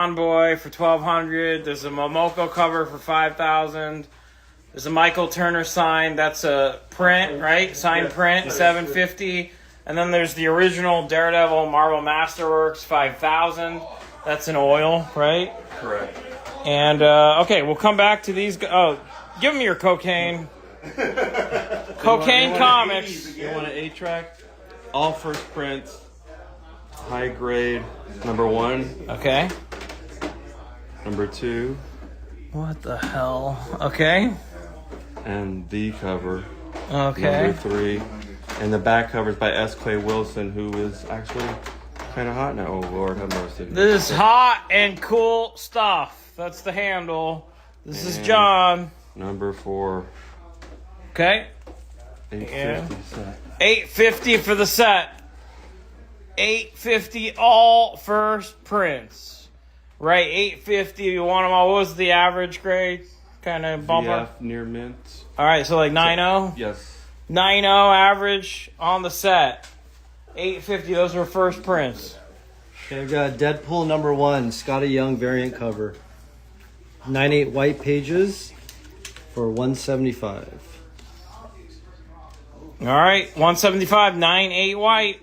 Boy for $1,200. There's a Momoko cover for $5,000. There's a Michael Turner sign. That's a print, right? Signed print, $750. And then there's the original Daredevil Marvel Masterworks, $5,000. That's an oil, right? Correct. And okay, we'll come back to these. Oh, give them your cocaine. Cocaine Comics. You want an 8-track? All first prints. High grade. Number 1. Okay. Number 2. What the hell? Okay. And the cover. Okay. Number 3. And the back cover is by S. Clay Wilson, who is actually kind of hot now. Oh, Lord have mercy. This is hot and cool stuff. That's the handle. This is John. Number 4. Okay. $850 set. $850 for the set. $850 all first prints. Right, $850. You want them all. What was the average grade? Kind of bumper? VF near mint. All right, so like 9.0? Yes. 9.0 average on the set. $850. Those were first prints. Okay, I've got Deadpool number 1, Scotty Young variant cover. 9/8 white pages for $175. All right, $175, 9/8 white.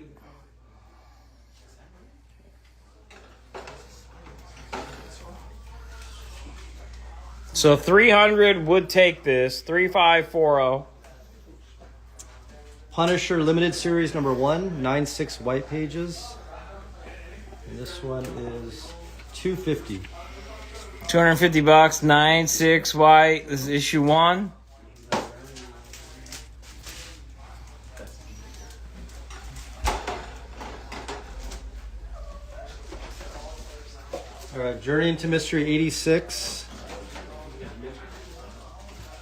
So $300 would take this. 3540. Punisher limited series number 1, 9/6 white pages. And this one is $250. $250, 9/6 white. This is issue 1. All right, Journey into Mystery 86.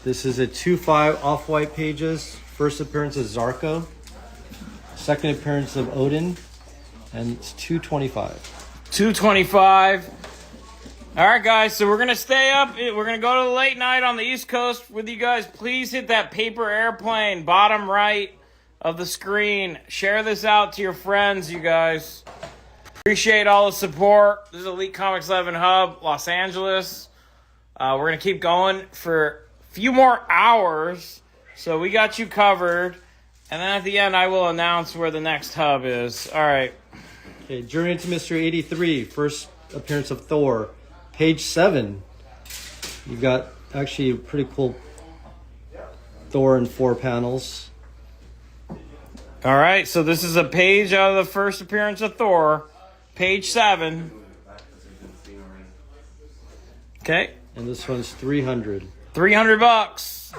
This is a 2/5 off-white pages. First appearance of Zarko. Second appearance of Odin. And it's $225. $225. All right, guys, so we're going to stay up. We're going to go to the late night on the East Coast with you guys. Please hit that paper airplane, bottom right of the screen. Share this out to your friends, you guys. Appreciate all the support. This is Elite Comics 11 Hub, Los Angeles. We're going to keep going for a few more hours. So we got you covered. And then at the end, I will announce where the next hub is. All right. Okay, Journey into Mystery 83. First appearance of Thor. Page 7. You've got actually a pretty cool Thor in 4 panels. All right, so this is a page out of the first appearance of Thor. Page 7. Okay. And this one's $300. $300.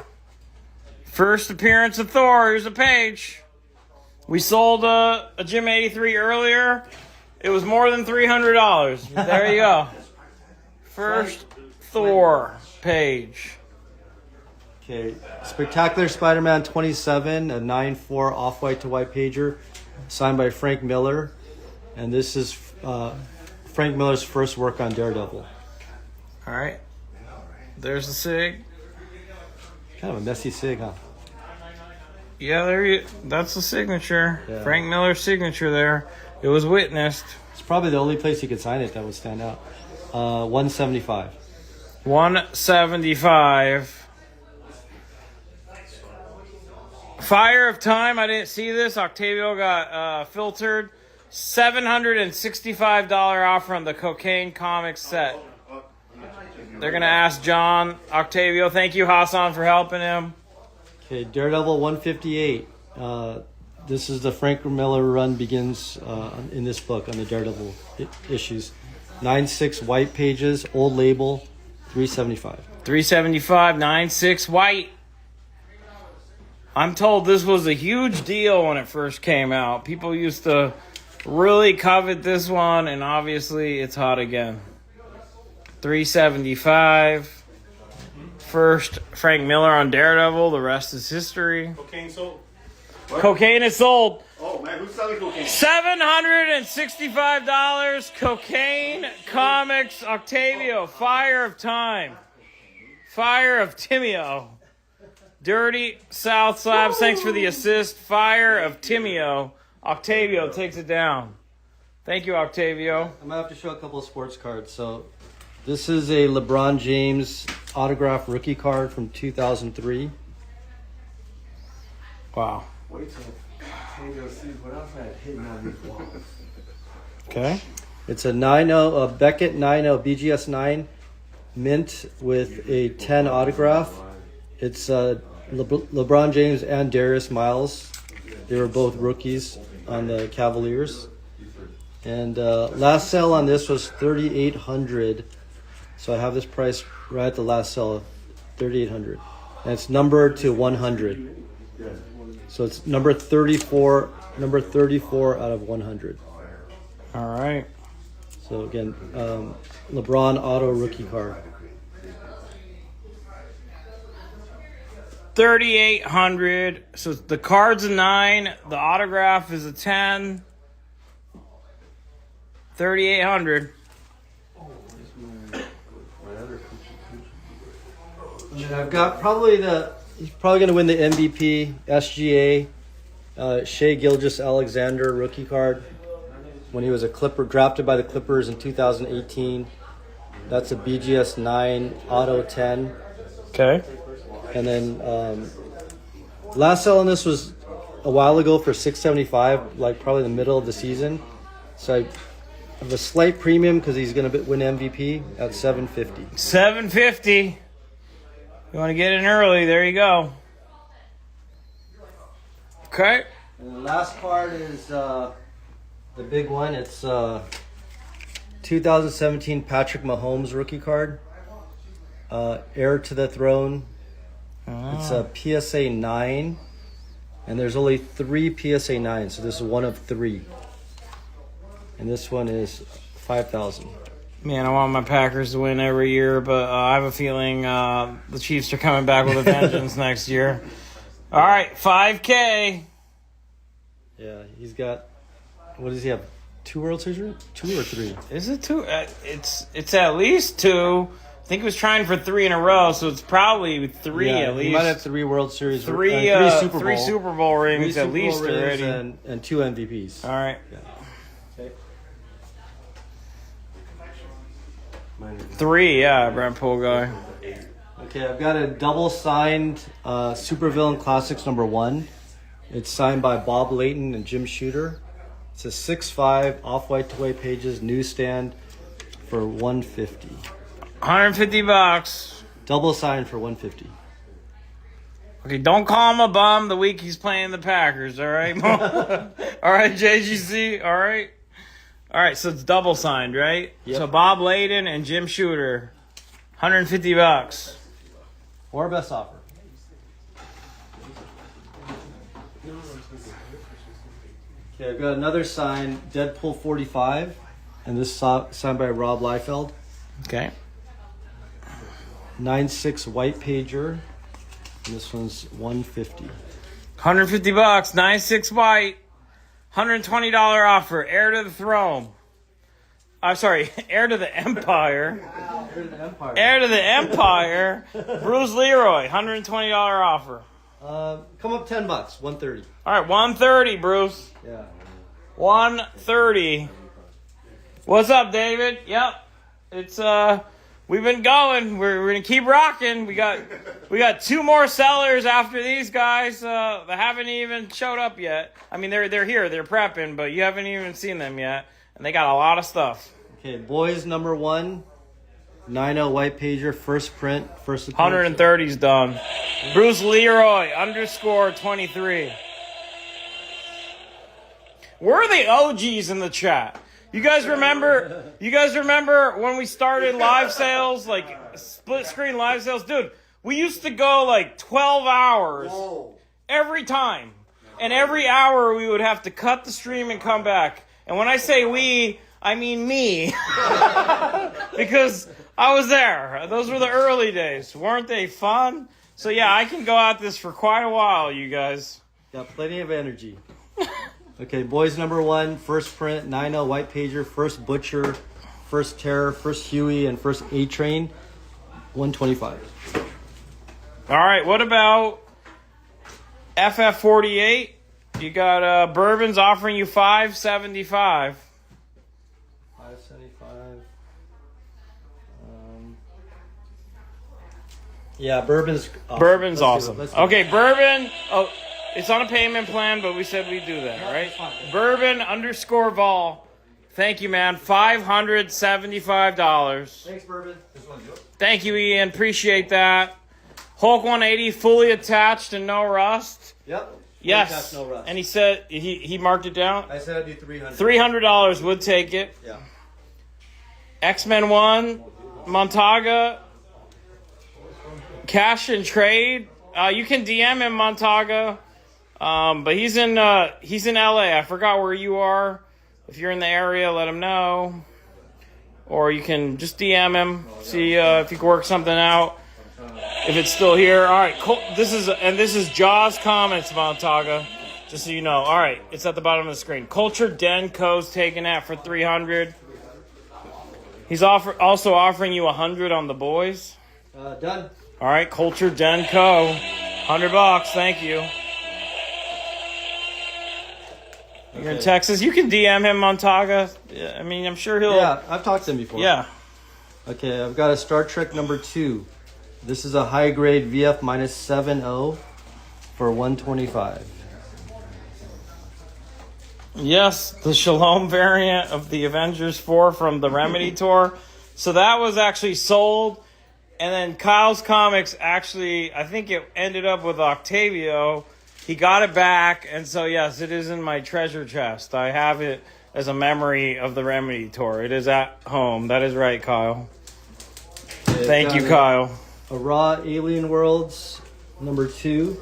First appearance of Thor. Here's a page. We sold a Jim 83 earlier. It was more than $300. There you go. First Thor page. Okay, Spectacular Spider-Man 27, a 9/4 off-white to white pager, signed by Frank Miller. And this is Frank Miller's first work on Daredevil. All right. There's the SIG. Kind of a messy sig, huh? Yeah, that's the signature. Yeah. Frank Miller's signature there. It was witnessed. It's probably the only place you could sign it that would stand out. $175. $175. Fire of Time. I didn't see this. Octavio got filtered. $765 offer on the Cocaine Comics set. They're going to ask John. Octavio, thank you, Hassan, for helping him. Okay, Daredevil 158. This is the Frank Miller run begins in this book on the Daredevil issues. 9/6 white pages, old label, $375. $375, 9/6 white. I'm told this was a huge deal when it first came out. People used to really covet this one, and obviously it's hot again. $375. First, Frank Miller on Daredevil. The rest is history. Cocaine sold. Cocaine is sold. Oh man, who's selling cocaine? $765. Cocaine Comics Octavio. Fire of Time. Fire of Timeo. Dirty South Slabs. Thanks for the assist. Fire of Timeo. Octavio takes it down. Thank you, Octavio. I'm gonna have to show a couple of sports cards. So, this is a LeBron James autograph rookie card from 2003. Wow. Wait till Octavio sees what else I had hidden on these walls. Okay. It's a 9-0, a Beckett 9-0 BGS 9 mint with a 10 autograph. It's LeBron James and Darius Miles. They were both rookies on the Cavaliers. And last sale on this was $3,800. So I have this price right at the last sale, $3,800. And it's numbered to 100. So it's number 34 out of 100. All right. So again, LeBron auto rookie card. 3,800. So the card's a 9. The autograph is a 10. 3,800. And then I've got he's probably going to win the MVP, SGA, Shea Gilgeous-Alexander rookie card. When he was a Clipper, drafted by the Clippers in 2018. That's a BGS 9 auto 10. Okay. And then last sale on this was a while ago for $675, like probably the middle of the season. So I have a slight premium because he's going to win MVP at $750. $750. You want to get in early? There you go. Okay. And the last card is the big one. It's 2017 Patrick Mahomes rookie card. Heir to the throne. It's a PSA 9. And there's only 3 PSA 9s, so this is one of 3. And this one is $5,000. Man, I want my Packers to win every year, but I have a feeling the Chiefs are coming back with a vengeance next year. All right, $5K. Yeah, he's got. What does he have? 2 World Series? 2 or 3? Is it 2? It's at least 2. I think he was trying for 3 in a row, so it's probably 3 at least. He might have 3 World Series. 3 3 Super Bowl rings 3 at least Super Bowl rings already. and 2 MVPs. All right. Yeah. Okay. 3, yeah, Brent Poole guy. Okay, I've got a double signed Supervillain Classics #1. It's signed by Bob Layton and Jim Shooter. It's a 6.5 off-white two-way pages newsstand for $150. $150. Double signed for $150. Okay, don't call him a bum the week he's playing the Packers, all right? All right, JGC, all right? All right, so it's double signed, right? Yep. So Bob Layden and Jim Shooter, $150. Or best offer. Okay, I've got another sign, Deadpool 45, and this signed by Rob Liefeld. Okay. 9.6 white pager, and this one's $150. $150, 9.6 white, $120 offer, heir to the throne. I'm sorry, heir to the empire. Heir to the empire. Bruce Leroy, $120 offer. Come up $10, $130. All right, $130, Bruce. Yeah. $130. What's up, David? Yep. It's we've been going. We're gonna keep rocking. We got 2 more sellers after these guys that haven't even showed up yet. I mean, they're here, they're prepping, but you haven't even seen them yet, and they got a lot of stuff. Okay, boys #1, 9.0 white pager, first print, first. 130's done. Bruce Leroy _23. Where are the OGs in the chat? You guys remember when we started live sales, like split screen live sales? Dude, we used to go like 12 hours every time. And every hour we would have to cut the stream and come back. And when I say we, I mean me. Because I was there. Those were the early days. Weren't they fun? So yeah, I can go at this for quite a while, you guys. Got plenty of energy. Okay, boys #1, first print, 9.0 white pager, first Butcher, first Terror, first Huey, and first A-Train, $125. All right, what about FF48? You got Bourbon's offering you $575. Yeah, bourbon's awesome. Bourbon's Let's do awesome. it. Let's do it. Okay, bourbon. Oh, it's on a payment plan, but we said we'd do that, right? Bourbon _ Vol. Thank you, man. $575. Thanks, bourbon. Thank you, Ian. Appreciate that. Hulk 180 fully attached and no rust. Yep. Yes. Attached, no rust. And he said he marked it down. I said I'd do 300. $300 would take it. Yeah. X-Men 1, Montaga, cash and trade. You can DM him, Montaga. But he's in LA. I forgot where you are. If you're in the area, let him know. Or you can just DM him, see if you can work something out. If it's still here. All right, cool. This is Jaws Comments, Montaga. Just so you know. All right, it's at the bottom of the screen. Culture Den Co's taking that for $300. He's also offering you $100 on the boys. Done. All right, Culture Den Co. $100. Thank you. You're in Texas. You can DM him, Montaga. Yeah, I mean, I'm sure he'll. Yeah, I've talked to him before. Yeah. Okay, I've got a Star Trek #2. This is a high grade VF -70 for $125. Yes, the Shalom variant of the Avengers 4 from the Remedy tour. So that was actually sold. And then Kyle's Comics actually, I think it ended up with Octavio. He got it back. And so, yes, it is in my treasure chest. I have it as a memory of the Remedy tour. It is at home. That is right, Kyle. Thank you, Kyle. A Raw Alien Worlds #2.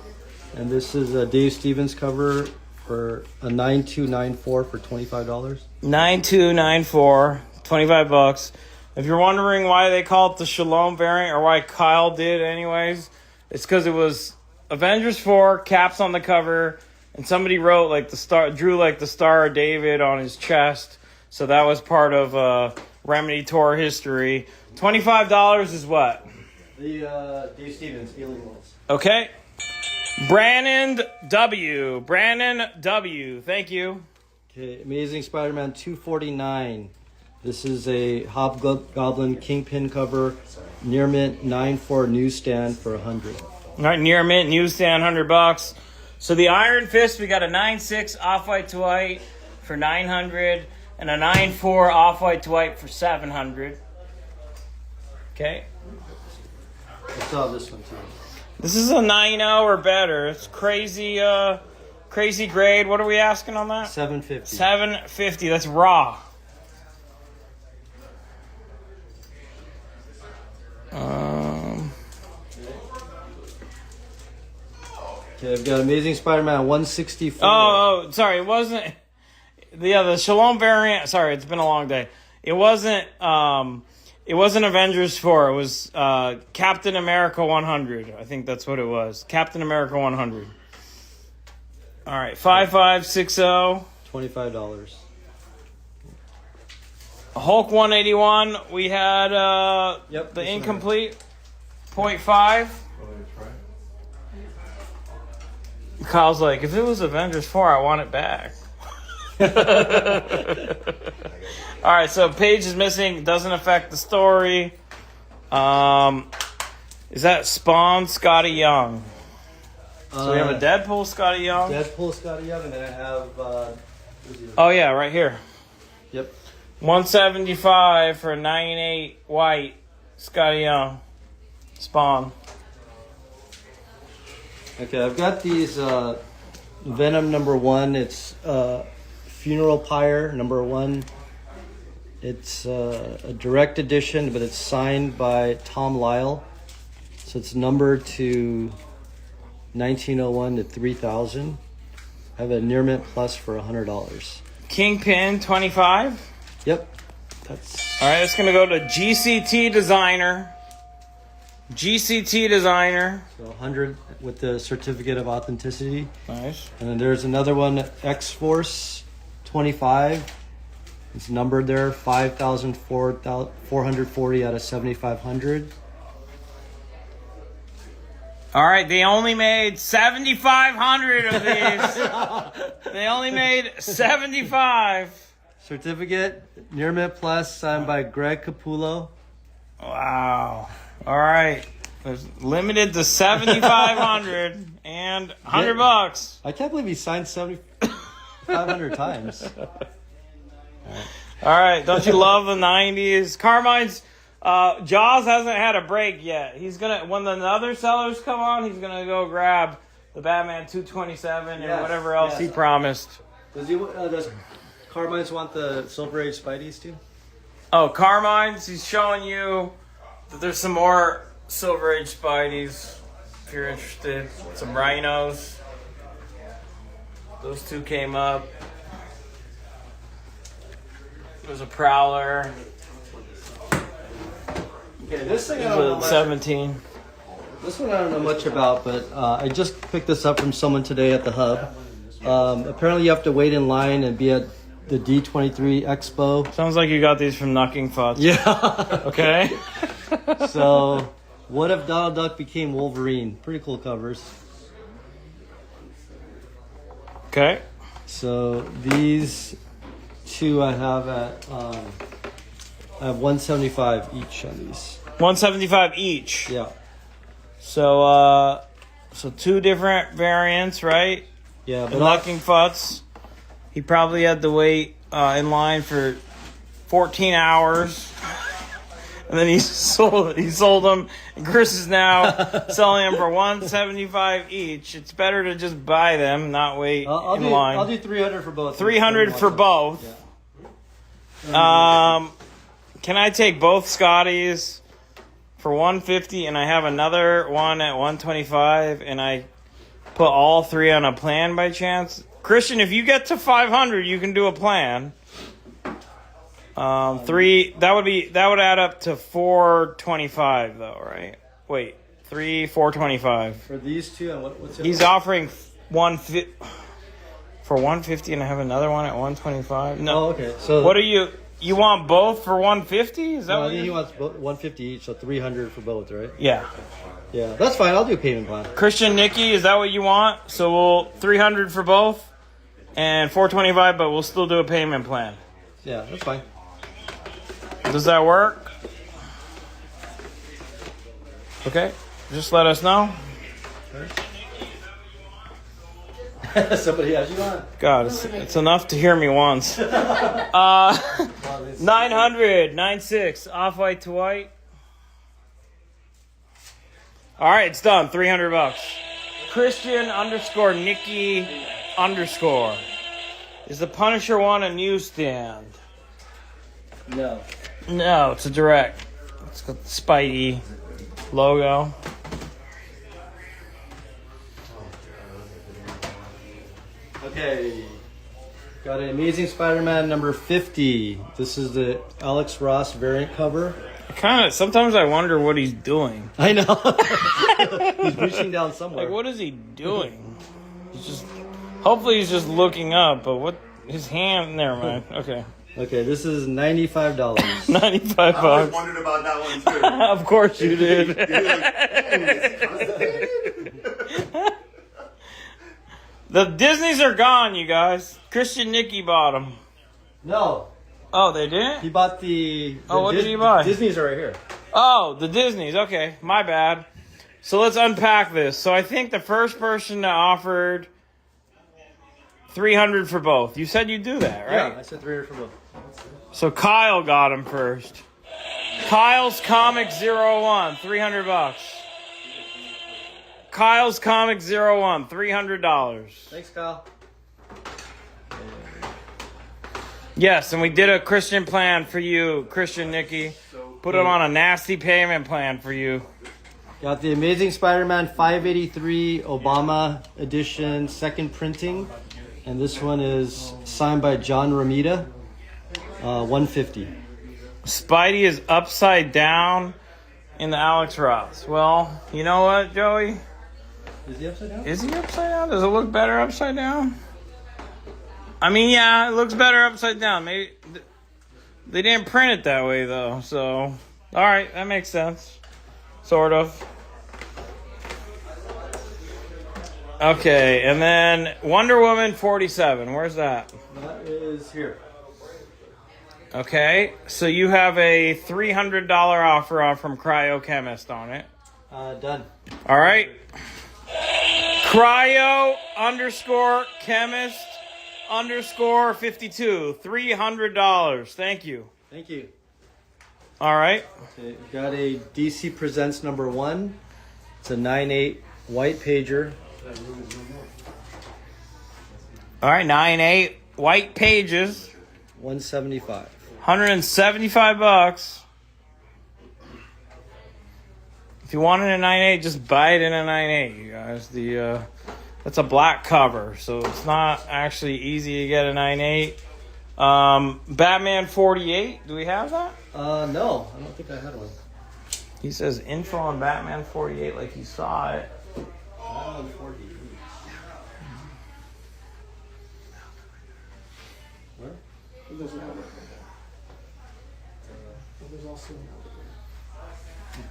And this is a Dave Stevens cover for a 9294 for $25. 9294, $25. If you're wondering why they call it the Shalom variant, or why Kyle did anyways, it's because it was Avengers 4, Cap's on the cover, and somebody wrote drew the Star of David on his chest. So that was part of Remedy tour history. $25 is what? The Dave Stevens Alien Worlds. Okay. Brandon W. Thank you. Okay, Amazing Spider-Man 249. This is a Hobgoblin Kingpin cover, near mint 9.4 newsstand for $100. All right, near mint newsstand, $100. So the Iron Fist, we got a 9.6 off-white to white for $900 and a 9.4 off-white to white for $700. Okay. I saw this one too. This is a 9.0 or better. It's crazy grade. What are we asking on that? $750. $750. That's raw. Okay, I've got Amazing Spider-Man 164. Oh, sorry. It wasn't. The Shalom variant. Sorry, it's been a long day. It wasn't Avengers 4. It was Captain America 100. I think that's what it was. Captain America 100. All right, 5560. $25. Hulk 181. We had Yep, the this one. incomplete 0.5. Kyle's like, if it was Avengers 4, I want it back. All right, so page is missing. Doesn't affect the story. Is that Spawn Scotty Young? So we have a Deadpool Scotty Young. Deadpool Scotty Young, and then I have. Oh yeah, right here. Yep. 175 for 98 white Scotty Young. Spawn. Okay, I've got these Venom #1. It's Funeral Pyre #1. It's a direct edition, but it's signed by Tom Lyle. So it's numbered to 1901 to 3000. I have a near mint plus for $100. Kingpin 25. Yep. That's All right, it's gonna go to GCT Designer. GCT Designer. so 100 with the certificate of authenticity. Nice. And then there's another one, X-Force 25. It's numbered there, 5,440 out of 7,500. All right, they only made 7,500 of these. They only made 75. Certificate, near mint plus, signed by Greg Capullo. Wow. All right. There's limited to 7,500 and $100. I can't believe he signed 7,500 times. All right, don't you love the 90s? Carmine's Jaws hasn't had a break yet. He's gonna, when the other sellers come on, he's gonna go grab the Batman 227 and whatever else he promised. Does Carmine's want the Silver Age Spideys too? Oh, Carmine's, he's showing you that there's some more Silver Age Spideys if you're interested. Some Rhinos. Those two came up. There's a Prowler. Okay, this thing I don't know much. 17. This one I don't know much about, but I just picked this up from someone today at the hub. Apparently, you have to wait in line and be at the D23 Expo. Sounds like you got these from Knucking Futz. Yeah. Okay. So, what if Donald Duck became Wolverine? Pretty cool covers. Okay. So these two I have at I have 175 each on these. 175 each. Yeah. So so two different variants, right? Yeah, but Knucking Futz. He probably had to wait in line for 14 hours. And then he sold them, and Chris is now selling them for $175 each. It's better to just buy them, not wait in line. I'll do 300 for both. 300 for both. Yeah. Can I take both Scotties for 150 and I have another one at 125 and I put all three on a plan by chance? Christian, if you get to 500, you can do a plan. That would add up to 425 though, right? Wait, 425 for these two. And what's he's offering 150 for 150, and I have another one at 125. No, oh, okay. So what are you want both for 150? Is that no, what I think he wants 150 each, so 300 for both, right? Yeah. Yeah, that's fine. I'll do a payment plan. Christian, Nikki, is that what you want? So we'll 300 for both and 425, but we'll still do a payment plan. Yeah, that's fine. Does that work? Okay. Just let us know. Somebody has you on. God, it's enough to hear me once. 906 off-white to white. All right, it's done. $300. Christian _ Nikki _ Is the Punisher one a newsstand? No. No, it's a direct. It's got the Spidey logo. Okay. Got an Amazing Spider-Man number 50. This is the Alex Ross variant cover. Sometimes I wonder what he's doing. I know. He's reaching down somewhere. Like, what is he doing? Hopefully he's just looking up, but what, his hand, never mind. Okay. Okay, this is $95. $95. I always wondered about that one too. Of course you did. The Disneys are gone, you guys. Christian Nikki bought them. No. Oh, they didn't? He bought the what did he buy? Disney's are right here. Oh, the Disneys. Okay, my bad. So let's unpack this. So I think the first person that offered 300 for both. You said you'd do that, right? Yeah, I said 300 for both. So Kyle got him first. Kyle's Comic 01, $300. Kyle's Comic 01, $300. Thanks, Kyle. Yes, and we did a Christian plan for you, Christian Nikki. Put him on a nasty payment plan for you. Got the Amazing Spider-Man 583 Obama edition second printing. And this one is signed by John Romita. 150. Spidey is upside down in the Alex Ross. Well, you know what, Joey? Is he upside down? Is he upside down? Does it look better upside down? I mean, yeah, it looks better upside down. Maybe they didn't print it that way, though. So, all right, that makes sense. Sort of. Okay, and then Wonder Woman 47. Where's that? That is here. Okay, so you have a $300 offer off from Cryochemist on it. Done. All right. Cryo _ chemist _ 52. $300. Thank you. Thank you. All right. Okay, we've got a DC Presents #1. It's a 9/8 white pager. All right. 9/8 white pages. $175. $175. If you want it in a 9/8, just buy it in a 9/8, you guys. That's a black cover, so it's not actually easy to get a 9/8. Batman 48. Do we have that? No, I don't think I had one. He says info on Batman 48 like he saw it.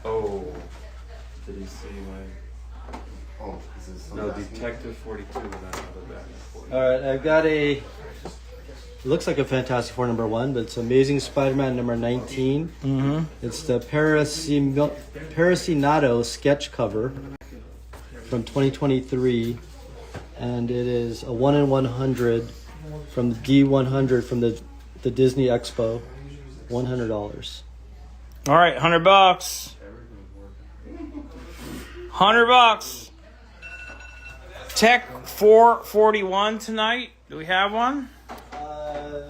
Oh, did he see my? Oh, is this No, Detective 42 was another Batman 40. All right, I've got a. It looks like a Fantastic Four #1, but it's Amazing Spider-Man #19. Mm-hmm. It's the Parasinato sketch cover from 2023, and it is a 1 in 100 from the D100 from the Disney Expo. $100. All right, $100. $100. Tech 441 tonight. Do we have one? I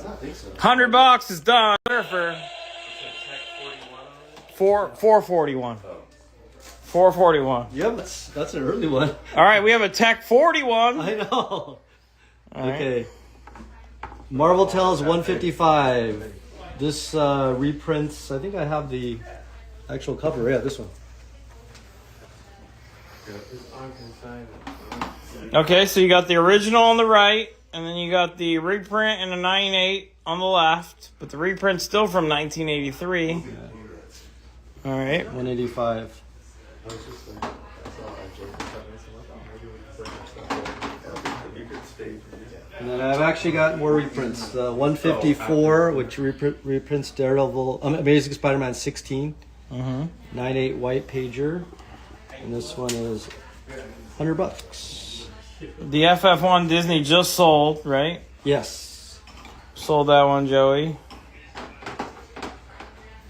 don't think so. $100 is done. For 441. 441. Yep, that's an early one. All right, we have a Tech 41. I know. All right. Okay. Marvel Tales 155. This reprints. I think I have the actual cover. Yeah, this one. Okay, so you got the original on the right, and then you got the reprint and a 9/8 on the left, but the reprint's still from 1983. All right. 185. And then I've actually got more reprints. 154, which reprints Daredevil, Amazing Spider-Man 16. Mm-hmm. 9/8 white pager. And this one is $100. The FF1 Disney just sold, right? Yes. Sold that one, Joey.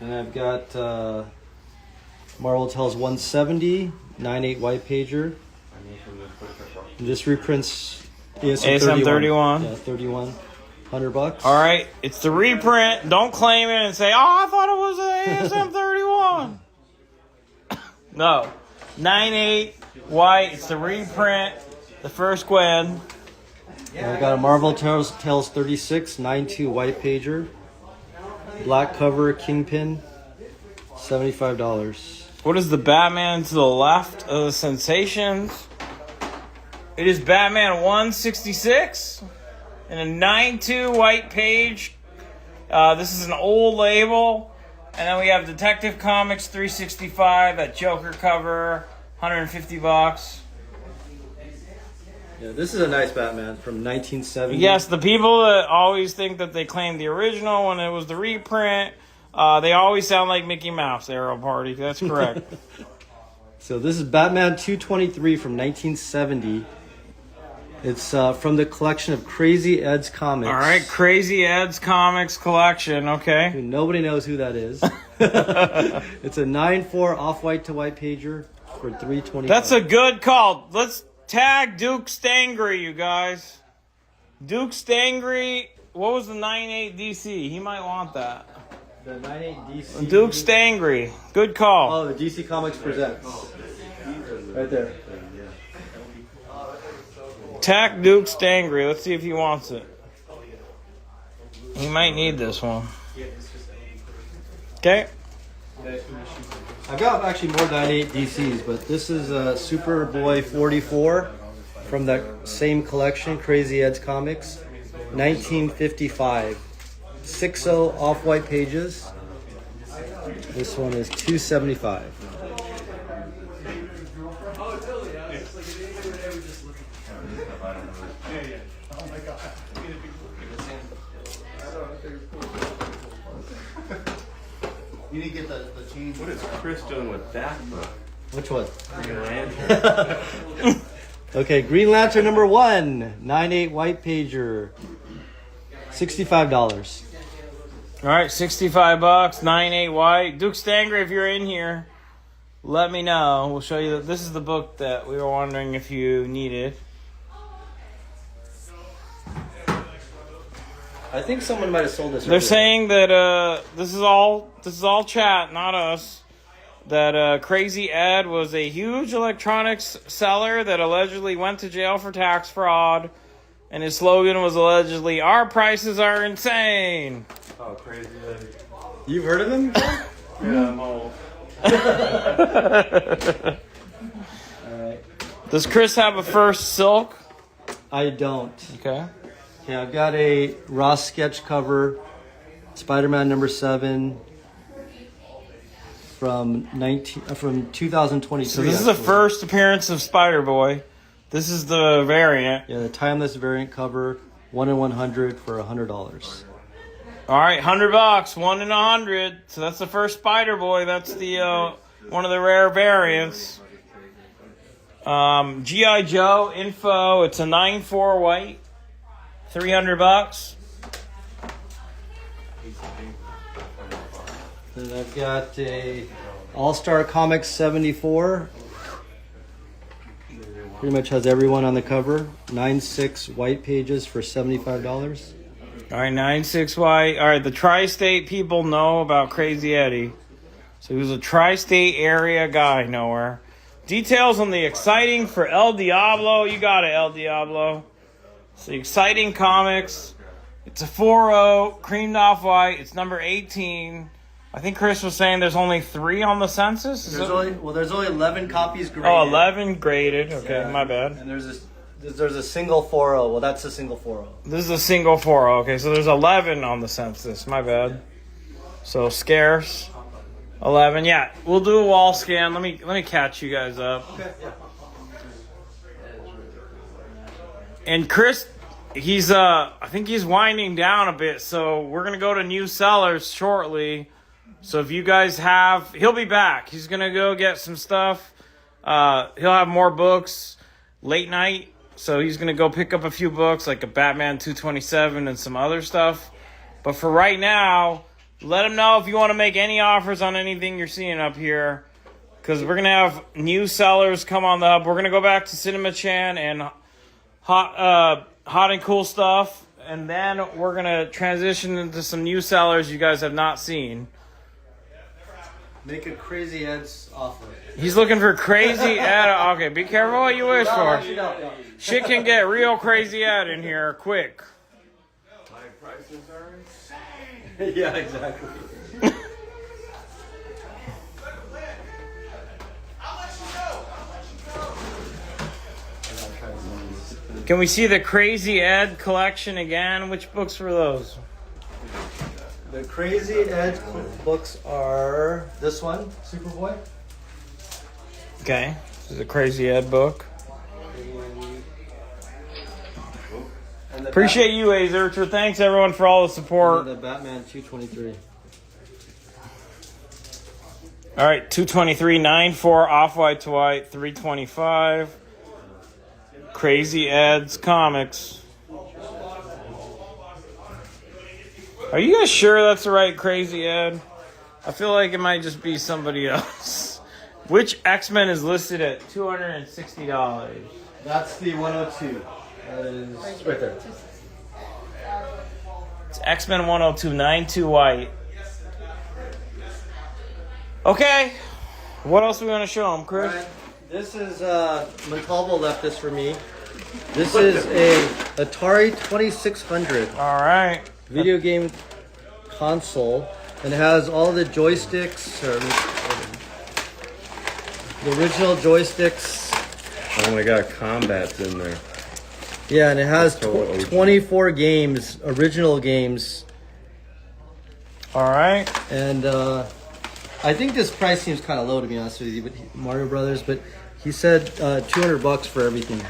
And I've got Marvel Tales 170, 9/8 white pager. And this reprints ASM 31. Yeah, 31. $100. All right, it's the reprint. Don't claim it and say, "Oh, I thought it was an ASM 31." No, 9/8 white. It's the reprint. The first Gwen. And I got a Marvel Tales 36, 9/2 white pager. Black cover, Kingpin. $75. What is the Batman to the left of the Sensations? It is Batman 166 and a 9/2 white page. This is an old label. And then we have Detective Comics 365, that Joker cover, $150. Yeah, this is a nice Batman from 1970. Yes, the people that always think that they claimed the original when it was the reprint, they always sound like Mickey Mouse, Arrow Party. That's correct. So this is Batman 223 from 1970. It's from the collection of Crazy Ed's comics. All right, Crazy Ed's Comics collection. Okay. Nobody knows who that is. It's a 9/4 off-white to white pager for $325. That's a good call. Let's tag Duke Stangry, you guys. Duke Stangry, what was the 9/8 DC? He might want that. The 9/8 DC. Duke Stangry. Good call. Oh, the DC Comics Presents. Right there. Tag Duke Stangry. Let's see if he wants it. He might need this one. Okay. I've got actually more 9/8 DCs, but this is Superboy 44 from that same collection, Crazy Ed's Comics, 1955. 6/0 off-white pages. This one is $275. You need to get the change. What is Chris doing with that book? Which one? Green Lantern. Okay, Green Lantern number 1, 9/8 white pager, $65. All right, $65, 9/8 white. Duke Stanger, if you're in here, let me know. We'll show you. This is the book that we were wondering if you needed. I think someone might have sold this. They're saying that this is all chat, not us. That Crazy Ed was a huge electronics seller that allegedly went to jail for tax fraud, and his slogan was allegedly "Our prices are insane." Oh, crazy. You've heard of him? Yeah, I'm old. Alright. Does Chris have a first silk? I don't. Okay. Okay, I've got a raw sketch cover, Spider-Man number 7 from 2023. So this is the actually. first appearance of Spider-Boy. This is the variant. Yeah, the timeless variant cover, 1 in 100 for $100. All right, $100, 1 in 100. So that's the first Spider-Boy. That's the one of the rare variants. G.I. Joe info. It's a 9/4 white. $300. Then I've got a All-Star Comics 74. Pretty much has everyone on the cover. 9/6 white pages for $75. All right, 9/6 white. All right, the tri-state people know about Crazy Eddie. So he was a tri-state area guy nowhere. Details on the exciting for El Diablo. You got it, El Diablo. It's the exciting comics. It's a 4.0, creamed off white. It's number 18. I think Chris was saying there's only 3 on the census. There's only 11 copies graded. Oh, 11 graded. Okay, Yeah. my bad. And there's a single 4.0. Well, that's a single 4.0. This is a single 4.0. Okay, so there's 11 on the census. My bad. So scarce. 11. Yeah, we'll do a wall scan. Let me catch you guys up. Okay, yeah. And Chris, he's I think he's winding down a bit, so we're gonna go to new sellers shortly. So if you guys have, he'll be back. He's gonna go get some stuff. He'll have more books late night, so he's gonna go pick up a few books like a Batman 227 and some other stuff. But for right now, let him know if you want to make any offers on anything you're seeing up here, because we're gonna have new sellers come on the hub. We're gonna go back to Cinema Chan and hot and cool stuff, and then we're gonna transition into some new sellers you guys have not seen. Make a Crazy Ed's offer. He's looking for Crazy Ed. Okay, be careful what you wish for. No. Shit can get real Crazy Ed in here quick. My prices are insane. Yeah, exactly. Can we see the Crazy Ed collection again? Which books were those? The Crazy Ed books are this one, Superboy. Okay, this is a Crazy Ed book. And the Appreciate you, Azercher. Thanks everyone for all the support. the Batman 223. All right, 223, 9/4, off-white to white, 325. Crazy Ed's comics. Are you guys sure that's the right Crazy Ed? I feel like it might just be somebody else. Which X-Men is listed at $260? That's the 102. That is right there. It's X-Men 102, 9/2 white. Okay. What else are we going to show them, Chris? Alright, this is Montalvo left this for me. This is a Atari 2600 All right. video game console, and it has all the joysticks, the original joysticks. Oh my god, combat's in there. Yeah, and it has Total OG. 24 games, original games, All right. and I think this price seems kind of low, to be honest with you, but Mario Brothers. But he said $200 for everything.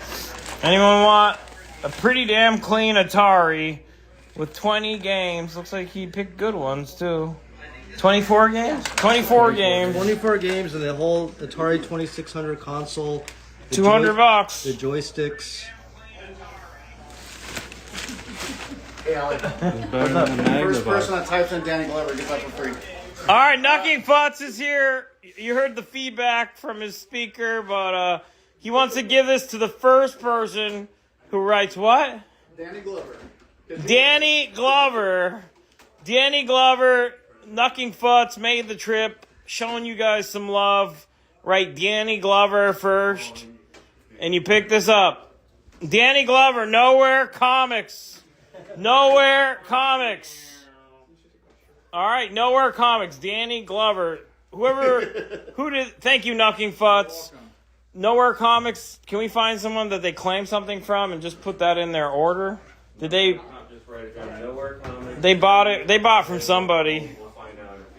Anyone want a pretty damn clean Atari with 20 games? Looks like he picked good ones, too. 24 games? 24 games. 24 games and the whole Atari 2600 console. The $200. The joysticks. Hey, Alec. Better than the First person Magnavox. that types in Danny Glover gets that for free. All right, Knucking Futz is here. You heard the feedback from his speaker, but he wants to give this to the first person who writes what? Danny Glover. Danny Glover. Danny Glover, Knucking Futz made the trip, showing you guys some love. Write Danny Glover first, and you pick this up. Danny Glover, Nowhere Comics. Nowhere Comics. All right, Nowhere Comics, Danny Glover. Thank you, Knucking Futz. Nowhere Comics, can we find someone that they claim something from and just put that in their order? Did they? They bought it. They bought from somebody.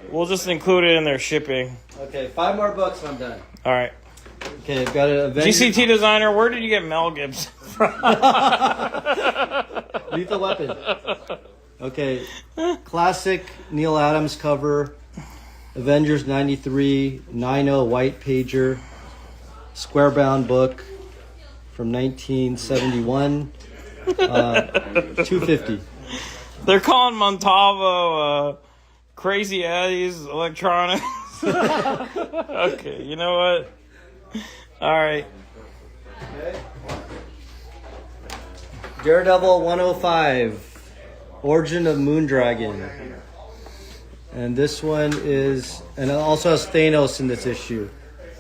We'll just include it in their shipping. Okay, 5 more bucks and I'm done. All right. Okay, I've got an Avengers. GCT designer, where did you get Mel Gibson from? Lethal Weapon. Okay, classic Neil Adams cover. Avengers 93, 9.0 white pager. Square bound book from 1971. $250. They're calling Montalvo Crazy Eddie's Electronics. Okay, you know what? All right. Daredevil 105, Origin of Moondragon. And this one is, and it also has Thanos in this issue.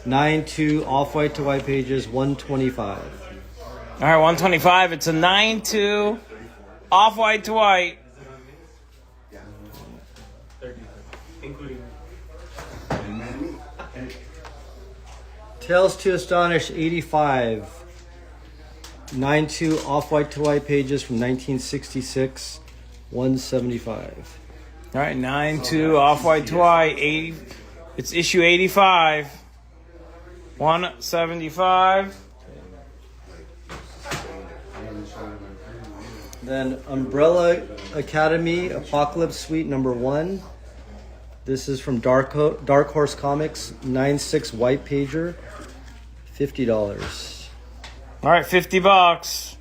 9.2 off-white to white pages, 125. All right, 125. It's a 9.2 off-white to white. Tales to Astonish 85. 9.2 off-white to white pages from 1966, 175. All right, 9.2 off-white to white. 80. It's issue 85. 175. Then Umbrella Academy Apocalypse Suite number 1. This is from Dark Horse Comics, 9.6 white pager, $50. All right, $50.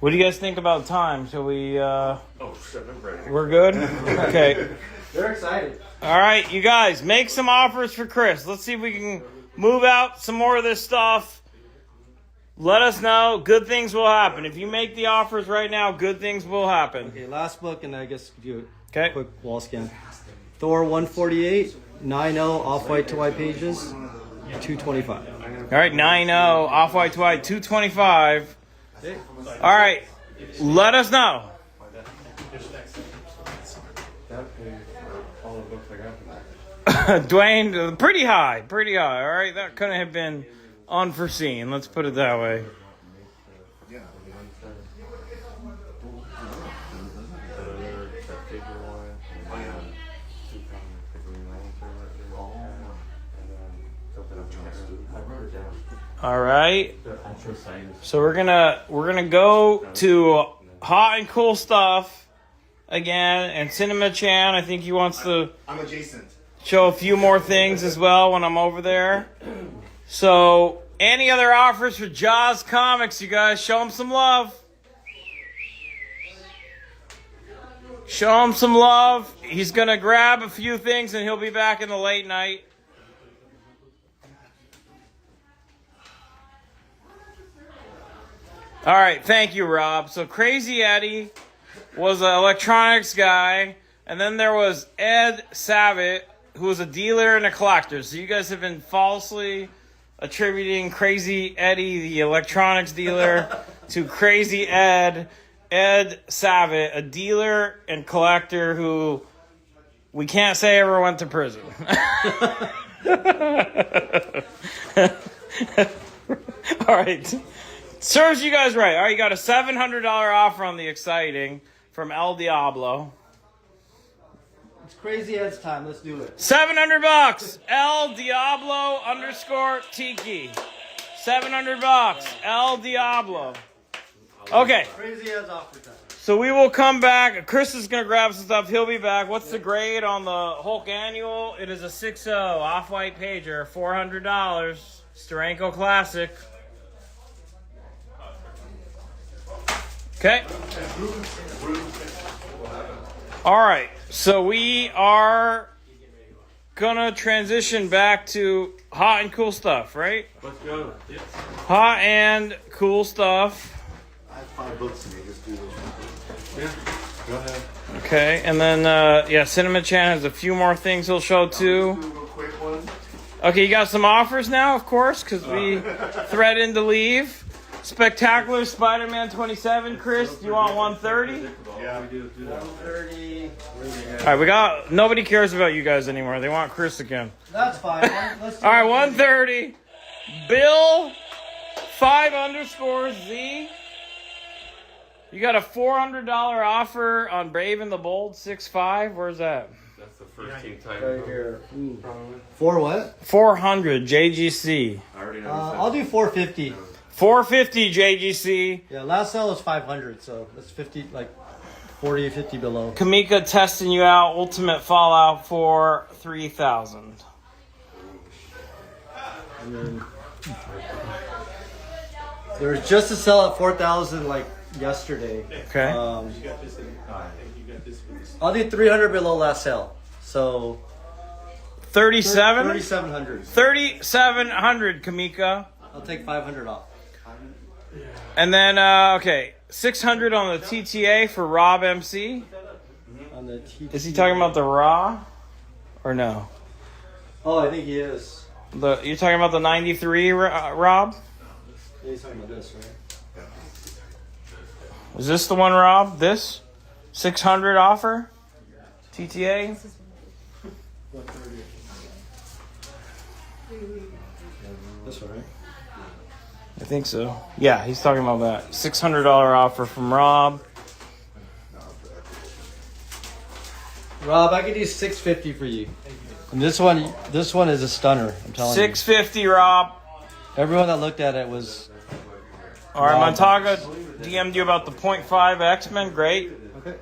What do you guys think about time? Shall we? We're good. Okay. They're excited. All right, you guys, make some offers for Chris. Let's see if we can move out some more of this stuff. Let us know. Good things will happen. If you make the offers right now, good things will happen. Okay, last book, and I guess do Okay. a quick wall scan. Thor 148, 9.0 off-white to white pages, $225. All right, 9.0 off-white to white, $225. All right, let us know. Dwayne, pretty high. All right, that couldn't have been unforeseen. Let's put it that way. All right. So we're gonna go to Hot and Cool Stuff again, and Cinema Chan. I think he wants to I'm adjacent. show a few more things as well when I'm over there. So, any other offers for Jaws Comics, you guys? Show him some love. Show him some love. He's gonna grab a few things and he'll be back in the late night. All right, thank you, Rob. So Crazy Eddie was an electronics guy, and then there was Ed Savitt, who was a dealer and a collector. So you guys have been falsely attributing Crazy Eddie, the electronics dealer, to Crazy Ed Savitt, a dealer and collector who we can't say ever went to prison. All right. Serves you guys right. All right, you got a $700 offer on the Exciting from El Diablo. It's Crazy Ed's time. Let's do it. $700. El Diablo _ Tiki. $700. El Diablo. Okay. Crazy Ed's offer time. So we will come back. Chris is going to grab some stuff. He'll be back. What's the grade on the Hulk Annual? It is a 6.0 off-white pager, $400. Steranko Classic. Okay. All right. So we are going to transition back to hot and cool stuff, right? Let's go. Hot and cool stuff. I have 5 books in me. Just do this. Yeah. Go ahead. Okay, and then, Cinema Chan has a few more things he'll show too. Do a real quick one. Okay, you got some offers now, of course, because we threatened to leave. Spectacular Spider-Man 27, Chris, do you want 130? Yeah. 130. All right, we got, nobody cares about you guys anymore. They want Chris again. That's fine. Let's do All right, 130. Bill 5_Z. You got a $400 offer on Brave and the Bold 6.5. Where's that? That's the first team type. right here. For what? 400 JGC. I already know. I'll do 450. 450 JGC. Yeah, last sale was 500, so that's 50, like 40, 50 below. Kamika testing you out. Ultimate Fallout for 3,000. And then there was just a sell at 4,000 like yesterday. Okay. I'll do 300 below last sale. So 37. 3,700. 3,700 Kamika. I'll take 500 off. And then okay, 600 on the TTA for Rob MC. On the TT. Is he talking about the Raw or no? Oh, I think he is. You're talking about the 93 Rob? Yeah, he's talking about this, right? Is this the one, Rob? This 600 offer TTA? This one, right? I think so. Yeah, he's talking about that $600 offer from Rob. Rob, I could do 650 for you. And this one is a stunner. I'm telling 650 Rob. you. Everyone that looked at it was. All right, Rob. Montaga DM'd you about the 0.5 X-Men. Great. Okay.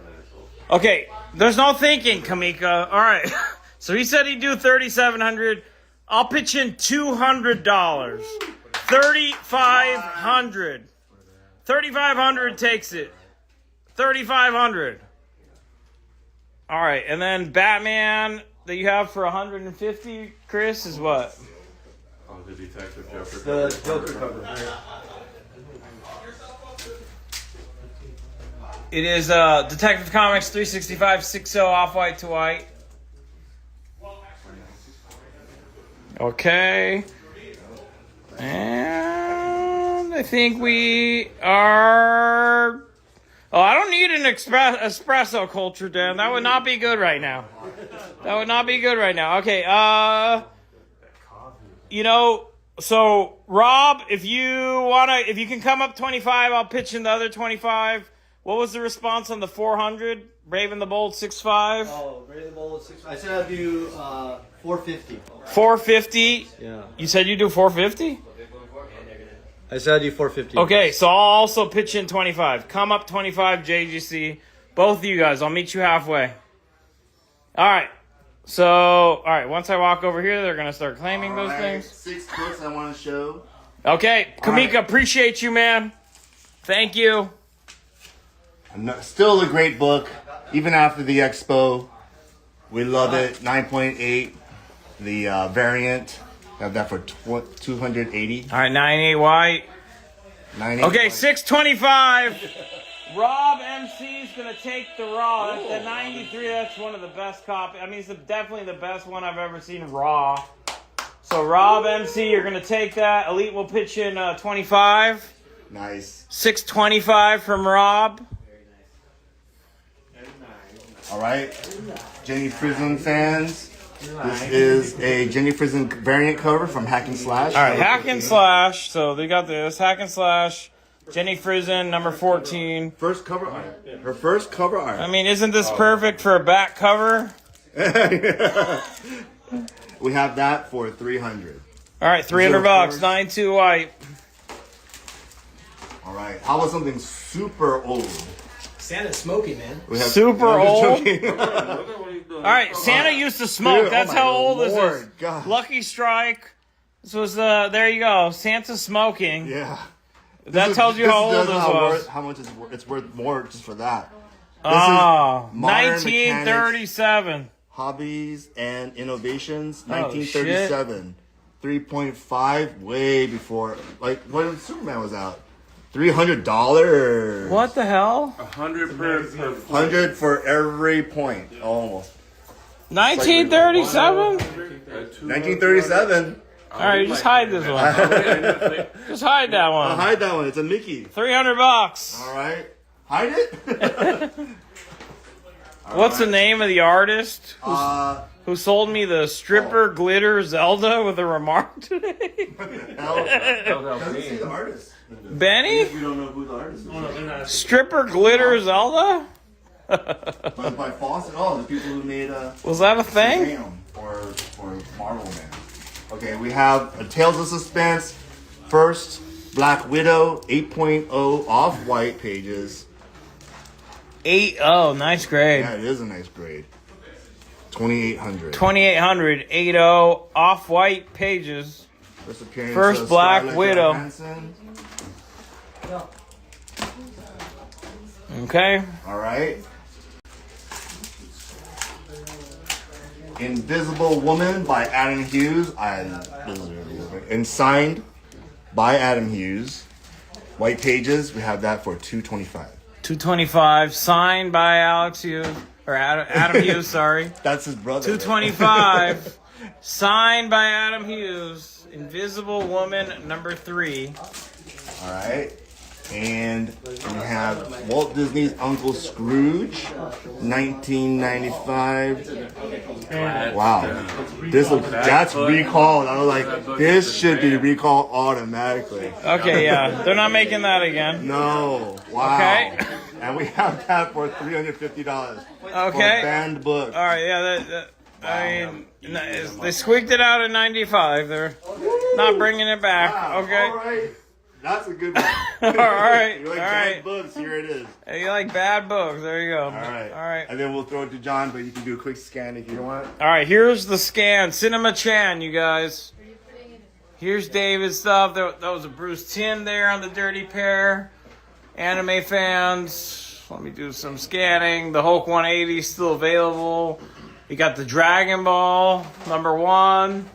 Okay, there's no thinking, Kamika. All right. So he said he'd do 3,700. I'll pitch in $200. 3,500. 3,500 takes it. 3,500. All right, and then Batman that you have for 150, Chris, is what? Oh, the Detective Joker. The Joker cover. It is Detective Comics 365 6.0 off-white to white. Okay. And I think we are... Oh, I don't need an espresso culture, Dan. That would not be good right now. That would not be good right now. Okay, so Rob, if you can come up 25, I'll pitch in the other 25. What was the response on the 400? Brave and the Bold 6.5? Oh, Brave and the Bold 6. I said I'd do 450. 450? Yeah. You said you do 450? I said I'd do 450. Okay, so I'll also pitch in 25. Come up 25, JGC. Both of you guys, I'll meet you halfway. All right. So, once I walk over here, they're going to start claiming those things. 6 books I want to show. Okay, Kamika, right. appreciate you, man. Thank you. Still a great book, even after the expo. We love it. 9.8, the variant. Have that for 280. All right, 98 white. 98. Okay, 625. Rob MC's going to take the Raw. That's the 93. That's one of the best copies. I mean, it's definitely the best one I've ever seen raw. So, Rob MC, you're going to take that. Elite will pitch in 25. Nice. 625 from Rob. All right. Jenny Prism fans. This is a Jenny Prism variant cover from Hack and Slash. All right, Hack and Slash. So, they got this. Hack and Slash. Jenny Frizen, number 14. First cover art. Her first cover art. I mean, isn't this perfect for a back cover? We have that for 300. All right, $300. 9.2 white. All right. How about something super old? Santa's smoking, man. We have Super I'm just old. joking. All right, Santa used to smoke. Dude, That's oh my how old this is. Lord, God. Lucky Strike. This was there you go. Santa smoking. Yeah. That tells you how old this was. How much it's worth. It's worth more just for that. Oh, modern 1937. Hobbies and Innovations, Oh, 1937. 3.5, way before, like, when Superman was out. $300. What the hell? 100 per 100 for every point, almost. 1937? 1937. All right, just hide this one. Just hide that I'll one. hide that one. It's a Mickey. $300. All right. Hide it? What's the name of the artist who sold me the stripper glitter Zelda with a remark today? Doesn't see the artist. Benny? We don't know who the artist is. Stripper glitter Zelda? But by Fawcett, the people who made Was that a thing? Shazam or Marvel Man. Okay, we have a Tales of Suspense. First, Black Widow, 8.0 off-white pages. 8.0, nice grade. Yeah, it is a nice grade. 2,800. 2800, 8.0 off-white pages. First appearance First of Black Scarlett Widow. Johansson. Okay. All right. Invisible Woman by Adam Hughes. And signed by Adam Hughes. White pages. We have that for $225. $225, signed by Alex Hughes, or Adam Hughes, sorry. That's his brother. $225, signed by Adam Hughes. Invisible Woman number 3. All right. And we have Walt Disney's Uncle Scrooge, 1995. Wow. That's recalled. I was like, this should be recalled automatically. Okay, yeah, they're not making that again. No. Wow. Okay. And we have that for $350. Okay. For banned book. All right, yeah, I mean, they squeaked it out in 95. They're not bringing it back. Wow. Okay. All right. That's a good one. All right. You like All banned right. books? Here it is. Hey, you like bad books? There you go. All right. All right. And then we'll throw it to John, but you can do a quick scan if you want. All right, here's the scan. Cinema Chan, you guys. Here's David's stuff. That was a Bruce Timm there on the Dirty Pair. Anime fans, let me do some scanning. The Hulk 180 is still available. You got the Dragon Ball number 1.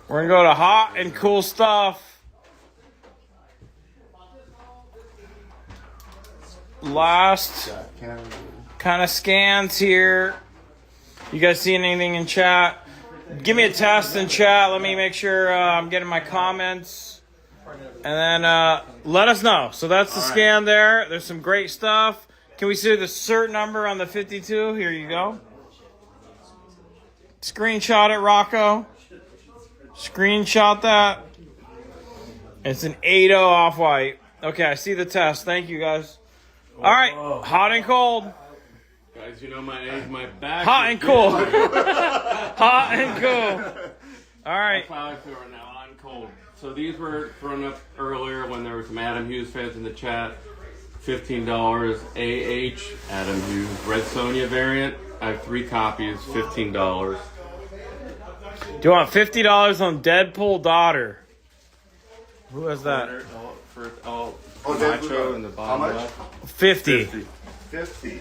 We're going to go to hot and cool stuff. Last kind of scans here. You guys see anything in chat? Give me a test in chat. Let me make sure I'm getting my comments. And then let us know. So that's the scan there. There's some great stuff. Can we see the cert number on the 52? Here you go. Screenshot it, Rocco. Screenshot that. It's an 8.0 off-white. Okay, I see the test. Thank you, guys. All right, hot and cold. Guys, you know my age, my back. Hot and cool. Hot and cool. All right. That's how I feel right now, hot and cold. So these were thrown up earlier when there were some Adam Hughes fans in the chat. $15 AH Adam Hughes Red Sonja variant. I have 3 copies, $15. Do you want $50 on Deadpool daughter? Who has that? Nacho in the How bottom much? left. 50. 50.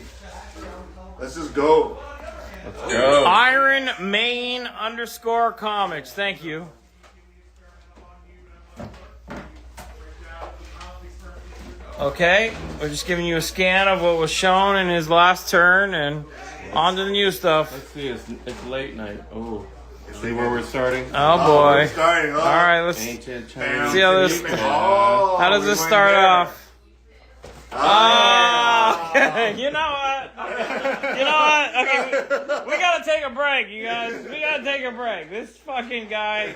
Let's just go. Go. Iron Main _ comics. Thank you. Okay, we're just giving you a scan of what was shown in his last turn and on to the new stuff. Let's see, it's late night. Oh, see where we're starting? Oh We're boy. starting. All right, let's Ancient see Chinese. how this. Oh, How does we this went start there. off? Oh, you know what? You know what? Okay, we gotta take a break, you guys. We gotta take a break. This fucking guy.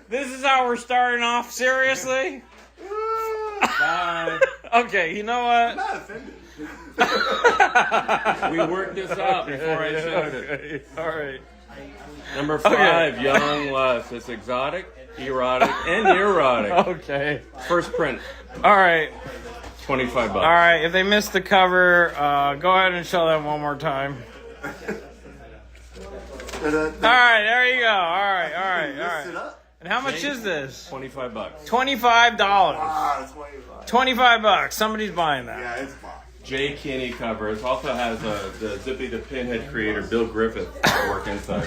This is how we're starting off. Seriously? Bye. Okay, you know what? I'm not offended. We worked this out before I showed it. Okay, all right. Number 5, Young Lust. It's exotic, erotic, and erotic. Okay. First print, All right. $25. All right. If they missed the cover, go ahead and show them one more time. All right. There you go. All right. All right. All right. And how much is this? $25. $25. Ah, it's 25. $25. Somebody's buying that. Yeah, it's fine. J. Kinney cover. It also has the Zippy the Pinhead creator, Bill Griffith, artwork inside.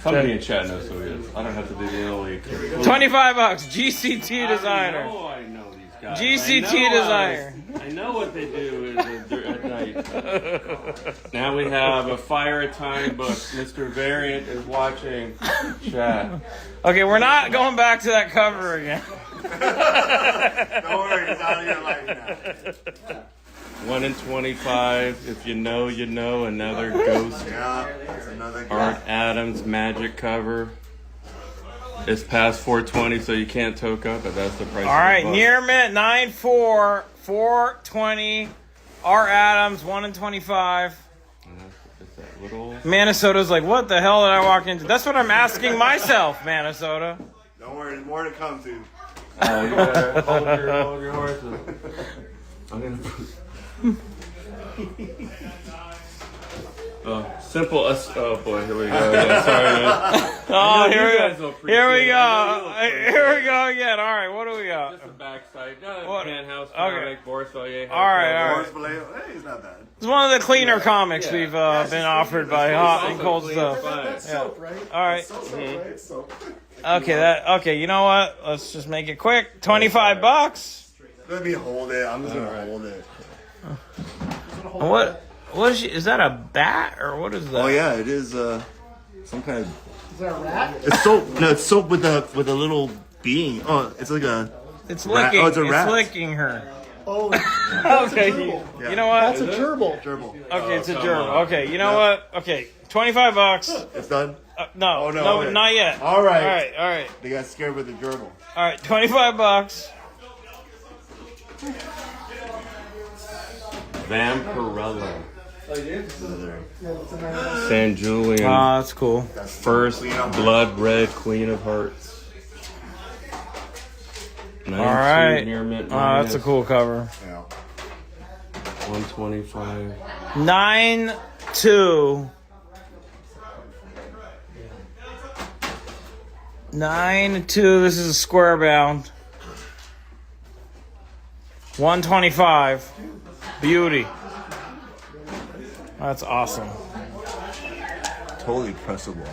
Somebody in chat knows who he is. I don't have to do the only. $25. GCT designer. I know these guys. GCT designer. I know what they do at night. Now we have a Fire Time book. Mr. Variant is watching chat. Okay, we're not going back to that cover again. Don't worry, it's out of your life now. 1 in 25. If you know, you know. Another Ghost Yeah, it's another Art Adams magic cover. It's past 420, so you can't toke up, but that's the price. All right, of the book. near mint 9.4, 420. R. Adams 1 in 25. It's that little. Minnesota's like, what the hell did I walk into? That's what I'm asking myself, Minnesota. Don't worry, there's more to come to. Oh, you gotta hold your horses. I'm gonna. Simple. Oh boy, here we go. Yeah, sorry, man. Oh, You here we guys go. will appreciate Here we it. I know go. you'll appreciate Here we it. go again. All right, what do we got? Just the backside. What? Penthouse Okay. comic, Boris Vallejo. All right, all right. Boris Vallejo, hey, he's not bad. It's one of the cleaner comics Yeah. we've been offered by Hot and Cold Stuff. That's soap, right? All right. Soap, right? It's soap. Okay, you know what? Let's just make it quick. $25. Let me hold it. I'm just gonna hold it. What is that, a bat or what is that? Oh yeah, it is some kind of. Is that a rat? It's soap. No, it's soap with a little being. Oh, it's like a. It's rat. licking. Oh, it's a rat. licking her. Oh, Okay. You know what? that's a gerbil. Gerbil. Okay, it's a come gerbil. on. Okay, you know what? Okay, $25. It's done. No, Oh, no, no, okay. not yet. All right. All right. They got scared with the gerbil. All right, $25. Vampirella. San Julian. That's cool. First Blood Red Queen of Hearts. All right. Near mint That's a cool cover. Yeah. 125. 9-2. 9-2. This is a square bound. 125. Beauty. That's awesome. Totally pressable,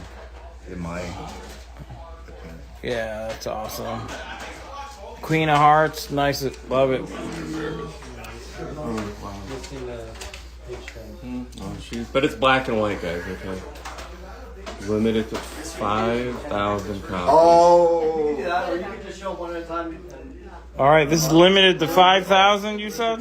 in my opinion. Yeah, that's awesome. Queen of Hearts, nice. Love it. But it's black and white, guys, okay? Limited to 5,000 copies. Oh. Or you can just show one at a time. All right, this is limited to 5,000. You said.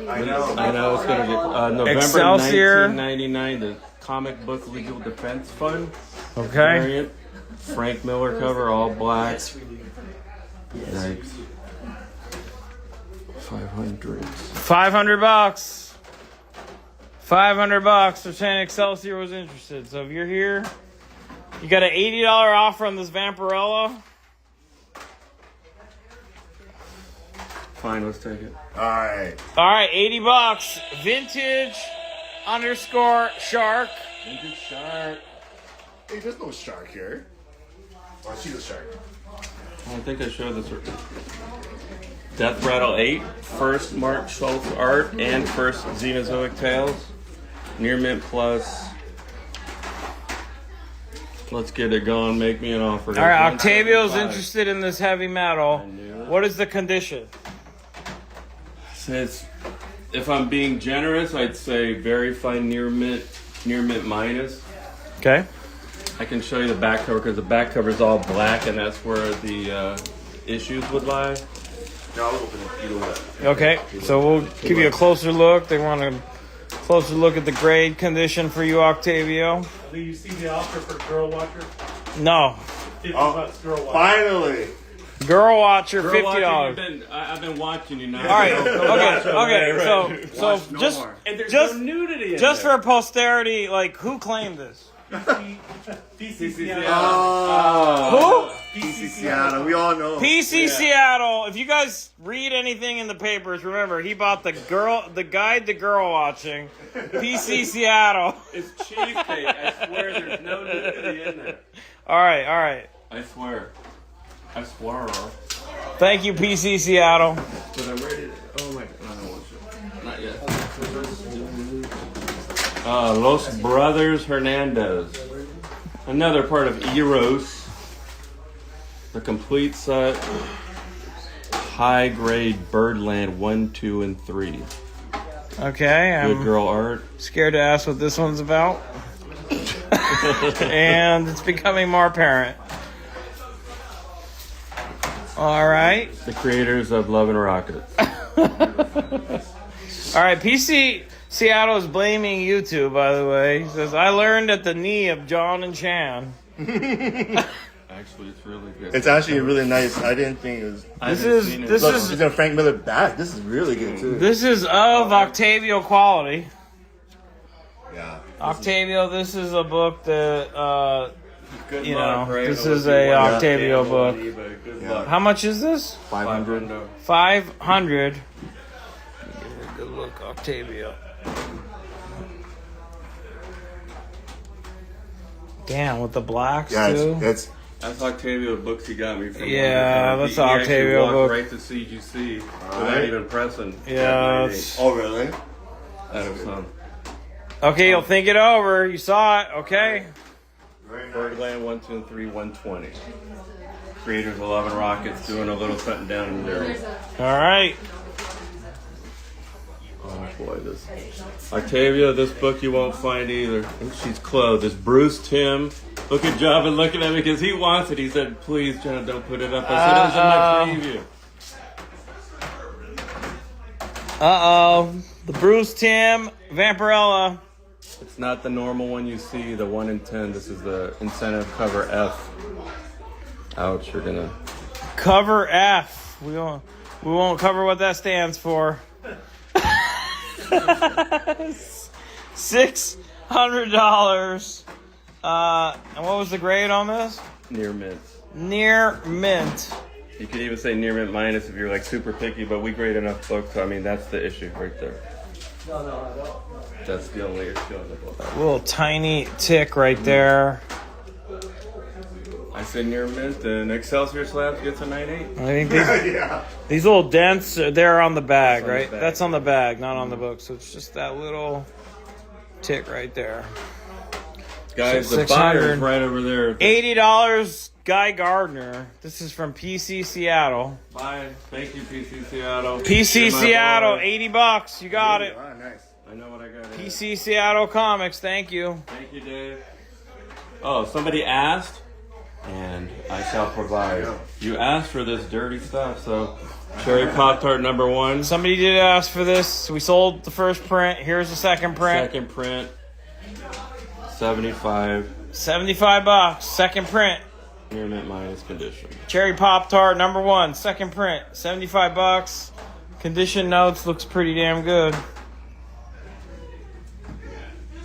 I know. I know it's going to be November Excelsior. 1999, the Comic Book Legal Defense Fund Okay. variant. Frank Miller cover, all black. Yikes. 500. $500. $500 for saying Excelsior was interested. So if you're here, you got an $80 offer on this Vampirella. Fine, let's take it. All right. All right, $80. Vintage _ shark. Shark. Hey, there's no shark here. Oh, she's a shark. I think I showed this. Death Rattle 8, first Mark Schultz art, and first Xenozoic Tales. Near Mint Plus. Let's get it going. Make me an offer. All right, Octavio's interested in this heavy metal. What is the condition? Says, if I'm being generous, I'd say very fine near mint minus. Okay. I can show you the back cover because the back cover is all black, and that's where the issues would lie. No, I'll open it. Either way. Okay, so we'll give you a closer look. They want a closer look at the grade condition for you, Octavio. Do you see the offer for Girl Watcher? No. $50 Oh, Girl Watcher. finally. Girl Watcher, Girl $50. Watcher, I've been watching you now. All right. Okay. So Watch no just more. And there's Just- no nudity in just there. for posterity, like who claimed this? PC Seattle. Oh, Who? PC Seattle. We all know. PC Seattle. If you guys read anything in the papers, remember he bought the guide to girl watching. PC Seattle. It's cheesecake. I swear there's no nudity in there. All right. I swear. I swear. Thank you, PC Seattle. But I'm ready to. Oh my god. I don't want you. Not yet. Los Brothers Hernandez. Another part of Eros. The complete set. High grade Birdland 1, 2, and 3. Okay, Good I'm girl art. scared to ask what this one's about. And it's becoming more apparent. All right. The creators of Love and Rockets. All right, PC Seattle is blaming YouTube, by the way. He says, I learned at the knee of John and Chan. Actually, it's really good. It's actually really nice. I didn't think it was. This is Look, it's a Frank Miller back. This is really good too. this is of Octavio quality. Yeah. Octavio, this is a book that Good you luck, know, right? this I was is a watching Octavio Gamble book. on eBay. Good Yeah. luck. How much is this? 500. 500. Good look, Octavio. Damn, with the blacks Yeah, too. it's That's Octavio books he got me from. Yeah, Wonderful. that's He actually Octavio walked book. right to CGC without Alright. even pressing. Yeah, That it's- Oh really? Out of some. Okay, you'll think it over. You saw it. Okay. Very nice. Birdland 1, 2, and 3, 120. Creators of Love and Rockets doing a little something down in there. All right. Oh boy, this Octavia, this book you won't find either. And she's clothed. This Bruce Timm. Look at Javin looking at me because he wants it. He said, "Please, John, don't put it up." I said, "It was in my preview." Uh-oh. The Bruce Timm Vampirella. It's not the normal one you see, the 1 in 10. This is the incentive cover F. Ouch, you're gonna. Cover F. We won't cover what that stands for. $600. And what was the grade on this? Near mint. Near mint. You could even say near mint minus if you're like super picky, but we grade enough books. So, I mean, that's the issue right there. That's the only issue on the book. Little tiny tick right there. I said near mint, and Excelsior Slabs gets a 9.8. I think these, Yeah. these little dents, they're on the bag, That's on the right? bag. That's on the bag, not on the book. So it's just that little tick right there. Guys, So the 600. buyer's right over there. $80, Guy Gardner. This is from PC Seattle. Bye. Thank you, PC Seattle. PC You're my Seattle, boy. $80. You got it. Ah, nice. I know what I got. here. PC Seattle Comics, thank you. Thank you, Dave. Oh, somebody asked, and I shall provide. You asked for this dirty stuff, so Cherry Pop-Tart #1. Somebody did ask for this. We sold the first print. Here's the second print. Second print, 75. $75. Second print. Near mint minus condition. Cherry Pop Tart #1. Second print. $75. Condition notes looks pretty damn good.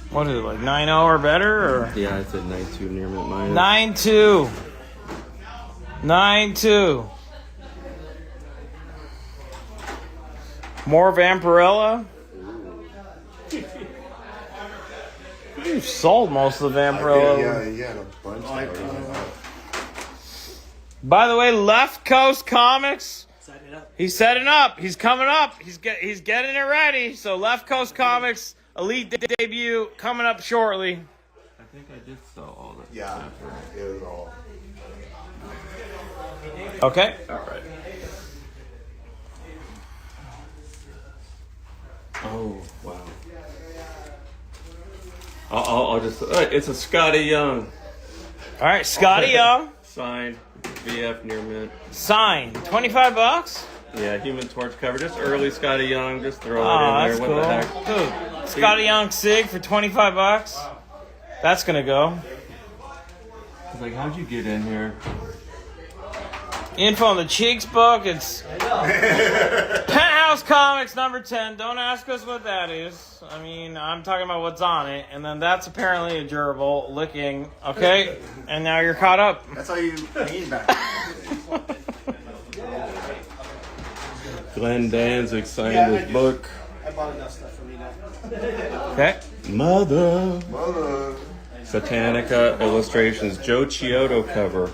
What is it, like 9.0 or better? Or Yeah, I said 92 near mint minus. 9.2. 9.2. More Vampirella. You've sold most of the Vampirella. Yeah, a bunch. By the way, Left Coast Comics. He's setting up. He's coming up. He's getting it ready. So Left Coast Comics Elite debut coming up shortly. I think I did sell all that. Yeah, it was all. Okay. All right. Oh, wow. I'll just. It's a Scotty Young. All right, Scotty Young. Signed. VF near mint. Signed. $25. Yeah, Human Torch cover. Just early Scotty Young. Just throw Oh, it in that's there. cool. What the heck? Dude, Scotty Young Sig for $25. That's gonna go. I was like, how'd you get in here? Info on the Cheeks book. It's Penthouse Comics number 10. Don't ask us what that is. I mean, I'm talking about what's on it. And then that's apparently a gerbil licking. Okay? And now you're caught up. That's how you need that. Glenn Danzig signed his book. I bought enough stuff for me now. Okay. Mother. Mother. Satanica Illustrations. Joe Chiodo cover.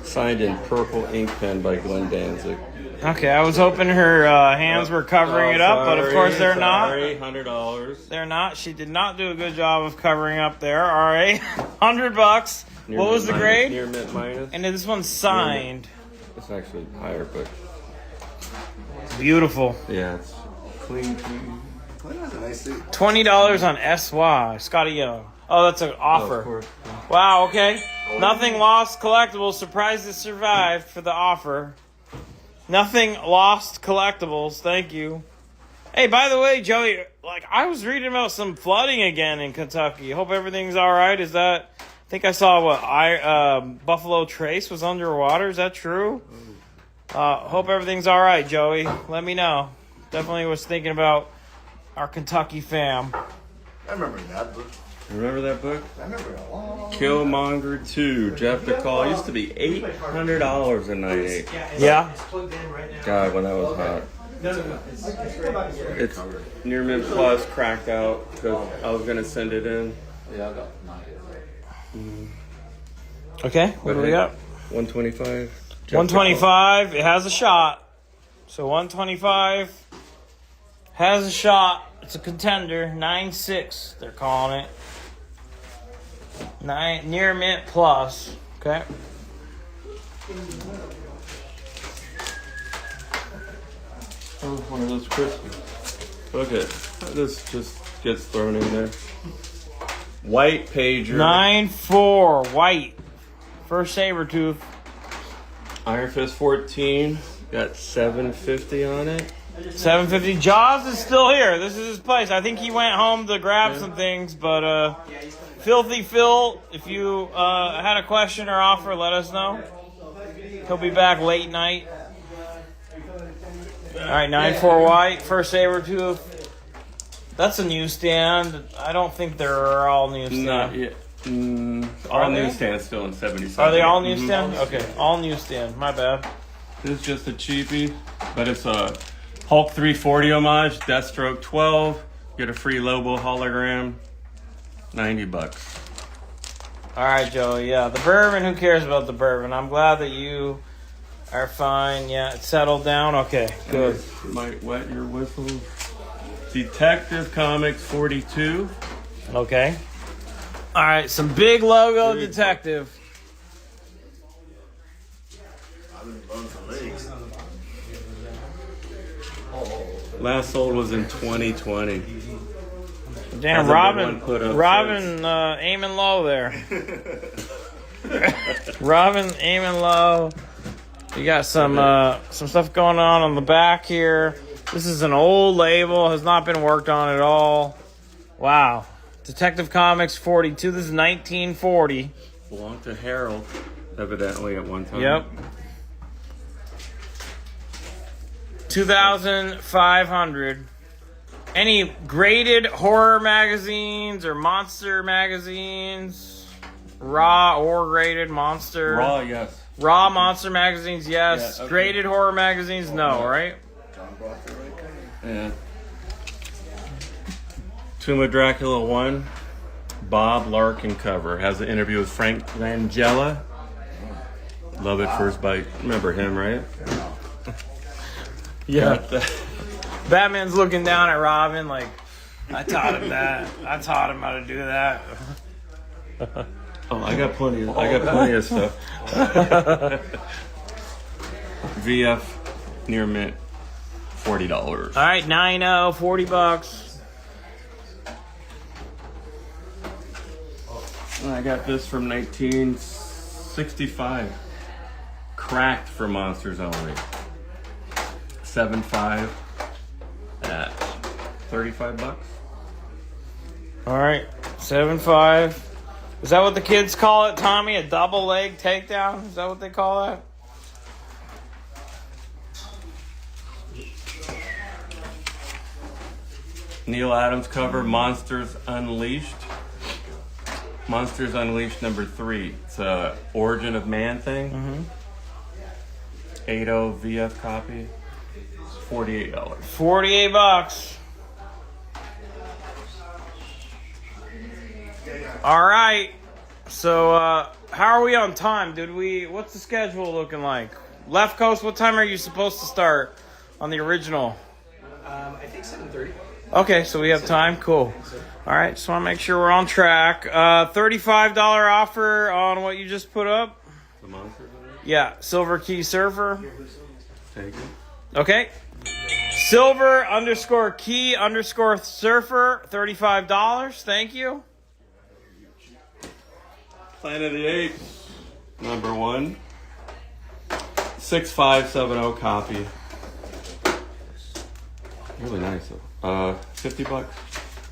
Signed in purple ink pen by Glenn Danzig. Okay, I was hoping her hands were covering it up, but of course they're not. $100. They're not. She did not do a good job of covering up there. All right. $100. What was the grade? Near mint minus. And this one's signed. It's actually higher, but Beautiful. yeah, it's clean. That's a nice suit. $20 on SY. Scotty Young. Oh, that's an Oh, of offer. course. Wow, okay. Nothing lost collectibles. Surprised it survived for the offer. Nothing lost collectibles. Thank you. Hey, by the way, Joey, like I was reading about some flooding again in Kentucky. Hope everything's all right. Is that? I think I saw Buffalo Trace was underwater. Is that true? Hope everything's all right, Joey. Let me know. Definitely was thinking about our Kentucky fam. I remember that book. Remember that book? I remember it a long. Killmonger 2, Jeff DeCall. Used to be $800 in '98. Yeah. God, when that was hot. It's near mint plus cracked out because I was gonna send it in. Okay. What do we got? 125. 125. It has a shot. So 125 has a shot. It's a contender. 9.6. They're calling it. Near mint plus. Okay. Oh, one of those crispy. Okay, this just gets thrown in there. White pager. 9.4 white. First Sabretooth. Iron Fist 14. Got 750 on it. 750. Jaws is still here. This is his place. I think he went home to grab some things, but Filthy Phil, if you had a question or offer, let us know. He'll be back late night. All right, 9.4 white. First Sabretooth. That's a newsstand. I don't think they're all newsstand. Not yet. All newsstands still in 77. Are they all newsstand? Okay, all newsstand. My bad. This is just a cheapie, but it's a Hulk 340 homage, Deathstroke 12. Get a free Lobo hologram. $90. All right, Joey. Yeah, the bourbon. Who cares about the bourbon? I'm glad that you are fine. Yeah, it settled down. Okay, good. Might wet your whistle. Detective Comics 42. Okay. All right, some big logo detective. Last sold was in 2020. Damn, Hasn't been one put up Robin aiming low there. Robin aiming low. You got some stuff going on the back here. This is an old label, has not been worked on at all. Wow. Detective Comics 42. This is 1940. Belonged to Harold, evidently, at one time. Yep. 2,500. Any graded horror magazines or monster magazines? Raw or graded monster? Raw, yes. Raw monster magazines, yes. Yeah, okay. Graded horror magazines, no, right? Yeah. Tomb of Dracula 1. Bob Larkin cover. Has an interview with Frank Langella. Love at first bite. Remember him, right? Yeah. Got that. Batman's looking down at Robin like, I taught him that. I taught him how to do that. Oh, I got plenty of stuff. VF near mint, $40. All right, 9-0, $40. I got this from 1965. Cracked for Monsters Only. 7.5 at $35. All right, 7.5. Is that what the kids call it, Tommy? A double leg takedown? Is that what they call that? Neil Adams cover, Monsters Unleashed. Monsters Unleashed #3. It's a Origin of Man thing. 8.0 VF copy. It's $48. $48. All right. So, how are we on time? What's the schedule looking like? Left Coast, what time are you supposed to start on the original? I think 7:30. Okay, so we have time. Cool. All right, just want to make sure we're on track. $35 offer on what you just put up. The Monsters Unleashed? Yeah, Silver Key Surfer. Take it. Okay. Silver_key_surfer, $35. Thank you. Planet of the Apes, #1. 6570 copy. Really nice though. $50.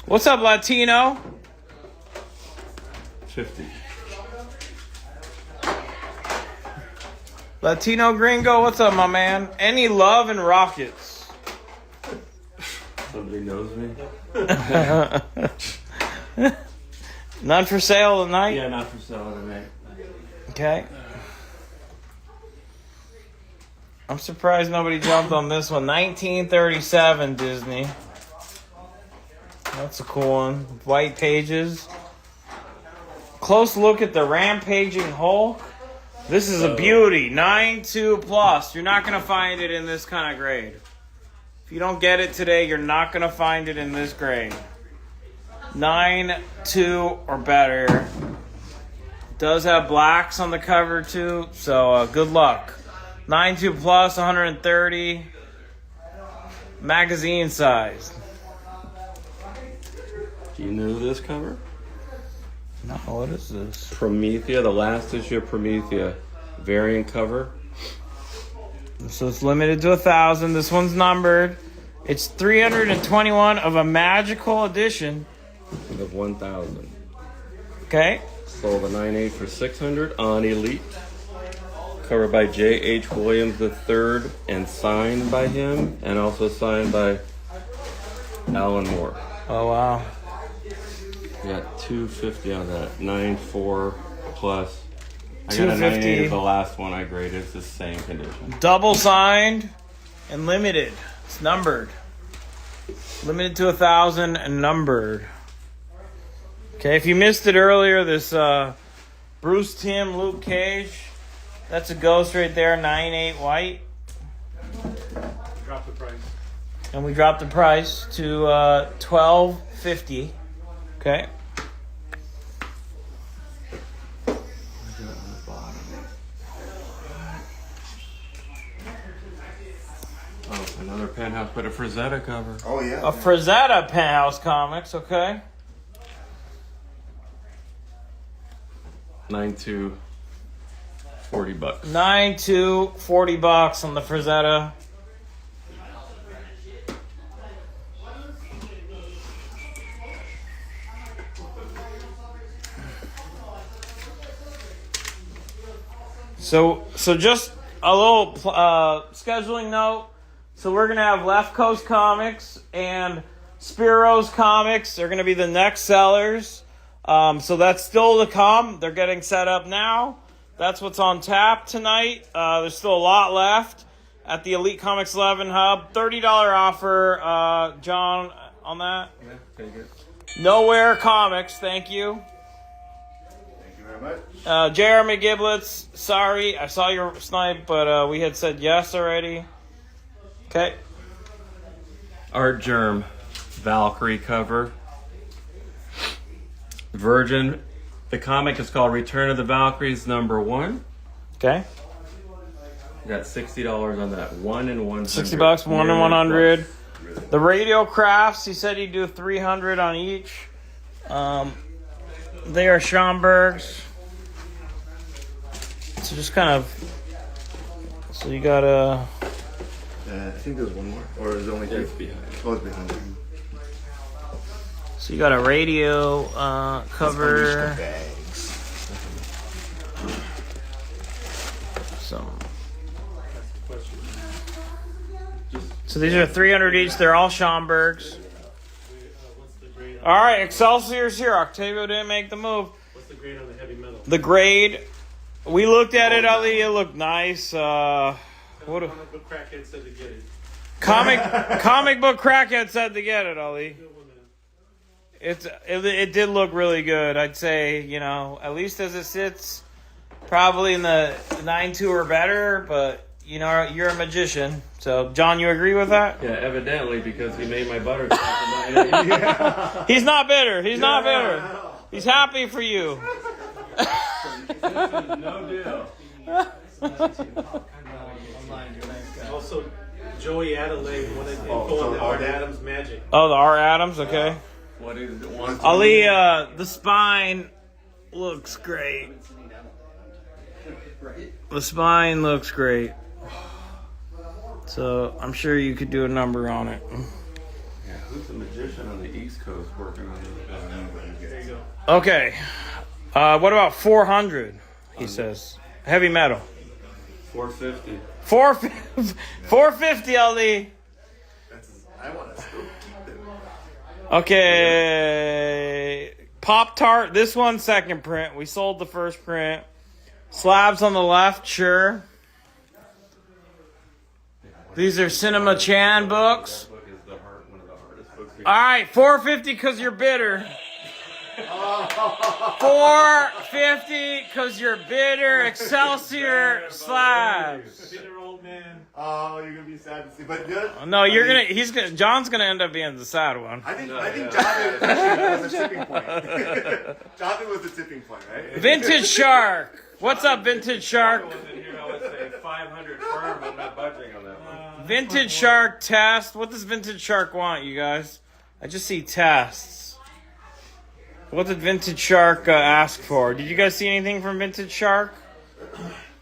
What's up, Latino? 50. Latino Gringo, what's up, my man? Any love and rockets? Somebody knows me? None for sale tonight? Yeah, not for sale tonight. Okay. I'm surprised nobody jumped on this one. 1937 Disney. That's a cool one. White pages. Close look at the rampaging Hulk. This is a beauty. 9.2+. You're not going to find it in this kind of grade. If you don't get it today, you're not going to find it in this grade. 9.2 or better. Does have blacks on the cover too, so good luck. 9.2+, 130. Magazine size. Do you know this cover? No, what is this? Promethea, the last issue of Promethea. Variant cover. So it's limited to 1,000. This one's numbered. It's 321 of a magical edition. Of 1,000. Okay. Sold a 9.8 for $600 on Elite. Covered by J.H. Williams III and signed by him, and also signed by Alan Moore. Oh, wow. We got 250 on that. 9.4 plus. I got a 250. 9.8 is the last one I graded. It's the same condition. Double signed and limited. It's numbered. Limited to 1,000 and numbered. Okay, if you missed it earlier, this Bruce Timm, Luke Cage, that's a ghost right there, 9.8 white. Drop the price. And we dropped the price to $12.50. Okay. Oh, another Penthouse, but a Frazetta cover. Oh yeah. A Frazetta Penthouse Comics, okay. 9.2, $40. 9.2, $40 on the Frazetta. So just a little scheduling note. So we're gonna have Left Coast Comics and Spiro's Comics. They're gonna be the next sellers. So that's still to come. They're getting set up now. That's what's on tap tonight. There's still a lot left at the Elite Comics 11 Hub. $30 offer, John, on that. Yeah, take it. Nowhere Comics, thank you. Thank you very much. Jeremy Giblets, sorry, I saw your snipe, but we had said yes already. Okay. Art Germ, Valkyrie cover. Virgin. The comic is called Return of the Valkyries #1. Okay. We got $60 on that. 1 and 100. $60, 1 and 100. The Radio Crafts, he said he'd do 300 on each. They are Schomburg's. So just kind of. So you got a. I think there's one more, or is it only two? It's behind. Oh, it's behind. So you got a radio cover. Bags. Some. So these are 300 each. They're all Schomburg's. All right, Excelsior's here. Octavio didn't make the move. What's the grade on the heavy metal? The grade, we looked at it, Ali. It looked nice. What? Comic book crackhead said to get it. Comic book crackhead said to get it, Ali. Good one, man. It did look really good. I'd say, you know, at least as it sits, probably in the 9.2 or better. But you know, you're a magician. So, John, you agree with that? Yeah, evidently, because he made my butter top of 9.8. He's not bitter. He's not bitter. He's happy for you. No deal. Also, Joey Adelaide wanted info on the Art Adams magic. Oh, the R. Adams. Okay. What is it? One Ali, the spine looks great. The spine looks great. So I'm sure you could do a number on it. Yeah, who's the magician on the East Coast working on this? There you go. Okay. What about 400? He says heavy metal. 450. 450, Ali. I want to still keep it. Okay. Pop Tart. This one second print. We sold the first print. Slabs on the left, sure. These are Cinema Chan books. That book is one of the hardest books. All right, 450 because you're bitter. 450 because you're bitter. Excelsior slabs. Bitter old man. Oh, you're gonna be sad to see, but good. No, John's gonna end up being the sad one. I think Jonathan was a tipping point. Jonathan was the tipping point, right? Vintage Shark. What's up, Vintage Shark? In here, I would say 500 firm. I'm not budging on that one. Vintage Shark test. What does Vintage Shark want, you guys? I just see tests. What did Vintage Shark ask for? Did you guys see anything from Vintage Shark?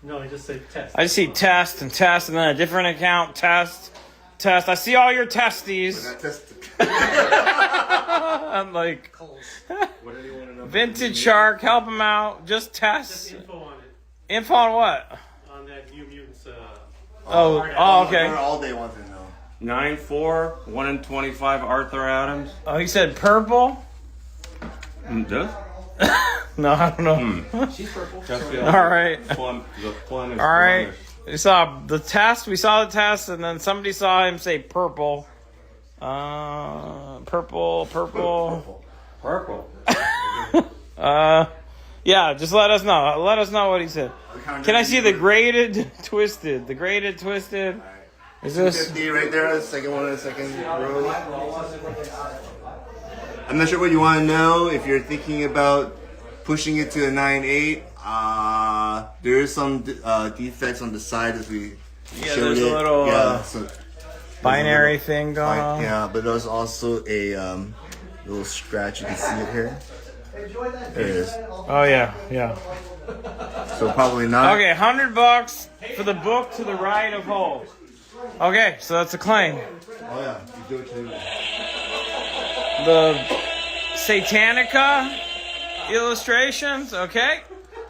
No, he just said test. I just see test, and then a different account, test. I see all your testes. I'm like, What did he want to know? Vintage Shark, help him out. Just test. Info on it. Info on what? On that New Mutants. Oh, okay. All they want to know. 9.4, 1 in 25 Arthur Adams. Oh, he said purple? Does? No, I don't know. All right. The plum is All right. blemish. We saw the test, and then somebody saw him say purple. Purple. Purple. Yeah, just let us know. Let us know what he said. Can I see the graded twisted? The graded twisted. Is this? 50 right there, the second one in the second row. I'm not sure what you want to know. If you're thinking about pushing it to a 9.8, there is some defects on the side as we showed there's it. a little so binary thing going on. yeah, but there's also a little scratch. You can see it here. There it is. Oh yeah. So probably not. Okay, $100 for the book to the right of Hulk. Okay, so that's a claim. Oh yeah, you do it too. The Satanica illustrations, okay.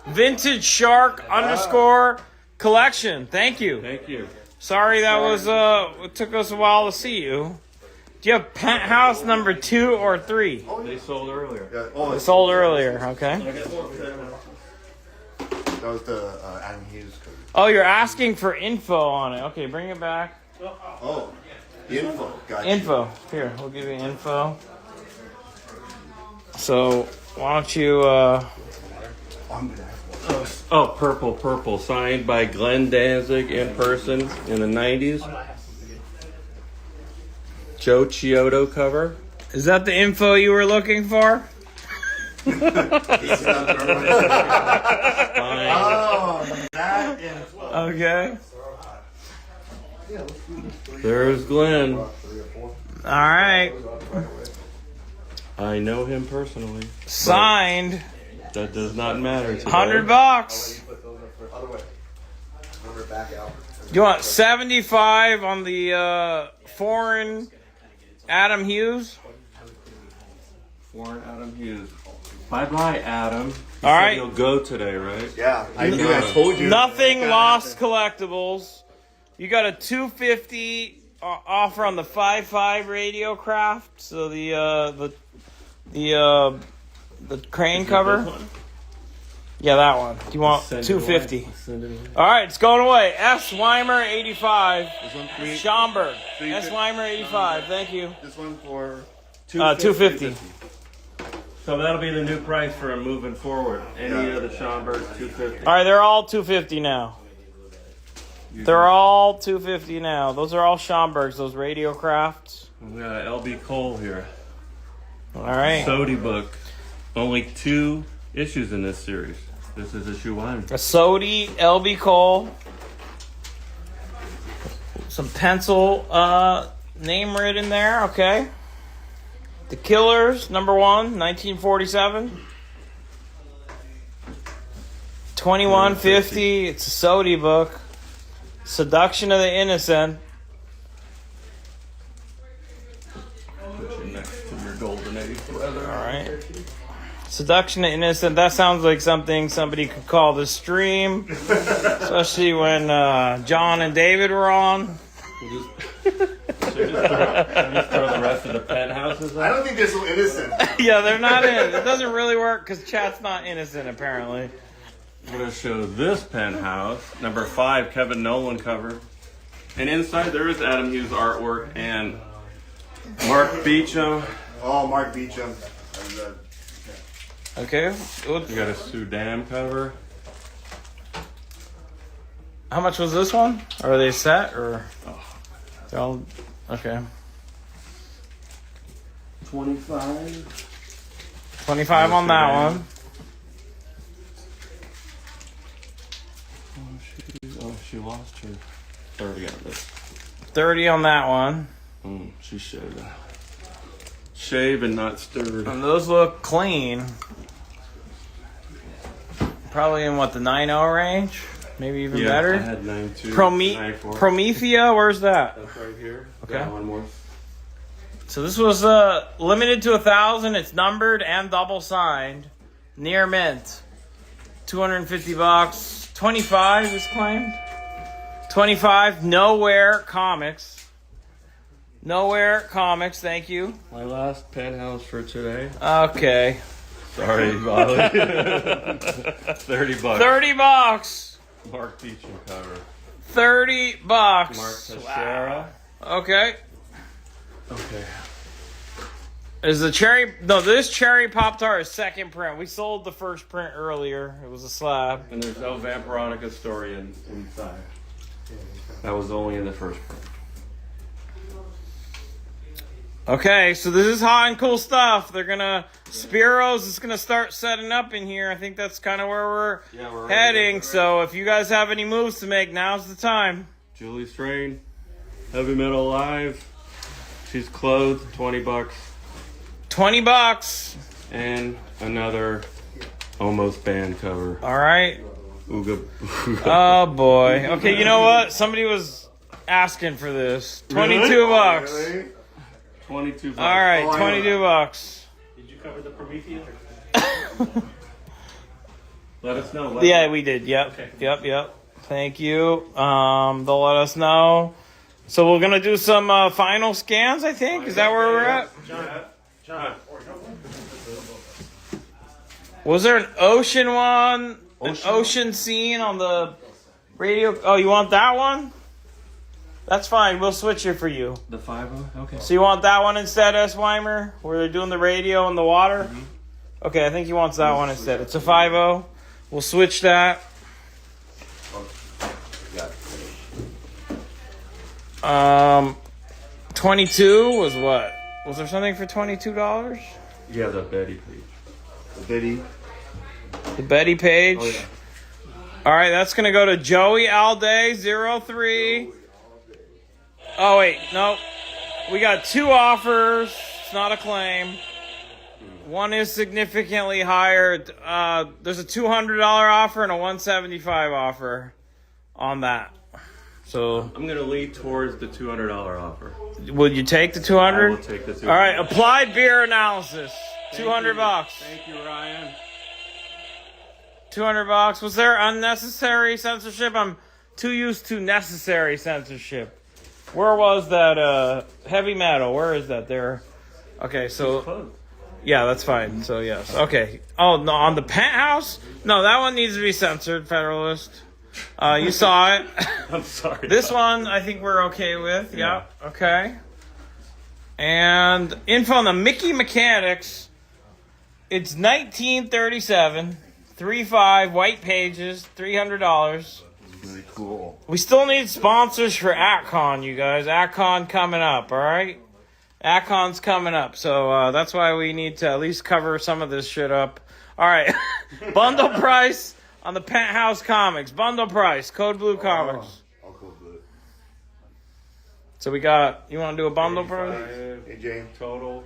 Vintage Shark _ collection. Thank you. Thank you. Sorry that was it took us a while to see you. Do you have penthouse number 2 or 3? They sold earlier. Yeah, oh, It sold earlier, okay. that was the Adam Hughes code. Oh, you're asking for info on it. Okay, bring it back. Oh, info. Gotcha. Info. Here, we'll give you info. So, why don't you I'm gonna have one. Oh, purple. Signed by Glenn Danzig in person in the 90s. Joe Chiodo cover. Is that the info you were looking for? Signed. Oh, that info. Okay. There's Glenn. All right. I know him personally. Signed. That does not matter today. $100. You want 75 on the foreign Adam Hughes? Foreign Adam Hughes. Bye, Adam. All right. You'll go today, right? Yeah, I knew. I told you. Nothing lost collectibles. You got a $250 offer on the 5.5 Radiocraft. So the The crane cover. Yeah, that one. Do you want Send it $250? away. Send it away. All right, it's going away. S. Weimer 85. This one, three. Schomburg. Three S. fifty. Weimer 85. Thank you. This one for $250. So that'll be the new price for him moving forward. Any of the Schomburgs, $250. All right, they're all $250 now. They're all $250 now. Those are all Schomburgs. Those Radio Crafts. We got L.B. Cole here. All right. Sody book. Only 2 issues in this series. This is issue 1. A Sodi, L.B. Cole. Some pencil name written there. Okay. The Killers, number 1, 1947. 2150. It's a Sodi book. Seduction of the Innocent. Put you next to your golden age, brother. All right. Seduction of the Innocent. That sounds like something somebody could call the stream, especially when John and David were on. Should just throw the rest of the penthouses I up? don't think they're so innocent. Yeah, they're not in. It doesn't really work because chat's not innocent, apparently. I'm going to show this penthouse. Number 5, Kevin Nolan cover. And inside there is Adam Hughes artwork and Mark Beecham. Oh, Mark Beecham. Okay. We got a Sudan cover. How much was this one? Are they set or? They're all okay. 25. 25 on that one. Oh, she lost her 30 on this. 30 on that one. She shaved. Shave and not stirred. And those look clean. Probably in what, the 9.0 range? Maybe even Yeah, better. I had 9.2. 9.4. Promethea, where's that? That's right here. Okay. Got one more. So this was limited to 1,000. It's numbered and double signed. Near mint. $250. 25 is claimed. 25. Nowhere Comics. Nowhere Comics. Thank you. My last penthouse for today. Okay. Sorry, Molly. $30. $30. Mark Beecham cover. $30. Mark Teixeira. Okay. Okay. Is the cherry? No, this cherry Pop-Tart is second print. We sold the first print earlier. It was a slab. And there's no Vampironica story inside. That was only in the first print. Okay, so this is hot and cool stuff. They're gonna Spiro's is gonna start setting up in here. I think that's kind of where we're heading. So if you guys have any moves to make, now's the time. Julie Strain, Heavy Metal Live. She's clothed, $20. $20. And another almost band cover. All right. Ooga. Oh boy. Okay, you know what? Somebody was asking for this. $22. Really? 22 bucks. All right, Oh, I know. $22. Did you cover the Prometheus? Let us know. Yeah, we did. Yep. Okay. Yep. Thank you. They'll let us know. So we're gonna do some final scans, I think. Is that where we're at? John. Was there an ocean one? An ocean scene on the radio? Oh, you want that one? That's fine. We'll switch it for you. The 5-0? Okay. So you want that one instead, S. Weimer? Where they're doing the radio in the water? Mm-hmm. Okay, I think he wants that one instead. It's a 5-0. We'll switch that. 22 was what? Was there something for $22? Yeah, the Betty page. The Biddy. The Betty page. Oh, yeah. All right, that's going to go to Joey Alday 03. Oh, wait. No. We got 2 offers. It's not a claim. One is significantly higher. There's a $200 offer and a $175 offer on that. So, I'm going to lean towards the $200 offer. would you take the I 200? will take the $200. All right, applied beer analysis. $200. Thank you, Ryan. $200. Was there unnecessary censorship? I'm too used to necessary censorship. Where was that heavy metal? Where is that there? Okay, so Close. Yeah, that's fine. So yes, okay. Oh no, on the Penthouse? No, that one needs to be censored. Federalist. You saw it. I'm sorry. This one I think we're okay with. Yeah. Okay. And info on the Mickey Mechanics. It's 1937, 3.5 white pages, $300. Really cool. We still need sponsors for AtCon, you guys. AtCon coming up, all right? AtCon's coming up, so that's why we need to at least cover some of this shit up. All right, bundle price on the Penthouse Comics. Bundle price, Code Blue Comics. I'll go blue. So we got, you want to do a bundle price? Hey, James. Total.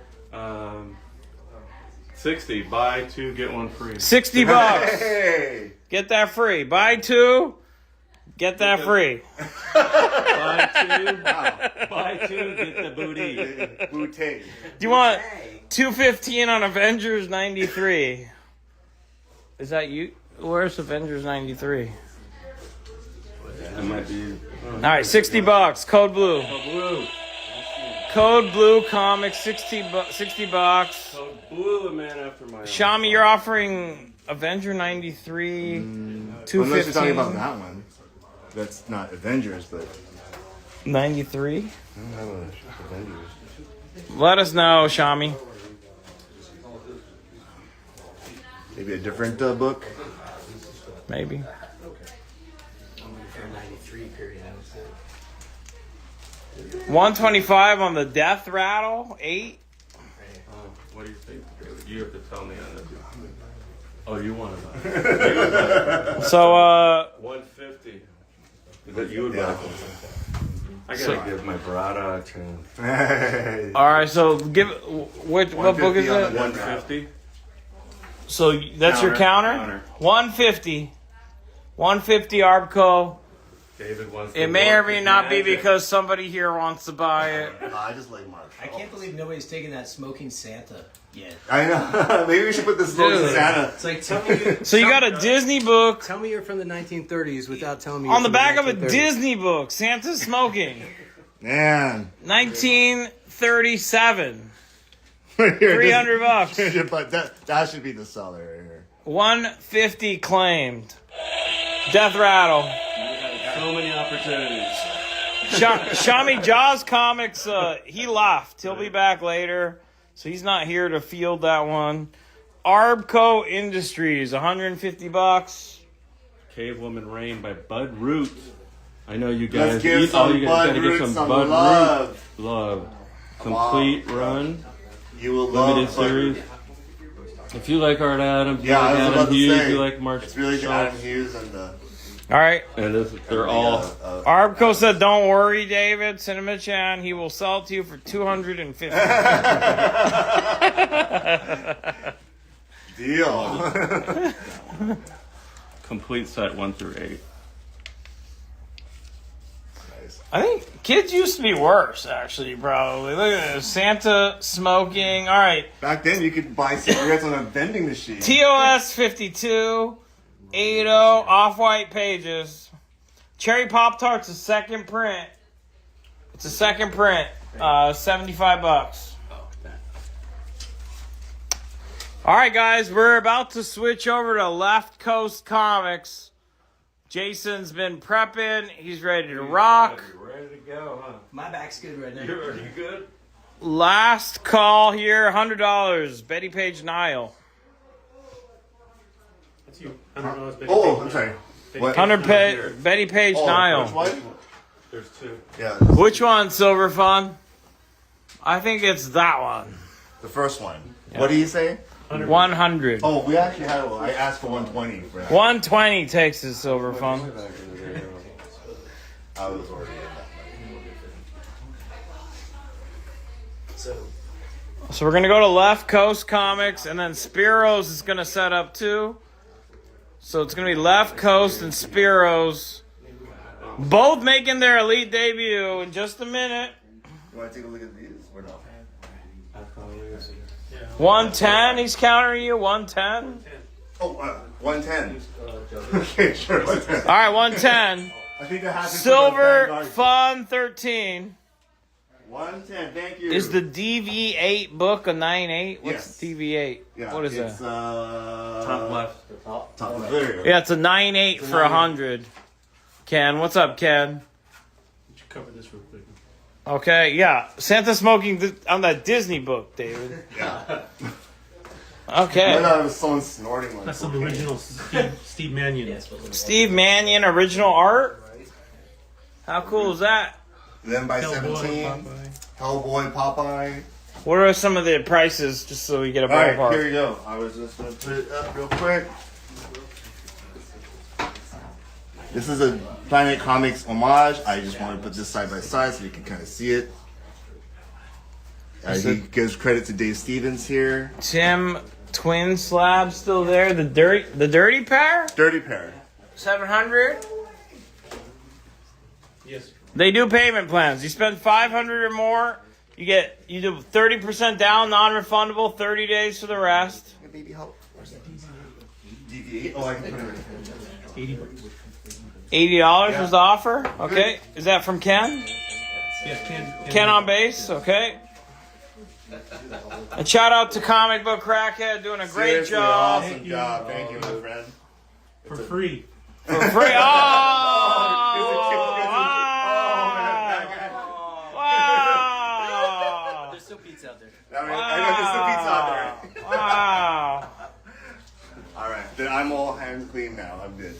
60. Buy 2, get 1 free. $60. Hey! Get that free. Buy 2, get that free. Buy 2, get the booty. Booty. Do you want 215 on Avengers 93? Is that you? Where's Avengers 93? That might be. All right, $60. Code Blue. Blue. Code Blue Comics, $60. So blue, a man after my own. Shami, you're offering Avenger 93, Unless 215. you're talking about that one. That's not Avengers, but 93. I don't have a Avengers. Let us know, Shami. Maybe a different book. Maybe. 93 period. 125 on the Death Rattle, 8. What do you think? You have to tell me on this. Oh, you want to buy it? So, 150. But you would buy Yeah. it. I gotta give my brada a chance. Hey. all right. So give what book is 150 on it? the 150. So that's your counter. 150. 150 Arbco. David wants. It to may or work may his not be magic. because somebody here wants to buy it. I just like Marshall. I can't believe nobody's taken that smoking Santa yet. I know. Maybe we should put this book in Dude. Santa. It's like tell me. So you got a Disney book Tell me you're from the 1930s without telling me. on the you're from back of a 1930s. Disney book. Santa's smoking. Man. 1937. Here, $300. But that should be the seller right here. 150 claimed. Death Rattle. So many opportunities. Shami Jaws Comics, he left. He'll be back later, so he's not here to field that one. Arbco Industries, $150. Cave Woman Rain by Bud Root. I know you guys. Let's give all some you guys Bud gotta Root get some some Bud love. Root love. Complete run, You will limited love Bud series. Root. If you like Art Adams, you Yeah, I like was Adam about to Hughes, say. you like Mark It's really the Schultz, Adam Hughes and the. All right. and they're all. Arbco said, "Don't worry, David. Cinema Chan, he will sell it to you for $250." Deal. Complete set 1 through 8. I think kids used to be worse, actually, bro. Look at this. Santa smoking. All right. Back then, you could buy cigarettes on a vending machine. TOS 52, 80, off-white pages. Cherry Pop-Tart's a second print. It's a second print. $75. All right, guys, we're about to switch over to Left Coast Comics. Jason's been prepping. He's ready to rock. Ready to go, huh? My back's good right now. Are you good? Last call here, $100. Betty Page Nile. That's you. $100. Betty Oh, Page. I'm sorry. What? 100 Betty Page Oh, Nile. which one? There's 2. Yeah, Which one, Silver Fun? I think it's that one. the first one. What do you say? 100. Oh, we actually had. I asked for 120 for that. 120 takes his Silver Fun. I was already in So So we're going to go to Left Coast Comics, and then Spiro's is going to set up too. So it's going to be Left Coast and Spiro's both making their Elite debut in just a minute. that. You want to take a look at these or no? 110, he's countering you, 110. Oh, 110. Okay, sure. 110. All right, 110. I think that happens. Silver Fun 13. 110. Thank you. Is the DV8 book a 9.8? What's Yes. DV8? Yeah, What is it's, that? Top left. Top left. There you go. Yeah, it's a 9.8 for 100. Ken, what's up, Ken? We should cover this real quick. Okay, yeah. Santa smoking on that Disney book, David. Yeah. Okay. I was someone snorting like That's some cocaine. original Steve Mannion. Steve Mannion original art. How cool is that? Then by Hellboy, 17, Popeye. Hellboy, Popeye. What are some of the prices, just so we get a All right, ballpark? here you go. I was just gonna put it up real quick. This is a Planet Comics homage. I just want to put this side by side so you can kind of see it. He gives credit to Dave Stevens here. Tim Twin Slab still there. The dirty pair, Dirty Pair. 700. Yes. They do payment plans. You spend 500 or more, you do 30% down, non-refundable, 30 days for the rest. Baby help. DV8. Oh, I can put it right. 80. $80 was the offer. Okay, is that from Ken? Yeah, Ken on base. Okay. And shout out to Comic Book Crackhead doing a great Seriously, job. Awesome job. Thank you, my friend. for free. For free. Oh! Wow! There's still pizza out there. I know there's some pizza out there. Wow! All right, then I'm all hands clean now. I'm good.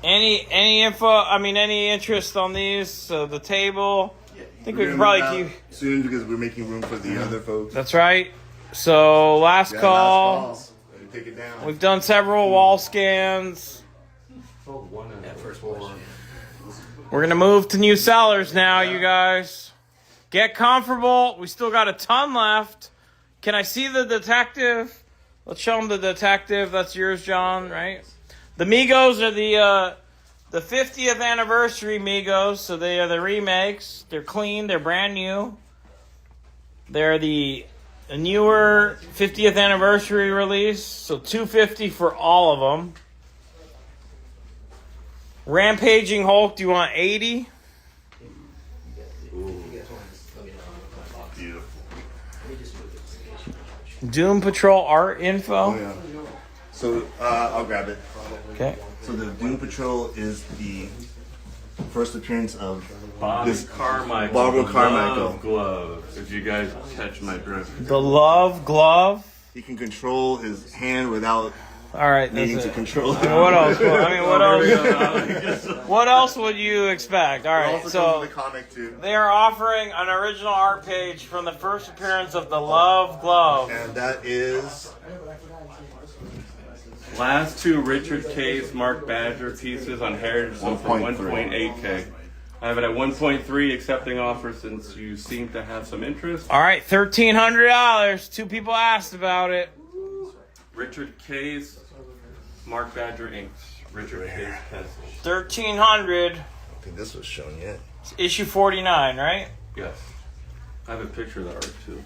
Any info? I mean, any interest on these? The table. I think we We're could gonna probably move keep. out soon because we're making room for the other folks. That's right. So last Yeah, call. last call. Take it down. We've done several wall scans. We're gonna move to new sellers now, you guys. Get comfortable. We still got a ton left. Can I see the detective? Let's show them the detective. That's yours, John, right? The Migos are the 50th anniversary Migos, so they are the remakes. They're clean. They're brand new. They're the newer 50th anniversary release, so $250 for all of them. Rampaging Hulk, do you want 80? Beautiful. Doom Patrol art info. Oh yeah. So I'll grab it. Okay. So the Doom Patrol is the first appearance of Bobby this Carmichael. Barbara the Carmichael. Love Glove. If you guys catch my drift. The Love Glove. He can control his hand without All right, needing that's to it. control it. What else? I mean, what else? What else would you expect? All It right, also so comes with the comic too. they are offering an original art page from the first appearance of the Love Glove. And that is Last two Richard Case Mark Badger pieces on Heritage sold for 1.3. 1.8K. I have it at 1.3, accepting offer since you seem to have some interest. All right, $1,300. Two people asked about it. Richard Case, Mark Badger Inks. Richard Case pencil. $1,300. I don't think this was shown yet. Issue 49, right? Yes. I have a picture of the art too.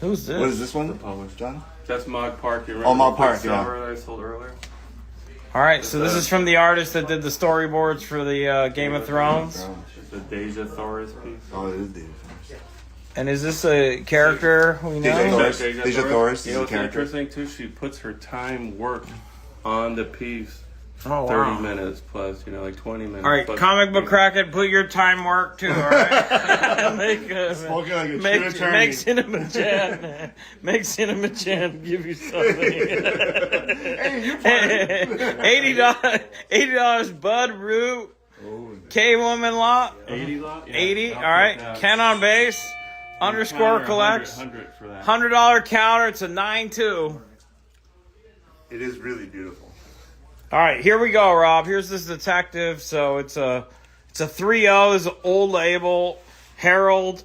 Who's this? What is this one, Published. John? That's Mog Park. You Oh, Mog the Park, yeah. Silver that I sold earlier? All right, so this is from the artist that did the storyboards for the Game of Thrones. The Deja Thoris piece. Oh, it is David. And is this a character we Deja know? Thoris. Deja Thoris You is know a what's character. interesting too? She puts her time work on the piece. Oh, 30 wow. minutes plus, like 20 minutes. All right, plus- comic book Kraken, put your time work too, all right? make Spoken like a true make attorney. Cinema Chan, make Cinema Chan give you something. Hey, you $80, Bud Root, K Woman Lot, 80 lot? Yeah, 80. I'll All right, put that. Ken on base, underscore Counter, collects, 100 for that. $100 counter. It's a 9.2. It is really beautiful. All right, here we go, Rob. Here's this detective. So it's a 3.0. This is an old label. Harold.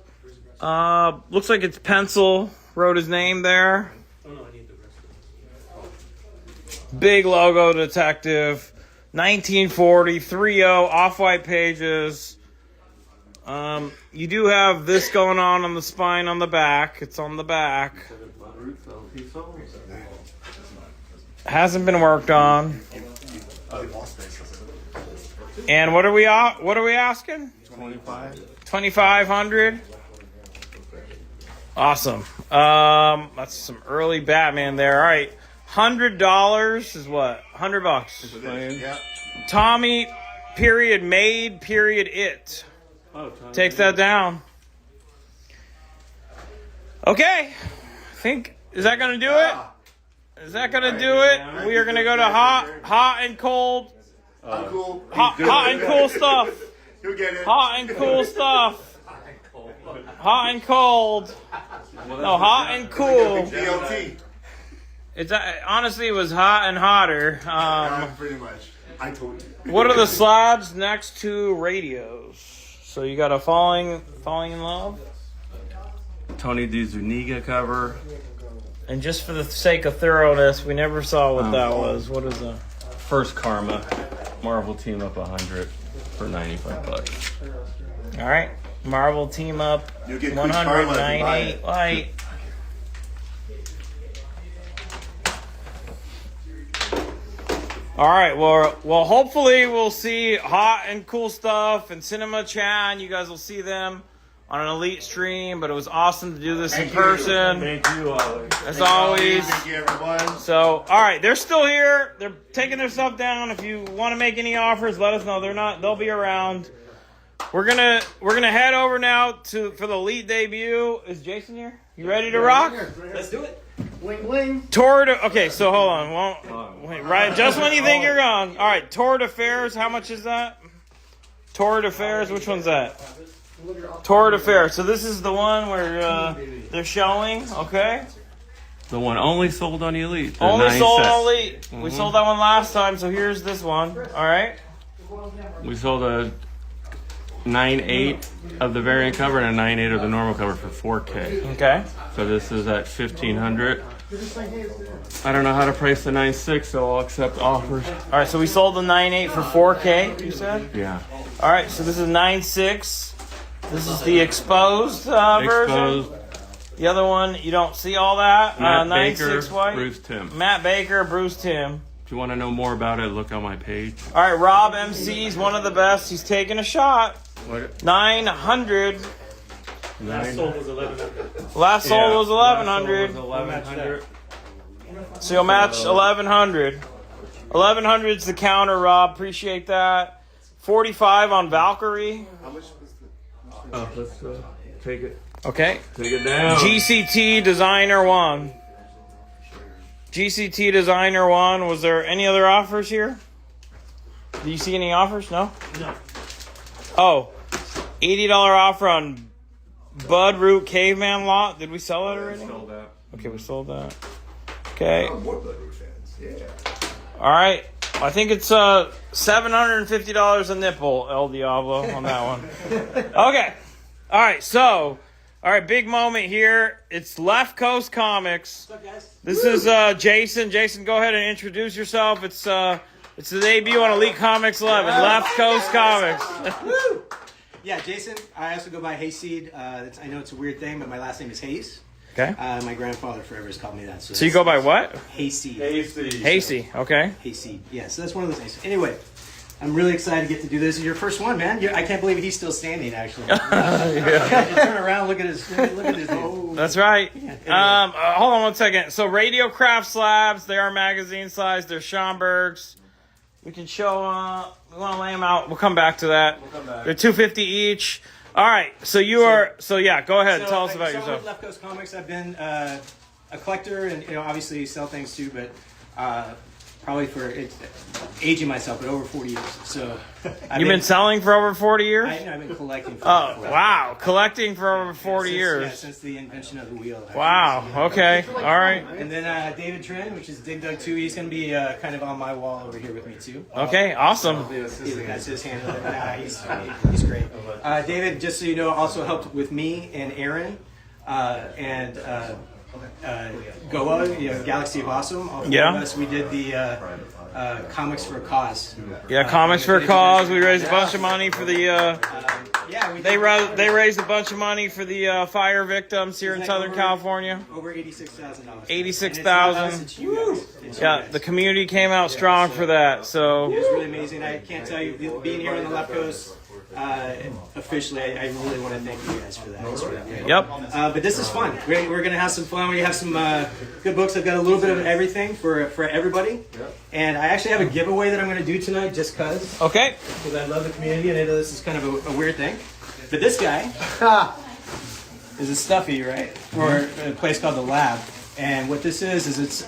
Looks like it's pencil. Wrote his name there. Oh no, I need the rest of it. Big logo detective. 1940. 3.0. Off-white pages. You do have this going on the spine on the back. It's on the back. Hasn't been worked on. And what are we asking? 25. $2,500. Awesome. That's some early Batman there. All right. $100 is what? $100. Yeah. Tommy, period, made, period, it. Take that down. Okay. I think, is that going to do it? Is that going to do it? We are going to go to hot and cold. Cool. Hot and cool stuff. You'll get it. Hot and cool stuff. Hot and cold. No, hot and cool. DLT. It's honestly, it was hot and hotter. Pretty much. I told you. What are the slabs next to radios? So you got a falling in love. Tony Di Zuniga cover. And just for the sake of thoroughness, we never saw what that was. What is that? First Karma. Marvel Team Up 100 for $95. All right, Marvel Team Up You'll get Chris Karma if you buy 198 it. light. All right, well, hopefully we'll see hot and cool stuff and Cinema Chat, and you guys will see them on an Elite stream. But it was awesome to do this in person, Thank you, Ollie. as always. Thank you, everyone. So, all right, they're still here. They're taking their stuff down. If you want to make any offers, let us know. They're not. They'll be around. We're gonna head over now for the Elite debut. Is Jason here? You ready to rock? Let's do it. Tour de. Okay, so hold on. Wait, right. Just when you think you're gone. All right, Tour de Fairs. How much is that? Tour de Fairs. Which one's that? Tour de Fairs. So this is the one where they're showing. Okay. The one only sold on Elite. The Only 9 sold sets. on Elite. We sold that one last time, so here's this one. All right. We sold a 9.8 of the variant cover and a 9.8 of the normal cover for $4K. Okay. So this is at $1,500. I don't know how to price the 9.6, so I'll accept offers. All right. So we sold the 9.8 for $4K. You said. Yeah. All right. So this is 9.6. This is the exposed version. Exposed. The other one, you don't see all that. Matt 9.6 Baker, white. Bruce Tim. Matt Baker, Bruce Tim. If you want to know more about it, look on my page. All right, Rob MC's one of the best. He's taking a shot. What? 900. Last sold was 1,100. Last sold was 1,100. 1,100. So you'll match 1,100. 1,100 is the counter, Rob. Appreciate that. 45 on Valkyrie. Oh, let's take it. Okay. Take it down. GCT Designer 1. GCT Designer 1. Was there any other offers here? Do you see any offers? No? No. Oh, $80 offer on Bud Root Caveman Lot. Did we sell it already? Sold that. Okay, we sold that. Okay. More Bloodroot fans. Yeah. All right. I think it's $750 a nipple, El Diablo, on that one. Okay. All right, so, all right, big moment here. It's Left Coast Comics. What's up, guys? This is Jason. Jason, go ahead and introduce yourself. It's the debut on Elite Comics 11. Left Coast Comics. Woo! Yeah, Jason. I also go by Hayseed. I know it's a weird thing, but my last name is Hayes. Okay. My grandfather forever has called me that. So you go by what? Hayseed. Hasty. Okay. Hayseed. Yeah, so that's one of those names. Anyway, I'm really excited to get to do this. This is your first one, man. I can't believe he's still standing, actually. Turn around, look at his dude. That's right. anyway. Hold on one second. So Radio Craft slabs, they are magazine size. They're Schomburgs. We can show. We want to lay them out. We'll come back to that. They're $250 each. All right. So you are. So yeah. Go ahead. Tell us about so yourself. With Left Coast Comics, I've been a collector, and obviously sell things too, but probably for aging myself, but over 40 years. So You've been selling for over 40 years. I've been collecting. For Oh 40 wow, collecting for over 40 Yeah, years. since the invention of the wheel. Wow. Okay. All right. And then David Trin, which is Dig Dug 2, he's going to be kind of on my wall over here with me too. Okay. Awesome. That's his handle. He's great. David, just so you know, also helped with me and Aaron and Goa, Galaxy of Awesome. All four Yeah. of us, we did the Comics for a Cause. Yeah. Comics for a Cause. We raised a bunch of money for the. Yeah, we They did they raised a bunch of money for the fire victims here in Southern California. over $86,000. $86,000. It's you guys. It's you Yeah, guys. the community came out strong for that. It So was really amazing. I can't tell you, being here on the left coast, officially, I really want to thank you guys for that. It's really great. Yep. But this is fun. We're going to have some fun. We have some good books. I've got a little bit of everything for everybody. And I actually have a giveaway that I'm going to do tonight just because. Okay. Because I love the community and I know this is kind of a weird thing. But this guy is a stuffy, right? For a place called The Lab. And what this is it's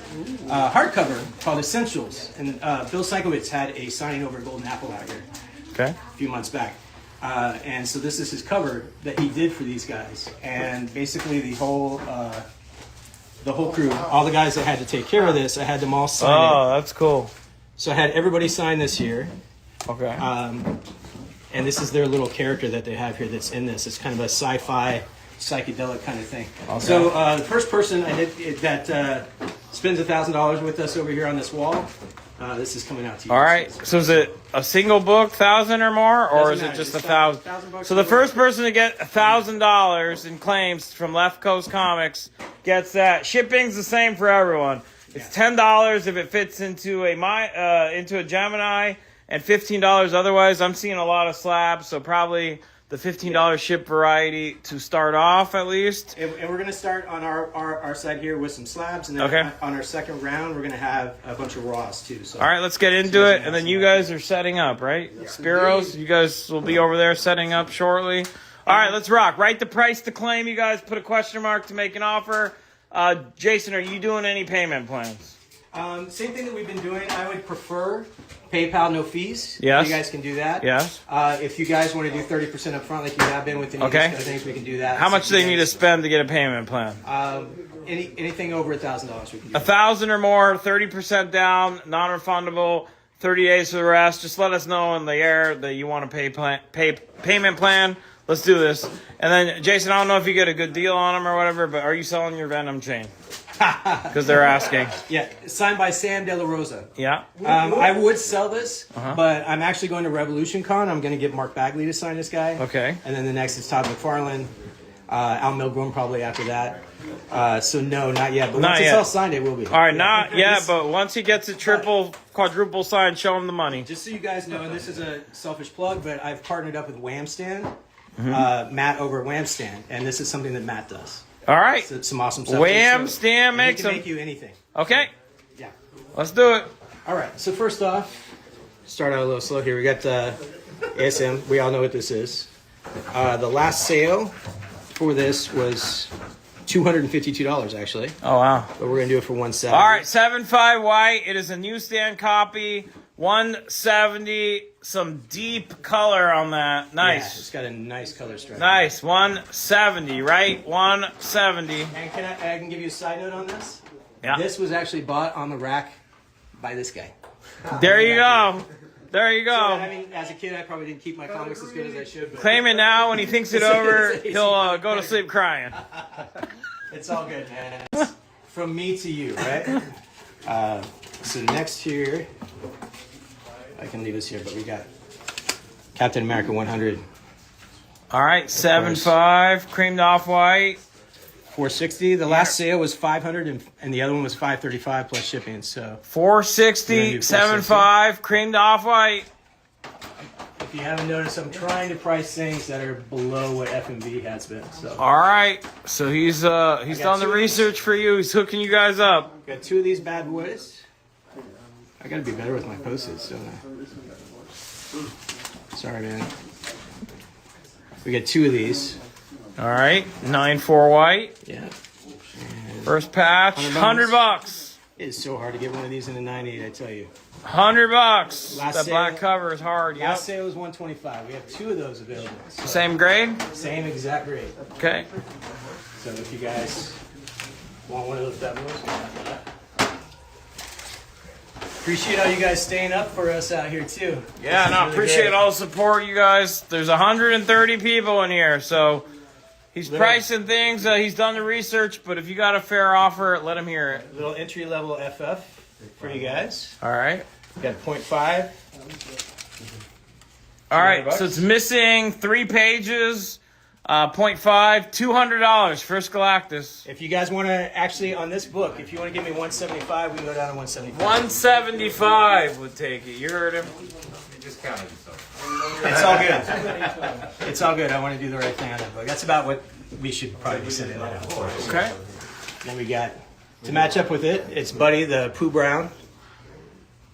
hardcover called Essentials. And Bill Sienkiewicz had a signing over at Golden Apple out here Okay. a few months back. And so this is his cover that he did for these guys. And basically the whole crew, all the guys that had to take care of this, I had them all sign it. Oh, that's cool. So I had everybody sign this here. Okay. And this is their little character that they have here that's in this. It's kind of a sci-fi, psychedelic kind of thing. Okay. So the first person I did that spends $1,000 with us over here on this wall, this is coming out to you. All right. So is it a single book, 1,000 or more, or is Doesn't it matter. just It's 1,000? 1,000 bucks So the for first person to get $1,000 in claims from Left Coast Comics gets that. Shipping's the same for everyone. It's $10 if it fits into a Gemini, and $15 otherwise. I'm seeing a lot of slabs, so probably the $15 ship variety to start off at least. And we're going to start on our side here with some slabs, and then Okay. on our second round, we're going to have a bunch of raws too. So. All right, let's get into it, and then you guys are setting up, right? Spiros, you guys will be over there setting up shortly. All right, let's rock. Write the price to claim, you guys. Put a question mark to make an offer. Jason, are you doing any payment plans? Same thing that we've been doing. I would prefer PayPal, no fees. Yes. You guys can do that. Yes. If you guys want to do 30% up front like you have been with any Okay. of these other things, we can do that. How So much if do you they need to guys- spend to get a payment plan? Anything over $1,000 we can do. 1,000 or more, 30% down, non-refundable, 30 days for the rest. Just let us know in the air that you want a payment plan. Let's do this. And then, Jason, I don't know if you get a good deal on them or whatever, but are you selling your Venom chain? Because they're asking. Yeah, signed by Sam De La Rosa. Yeah. I would sell this, Uh-huh. but I'm actually going to Revolution Con. I'm going to get Mark Bagley to sign this guy. Okay. And then the next is Todd McFarlane, Al Milgrom probably after that. So no, not yet. But Not once yet. it's all signed, it will be. All right, not yet, This- but once he gets a triple, quadruple sign, show him the money. Just so you guys know, and this is a selfish plug, but I've partnered up with Whamstand, Mm-hmm. Matt over at Whamstand, and this is something that Matt does. All right. So, some awesome stuff. Whamstand And he makes can them. make you anything. Okay, Yeah. let's do it. All right. So first off, start out a little slow here. We got ASM. We all know what this is. The last sale for this was $252 actually, Oh, wow. but we're gonna do it for $170. All right, 7.5 white. It is a newsstand copy. 170. Some deep color on that. Yeah, Nice. it's got a nice color stripe. Nice. 170, right? 170. And I can give you a side note on this. Yeah. This was actually bought on the rack by this guy. There you go. There you So, I go. mean, as a kid, I probably didn't keep my comics as good as I should. But Claim it now. When he thinks it over, he'll go to sleep crying. it's all good, man. It's from me to you, right? So next here, I can leave this here, but we got Captain America 100, All right, 7.5, creamed off white. 460. The last sale was 500, and the other one was 535 plus shipping. So 460, 7.5, creamed off white. if you haven't noticed, I'm trying to price things that are below what FMV has been. So All right, so he's done the two. research for you. He's hooking you guys up. got two of these bad boys. I gotta be better with my postage, don't I? Sorry, man. We got two of these. All right, 9.4 white. Yeah. First patch, $100. It is so hard to get one of these in the 98, I tell you. $100. Last That sale- black cover is hard. Yep. Last sale was 125. We have two of those available. So Same grade. same exact rate. Okay. So if you guys want one of those bad boys, we have that. Appreciate all you guys staying up for us out here too. Yeah, This is no, really appreciate great. all the support, you guys. There's 130 people in here, so he's Little- pricing things. He's done the research, but if you got a fair offer, let him hear it. Little entry level FF for you guys. All right. We got 0.5. All right, $200. so it's missing 3 pages. 0.5, $200. First Galactus. If you guys want to actually on this book, if you want to give me 175, we can go down to 175. 175 would take it. You heard him. just counted, so. It's all good. It's all good. I want to do the right thing on that book. That's about what we should probably be sitting at. Okay. Then we got, to match up with it, it's Buddy the Pooh Brown.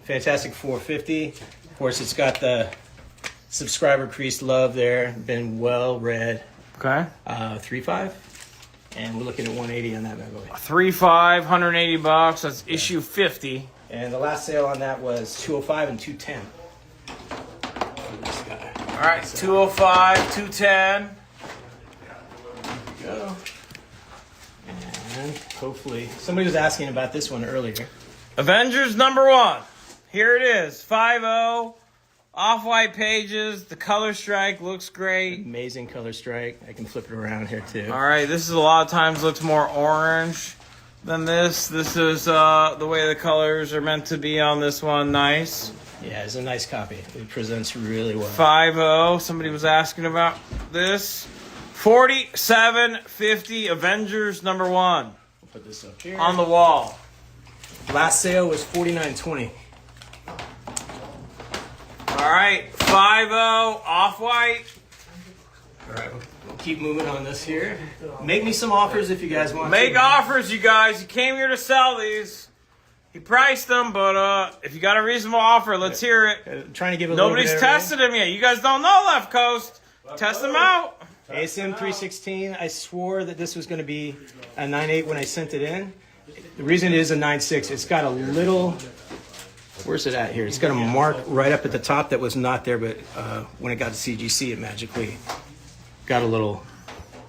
Fantastic 450. Of course, it's got the subscriber creased love there. Been well read. Okay. 3.5. And we're looking at 180 on that bad boy. 3.5, $180. That's issue 50. And the last sale on that was 205 and 210. For this guy. All right, 205, 210. Go. And hopefully, somebody was asking about this one earlier. Avengers #1. Here it is, 5.0, off-white pages. The color strike looks great. Amazing color strike. I can flip it around here too. All right, this is a lot of times looks more orange than this. This is the way the colors are meant to be on this one. Nice. Yeah, it's a nice copy. It presents really well. 5.0. Somebody was asking about this. 47.50. Avengers #1 We'll put this up here. on the wall. Last sale was $49.20. All right, 5.0 off-white. All right, we'll keep moving on this here. Make me some offers if you guys want. Make to. offers, you guys. You came here to sell these. He priced them, but if you got a reasonable offer, let's hear it. Trying to give a Nobody's little bit of tested them yet. You guys don't know Left Coast. Test them out. ASM 316. I swore that this was going to be a 9.8 when I sent it in. The reason it is a 9.6, it's got a little. Where's it at here? It's got a mark right up at the top that was not there, but when it got to CGC, it magically got a little.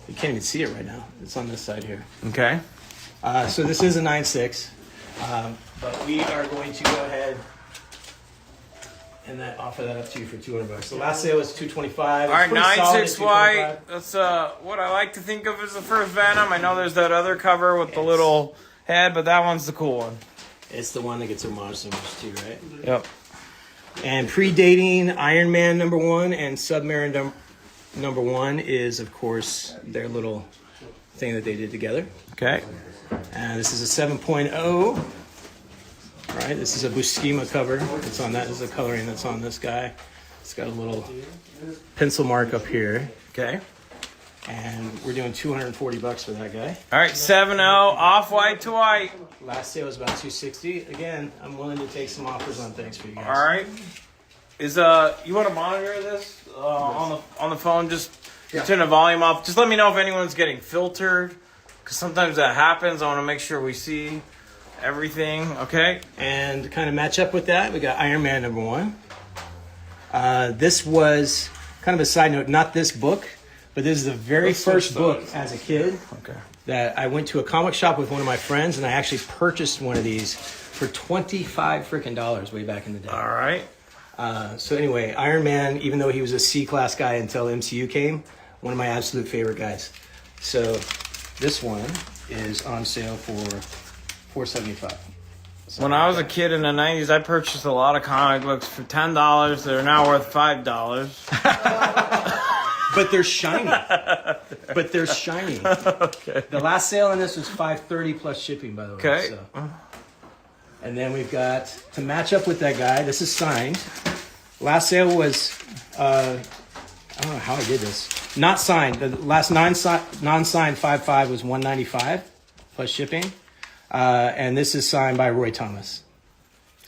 You can't even see it right now. It's on this side here. Okay. So this is a 9.6, but we are going to go ahead and offer that up to you for $200. The last sale was $225. All right, It's pretty solid at 9.6 white. $225. That's what I like to think of as the first Venom. I know there's that other cover with the little head, but that one's the cool one. It's the one that gets homage so much too, right? Yep. And predating Iron Man #1 and Submarine #1 is, of course, their little thing that they did together. Okay. And this is a 7.0. Right, this is a Buscema cover. It's on that. This is a coloring that's on this guy. It's got a little pencil mark up here. Okay. And we're doing $240 for that guy. All right, 7.0 off-white to white. Last sale was about $260. Again, I'm willing to take some offers on things for you guys. All right. Is you want to monitor this on the phone? Just turn the volume off. Just let me know if anyone's getting filtered, because sometimes that happens. I want to make sure we see everything. Okay. And to kind of match up with that, we got Iron Man #1. This was kind of a side note, not this book, but this is the very first book as a kid that I went to a comic shop with one of my friends, and I actually purchased one of these for $25 freaking way back in the day. All right. So anyway, Iron Man, even though he was a C-class guy until MCU came, one of my absolute favorite guys. So this one is on sale for $475. When I was a kid in the 90s, I purchased a lot of comic books for $10 that are now worth $5. But they're shiny. Okay. The last sale on this was $530 plus shipping, by the way. Okay. So. And then we've got, to match up with that guy, this is signed. Last sale was, I don't know how I did this. Not signed. The last non-signed 5.5 was $195 plus shipping. And this is signed by Roy Thomas.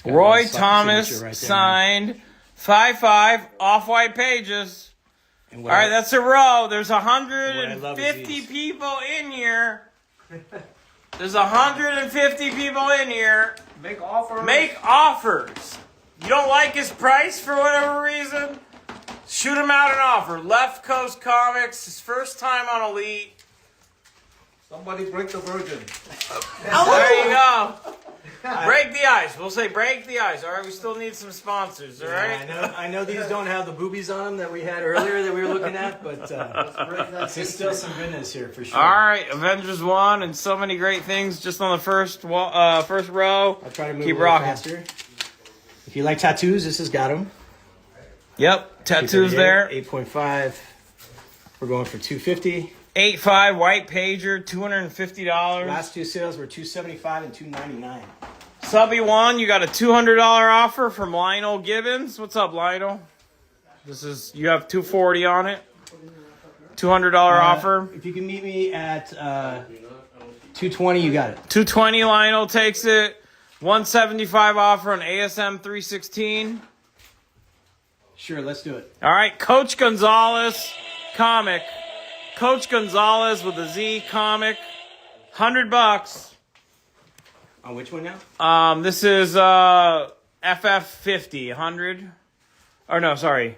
Roy signature Thomas right there, signed 5.5 off-white pages. And All right, that's a row. There's What I love is 150 these. people in here. There's 150 people in here. Make offers. Make offers. You don't like his price for whatever reason? Shoot him out an offer. Left Coast Comics, his first time on Elite. Somebody break the virgin. There you go. Break the ice. We'll say break the ice. All right, we still need some sponsors. All right. I know these don't have the boobies on them that we had earlier that we were looking at, but there's still some goodness here for sure. All right, Avengers 1 and so many great things just on the first row. I'll try to move Keep a little rocking. faster. If you like tattoos, this has got them. Yep, tattoos there. 8.5. We're going for $250. 8.5 white pager, $250. Last two sales were $275 and $299. Subby one, you got a $200 offer from Lionel Gibbons. What's up, Lionel? You have 240 on it. $200 offer. If you can meet me at 220, you got it. 220, Lionel takes it. 175 offer on ASM 316. Sure, let's do it. All right, Coach Gonzalez comic. Coach Gonzalez with a Z comic. $100. On which one now? This is FF50, 100. Or no, sorry.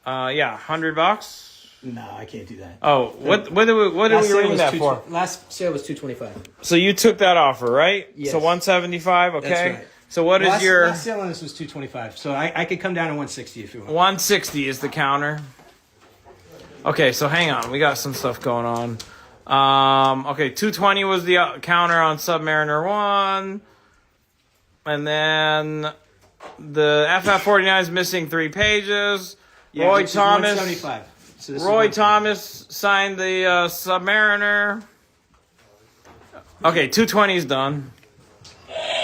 Yeah, $100. No, I can't do that. Oh, what did we ring that for? Last sale was 225. So you took that offer, right? Yes. So 175, okay. That's right. So what is your last sale on this was 225. So I could come down to 160 if you want. 160 is the counter. Okay, so hang on. We got some stuff going on. Okay, 220 was the counter on Submariner 1. And then the FF49 is missing 3 pages. Yeah, Roy which is Thomas. 175. So this is Roy 175. Thomas signed the Submariner. Okay, 220 is done.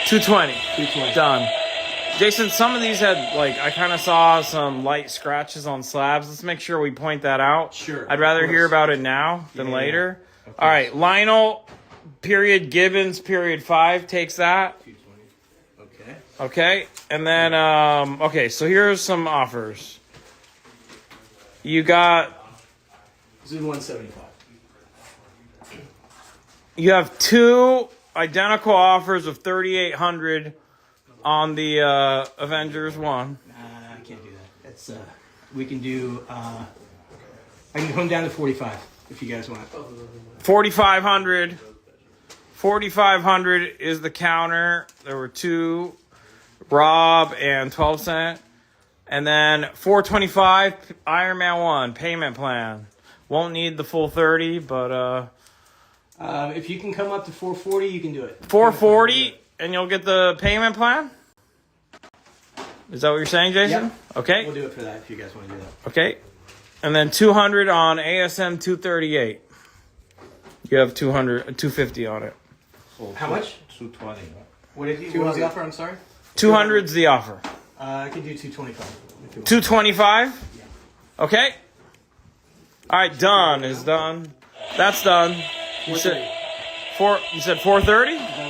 220. 220. Done. Jason, some of these had, I kind of saw some light scratches on slabs. Let's make sure we point that out. Sure. I'd rather hear about it now than later. All right, Lionel, period, Gibbons, period 5 takes that. 220. Okay. Okay, and then, okay, so here's some offers. You got, This is 175. you have 2 identical offers of 3,800 on the Avengers 1. I can't do that. That's we can do. I can come down to 45 if you guys want. 4,500. 4,500 is the counter. There were 2, Rob and 12 cent. And then 425, Iron Man 1, payment plan. Won't need the full 30, but If you can come up to 440, you can do it. 440 and you'll get the payment plan? Is that what you're saying, Jason? Yep. Okay. We'll do it for that if you guys want to do that. Okay. And then 200 on ASM 238. You have 250 on it. How much? 220. What did you? What was the offer? I'm sorry. 200's the offer. I can do 225. If you want. 225? Okay. All right, done is done. That's done. You said 430? Is that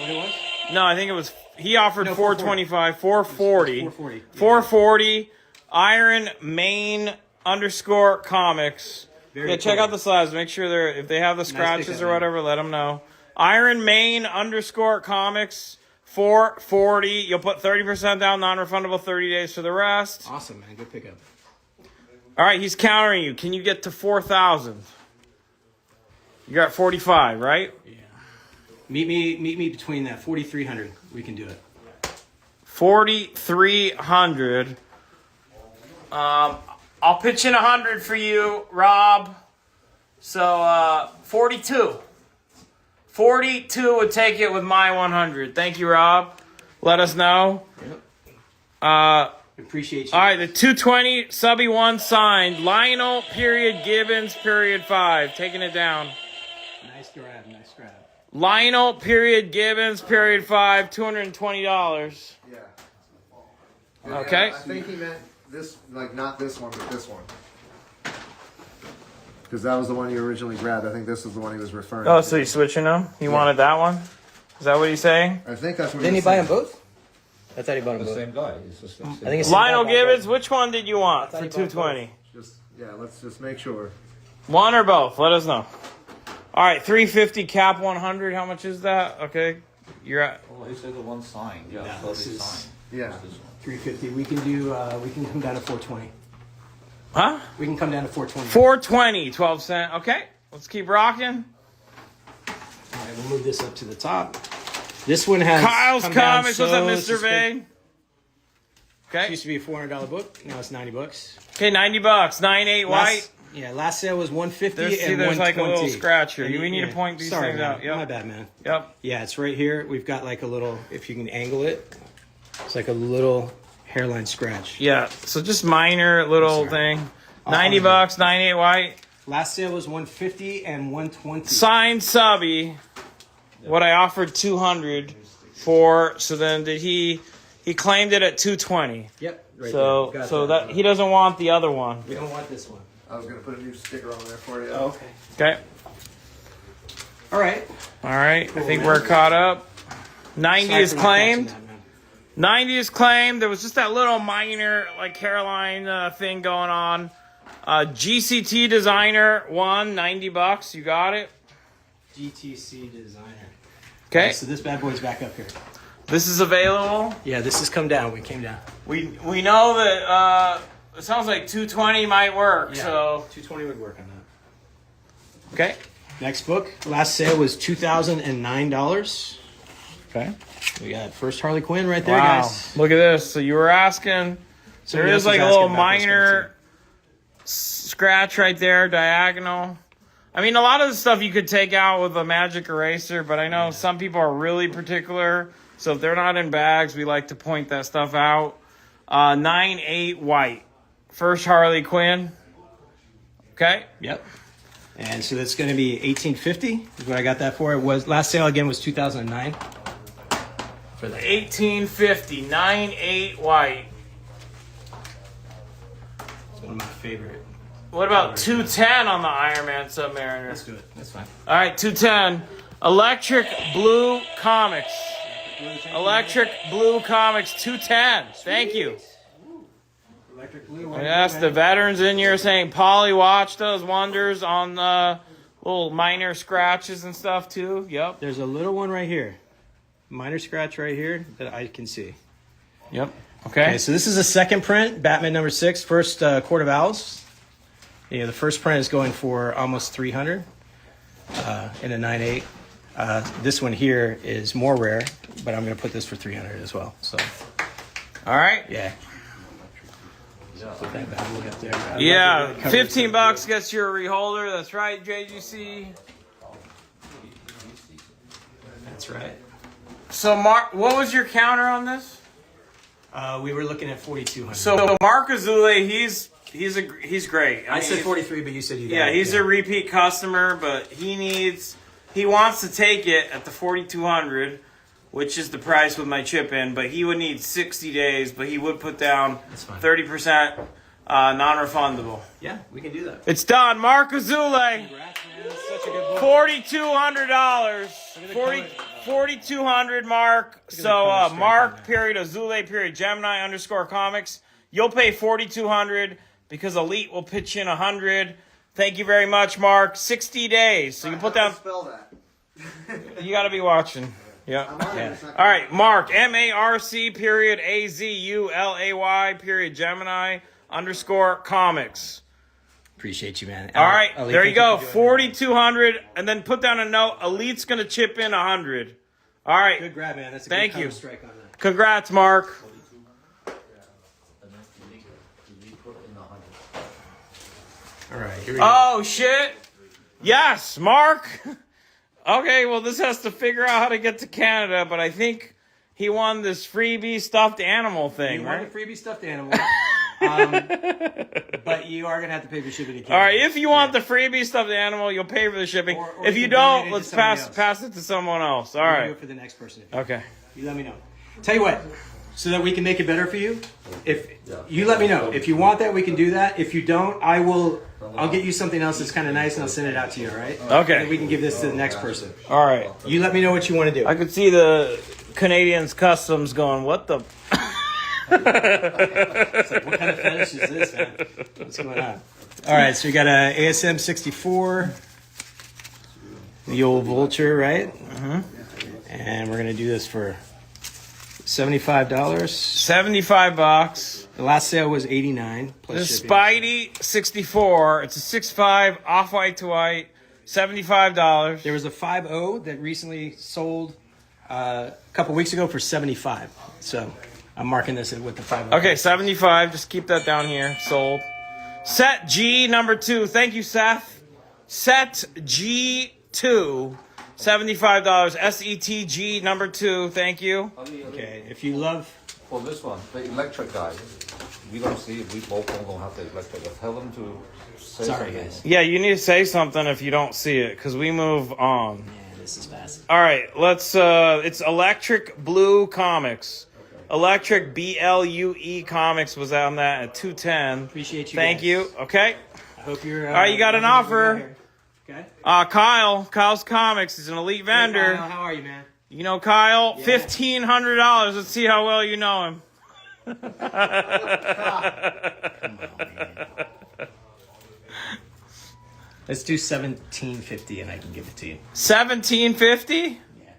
what it was? No, I think it was he offered No, 425, 440. 440. 440 Iron Main _ comics. Very Check cool. out the slabs. Make sure if they have the scratches pickup, or man. whatever, let them know. Iron Main _ comics 440. You'll put 30% down, non-refundable 30 days for the rest. Awesome, man. Good pickup. All right, he's countering you. Can you get to 4,000? You're at 45, right? Yeah. Meet me between that 4,300. We can do it. 4,300. I'll pitch in 100 for you, Rob. So 42. 42 would take it with my 100. Thank you, Rob. Let us know. Yep. Appreciate you. All right, the 220 Subby 1 signed. Lionel, period, Gibbons, period 5. Taking it down. Nice grab. Nice grab. Lionel, period, Gibbons, period 5. $220. Yeah. Okay. I think he meant this, not this one, but this one. Because that was the one you originally grabbed. I think this was the one he was referring Oh, to. so you switching them? You wanted that one? Is that what he's saying? I think that's what Didn't he he buy them said. both? I thought he bought them The both. same guy. It's the same. I think it's Lionel Gibbons, which one did you want for he bought 220? Let's just make sure. One or both? Let us know. All right, 350 cap 100. How much is that? Okay, you're at Oh, he said the one signed. Yeah, No, so this they is- signed. Yeah. This one. 350. We can do. We can come down to 420. huh? We can come down to 420. 420, 12 cent. Okay, let's keep rocking. All right, we'll move this up to the top. This one has Kyle's come down Comics. What's up, so Mr. suspend- Vague? It Okay, used to be a $400 book. Now it's $90. okay, $90. 9.8 white. Last sale was 150 There's and 120. like a little scratch here. And We need to point these Sorry, things man. out. Yep. My bad, man. Yep. Yeah, it's right here. We've got like a little. If you can angle it, it's like a little hairline scratch. Yeah. So just minor little Sorry. thing. $90. 9.8 white. Last sale was 150 and 120. Signed Subby. What I offered 200. So then did he claimed it at 220. Yep. Right So there. Got so that he doesn't want the other one. we don't want this one. I was gonna put a new sticker on there for you. Oh, okay. Okay. All right. All right. I think we're caught up. 90 Sorry is for not claimed. catching that, man. 90 is claimed. There was just that little minor, like, Caroline thing going on. GCT Designer won $90. You got it. GTC Designer. Okay. So this bad boy's back up here. This is available. Yeah, this has come down. We came down. We know that it sounds like 220 might work. Yeah. So 220 would work on that. okay. Next book. Last sale was $2,009. Okay. We got first Harley Quinn right there, Wow. guys. Look at this. So you were asking. Somebody There else is like was a little asking about this one, minor scratch right there, diagonal. I mean, a lot of the stuff you could take out with a magic eraser, but I know some people are really particular. So if they're not in bags, we like to point that stuff out. 9/8 white. First Harley Quinn. Okay. Yep. And so that's going to be $1,850 is what I got that for. It was last sale again was 2009 for that. 1850. 9/8 white. It's one of my favorite. What about 210 on the Iron Man Submariner? Let's do it. That's fine. All right, 210. Electric Blue Comics. Electric Blue Comics 210. Thank you. Electric blue. Yes, the veterans in here saying Polly watched those wonders on the little minor scratches and stuff too. Yep. There's a little one right here. Minor scratch right here that I can see. Yep. Okay. Okay, so this is a second print, Batman number 6, first Court of Owls. Yeah, the first print is going for almost 300 in a 9/8. This one here is more rare, but I'm going to put this for 300 as well. So, All right. yeah. Put that bad boy up there. I love Yeah, the cover. 15 bucks gets you a reholder. That's right, JGC. That's right. So, Mark, what was your counter on this? We were looking at 4,200. So, Mark Azule, he's great. I mean, said 43, but you said you got Yeah, it. he's a repeat customer, but he wants to take it at the 4,200, which is the price with my chip in, but he would need 60 days, but he would put down That's fine. 30% non-refundable. Yeah, we can do that. It's done. Mark Azule, Congrats, man. That's such a good book. $4,200. 4,200, Mark. the So, color strength on Mark, that. period, Azule, period, Gemini, _comics. You'll pay 4,200 because Elite will pitch in 100. Thank you very much, Mark. 60 days. So you put down. Spell that. You got to be watching. Yeah. I'm on it. Yeah. It's not All right, Mark. MARC period AZULAY period Gemini _comics. Appreciate you, man. All right, Ali, there thank you go. for doing 4,200, and then put down a note. Elite's gonna chip in 100. All that. right. Good grab, man. That's a Thank good you. cover strike on that. Congrats, Mark. All right, here we go. Oh shit. Yes, Mark. Okay, well this has to figure out how to get to Canada, but I think he won this freebie stuffed animal thing, You want right? a freebie stuffed animal, but you are gonna have to pay for shipping. All right, if you want the freebie stuffed animal, you'll pay for the shipping. Or If you you can donate don't, it to let's somebody else. pass it to someone else. All We'll do right. it for the next person. Okay. You let me know. Tell you what, so that we can make it better for you. If you let me know if you want that, we can do that. If you don't, I'll get you something else that's kind of nice and I'll send it out to you. All right? Okay. And we can give this to the next person. All right. You let me know what you want to do. I could see the Canadians Customs going, what the? It's like, what kind of fetish is this, man? What's going on? All right, so we got a ASM 64, the old Vulture, right? And we're gonna do this for $75. 75 bucks. The last sale was $89 plus The shipping. Spidey 64. It's a 6.5 off-white to white. $75. There was a 5.0 that recently sold a couple weeks ago for $75. So I'm marking this with the 5.0. Okay, 75. Just keep that down here. Sold. Set G number 2. Thank you, Seth. Set G2. $75. SETG number 2. Thank you. Okay, if you love. For this one, the electric guy, we don't see it. We both don't have the electric. Tell them to say Sorry, something. guys. Yeah, you need to say something if you don't see it, because we move on. Man, this is fast. All right, let's. It's Electric Blue Comics. Electric BLUE Comics was on that at 210. Appreciate you. Thank guys. you. Okay. I hope you're. All right, you got an loving what we offer. got here. Okay. Kyle's Comics is an elite vendor. Hey, Kyle, how are you, man? You know Kyle? Yeah. $1,500. Let's see how well you know him. Come on, man. Let's do $1,750 and I can give it to you. $1,750? Yeah.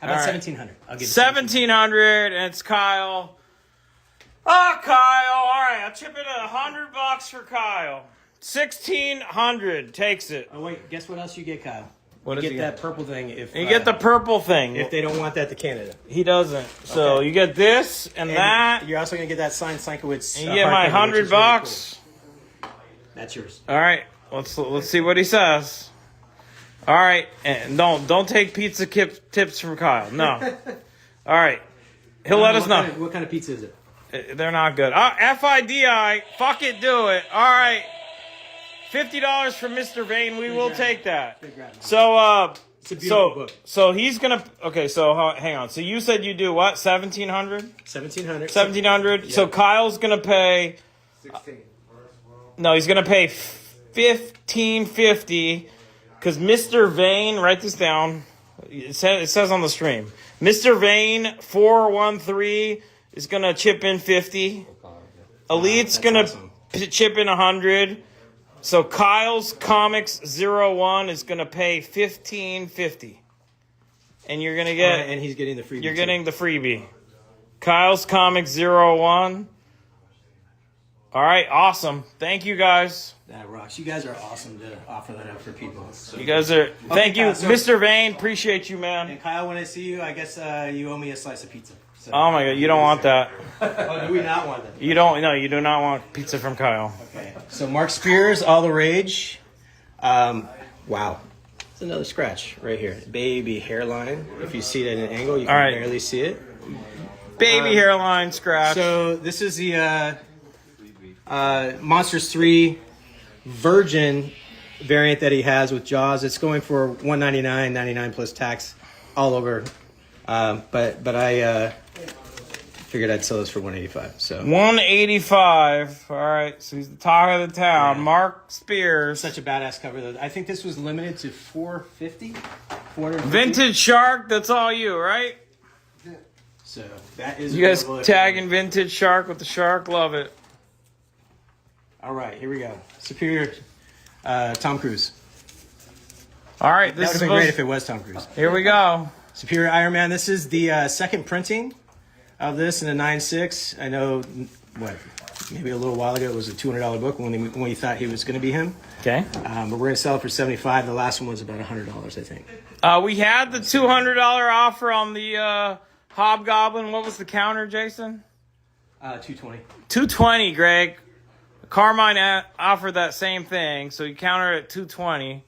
How about All right. $1,700? I'll give it $1,700, and it's Kyle. Oh, Kyle! All right, I'll chip in $100 for Kyle. $1,600 takes it. Oh wait, guess what else you get, Kyle? What you does get he that purple thing if You get the purple thing. if they don't want that to Canada. He doesn't. So Okay. you get this and, that. You're also gonna get that signed Sienkiewicz. And you get my hardcover, which is $100. really cool. That's yours. All right, let's see what he says. All right, and don't take pizza tips from Kyle. No. All right, he'll let us know. What kind of pizza is it? They're not good. FIDI, fuck it, do it. All right, $50 from Mr. Vane. We will take that. Big grab. So It's a beautiful book. so he's gonna. Okay, so hang on. So you said you do what? 1,700. 1,700. 1,700. So Kyle's gonna pay. 16. No, he's gonna pay $1,550 because Mr. Vane. Write this down. It says on the stream. Mr. Vane 413 is gonna chip in 50. Elite's that's gonna awesome. chip in 100. So Kyle's Comics 01 is gonna pay $1,550, and you're gonna get. And he's getting the freebie. You're too. getting the freebie. Kyle's Comics 01. All right, awesome. Thank you guys. That rocks. You guys are awesome to offer that up for people. So. You guys are. Thank you, Kyle, so- Mr. Vane. Appreciate you, man. And Kyle, when I see you, I guess you owe me a slice of pizza. So. Oh my God, you don't want that. Oh, do we not want that? You don't. No, you do not want pizza from Kyle. Okay. So Mark Spears, All the Rage. Wow. It's another scratch right here. Baby hairline. If you see it at an angle, you can All right. barely see it. Baby hairline scratch. So this is the Monsters 3 Virgin variant that he has with Jaws. It's going for $199.99 plus tax all over. But I figured I'd sell this for $185. So 185. All right. So he's the talk of the town. Yeah. Mark Spears. such a badass cover though. I think this was limited to 450. 450. Vintage Shark. That's all you, right? So that is You guys available if- tagging Vintage Shark with the shark. Love it. All right, here we go. Superior Tom Cruise. All right. That This would is have been great supposed- if it was Tom Cruise. Here we go. Superior Iron Man. This is the second printing of this in a 9.6. I know, maybe a little while ago it was a $200 book when we thought he was going to be him. Okay. But we're going to sell it for $75. The last one was about $100, I think. We had the $200 offer on the Hobgoblin. What was the counter, Jason? $220. $220, Greg. Carmine offered that same thing, so you counter it at $220.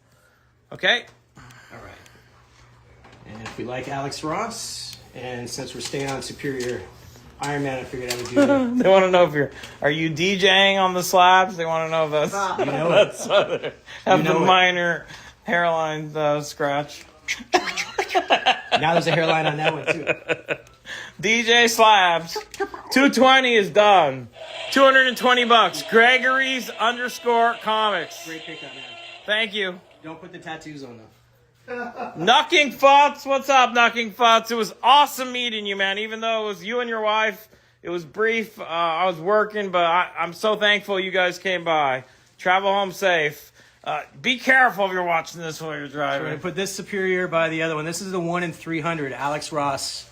Okay. All right. And if we like Alex Ross, and since we're staying on Superior Iron Man, I figured I would do it. They want to know if are you DJing on the slabs? They want to know if that's You know that's have You know the it. minor hairline scratch. Now there's a hairline on that one, too. DJ Slabs. 220 is done. $220. Gregory's _comics. Great pickup, man. Thank you. Don't put the tattoos on, though. Knucking Futz, what's up, Knucking Futz? It was awesome meeting you, man. Even though it was you and your wife, it was brief. I was working, but I'm so thankful you guys came by. Travel home safe. Be careful if you're watching this while you're We're driving. going to put this Superior by the other one. This is the 1 in 300. Alex Ross.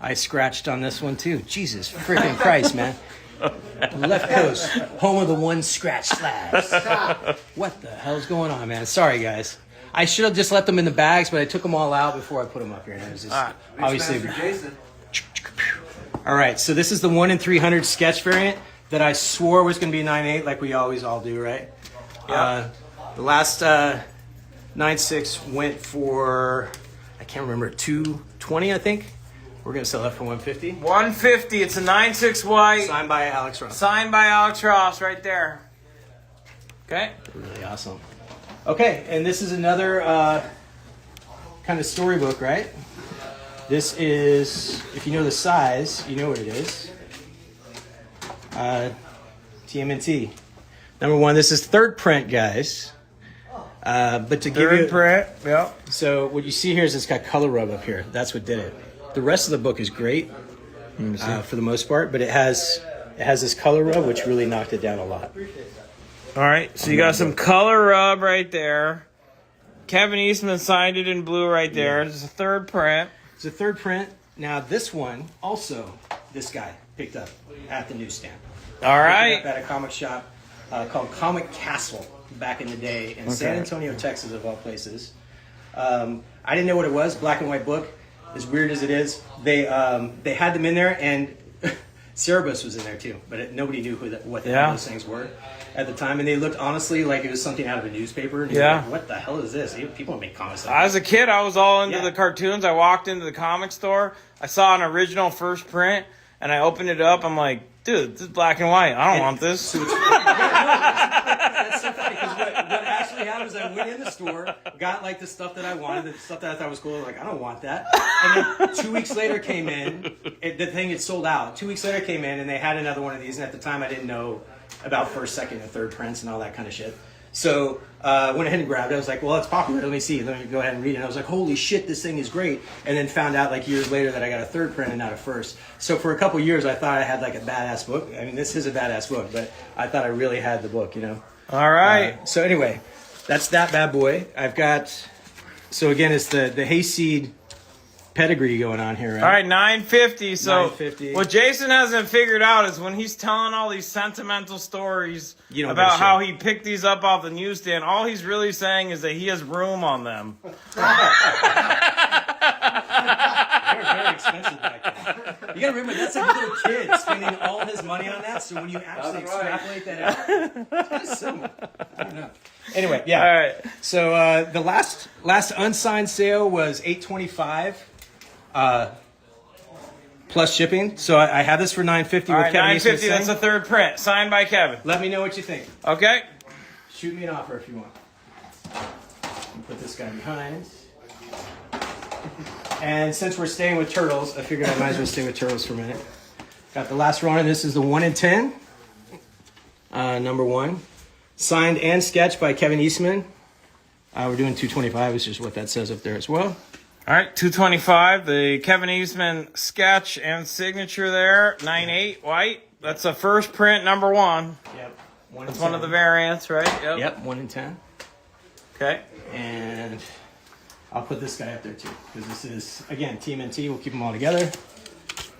I scratched on this one, too. Jesus freaking Christ, man. Left Coast, home of the one scratch slabs. What the hell's going on, man? Sorry, guys. I should have just left them in the bags, but I took them all out before I put them up here. And it was just obviously. Jason. All right, so this is the 1 in 300 sketch variant that I swore was going to be 9.8, like we always all do, right? The last 9.6 went for, I can't remember, 220, I think. We're going to sell that for 150. 150. It's a 9.6 white. Signed by Alex Ross. Signed by Alex Ross right there. Okay. Really awesome. Okay, and this is another kind of storybook, right? This is, if you know the size, you know what it is. TMNT. Number one, this is third print, guys. But to give you print. Yep. so what you see here is it's got color rub up here. That's what did it. The rest of the book is great for the most part, but it has this color rub which really knocked it down a lot. All right, so you got some color rub right there. Kevin Eastman signed it in blue right there. It's a third print. It's a third print. Now this one also this guy picked up at the newsstand. All right. Picked it up at a comic shop called Comic Castle back in the day in San Antonio, Texas, of all places. I didn't know what it was. Black and white book. As weird as it is, they had them in there, and Cerebus was in there too, but nobody knew what the hell those things were at the time, and they looked honestly like it was something out of a newspaper. And Yeah. like, what the hell is this? People don't make comics like As this. a kid, I was all into Yeah. the cartoons. I walked into the comic store. I saw an original first print, and I opened it up. I'm like, dude, this is black and white. I don't want this. That's so funny because what actually happened is I went in the store, got like the stuff that I wanted, the stuff that I thought was cool. Like, I don't want that. And then 2 weeks later came in, the thing had sold out. 2 weeks later came in and they had another one of these. And at the time I didn't know about first, second, and third prints and all that kind of shit. So I went ahead and grabbed it. I was like, well, it's popular. Let me see. Let me go ahead and read it. And I was like, holy shit, this thing is great. And then found out like years later that I got a third print and not a first. So for a couple years, I thought I had like a badass book. I mean, this is a badass book, but I thought I really had the book, you know? All right. So anyway, that's that bad boy. I've got, so again, it's the Hayseed pedigree going on here, right? All right, $9.50. So $9.50. what Jason hasn't figured out is when he's telling all these sentimental stories You don't about give a how shit. he picked these up off the newsstand, all he's really saying is that he has room on them. They were very expensive back then. You gotta remember, that's a little kid spending all his money on that, so when you actually extrapolate that out, it's kind of similar. I don't know. Anyway, yeah. All right. So the last unsigned sale was $825 plus shipping. So I have this for $9.50 All with right, Kevin Eastman $9.50. That's a saying. third print, signed by Kevin. Let me know what you think. Okay. Shoot me an offer if you want. Put this guy behind. And since we're staying with turtles, I figured I might as well stay with turtles for a minute. Got the last run, and this is the 1 in 10. Number one. Signed and sketched by Kevin Eastman. We're doing 225, which is what that says up there as well. All right, 225. The Kevin Eastman sketch and signature there. 9.8 white. That's a first print, number one. Yep. That's one of the variants, right? Yep, 1 in 10. Okay. And I'll put this guy up there too, because this is, again, TMNT. We'll keep them all together.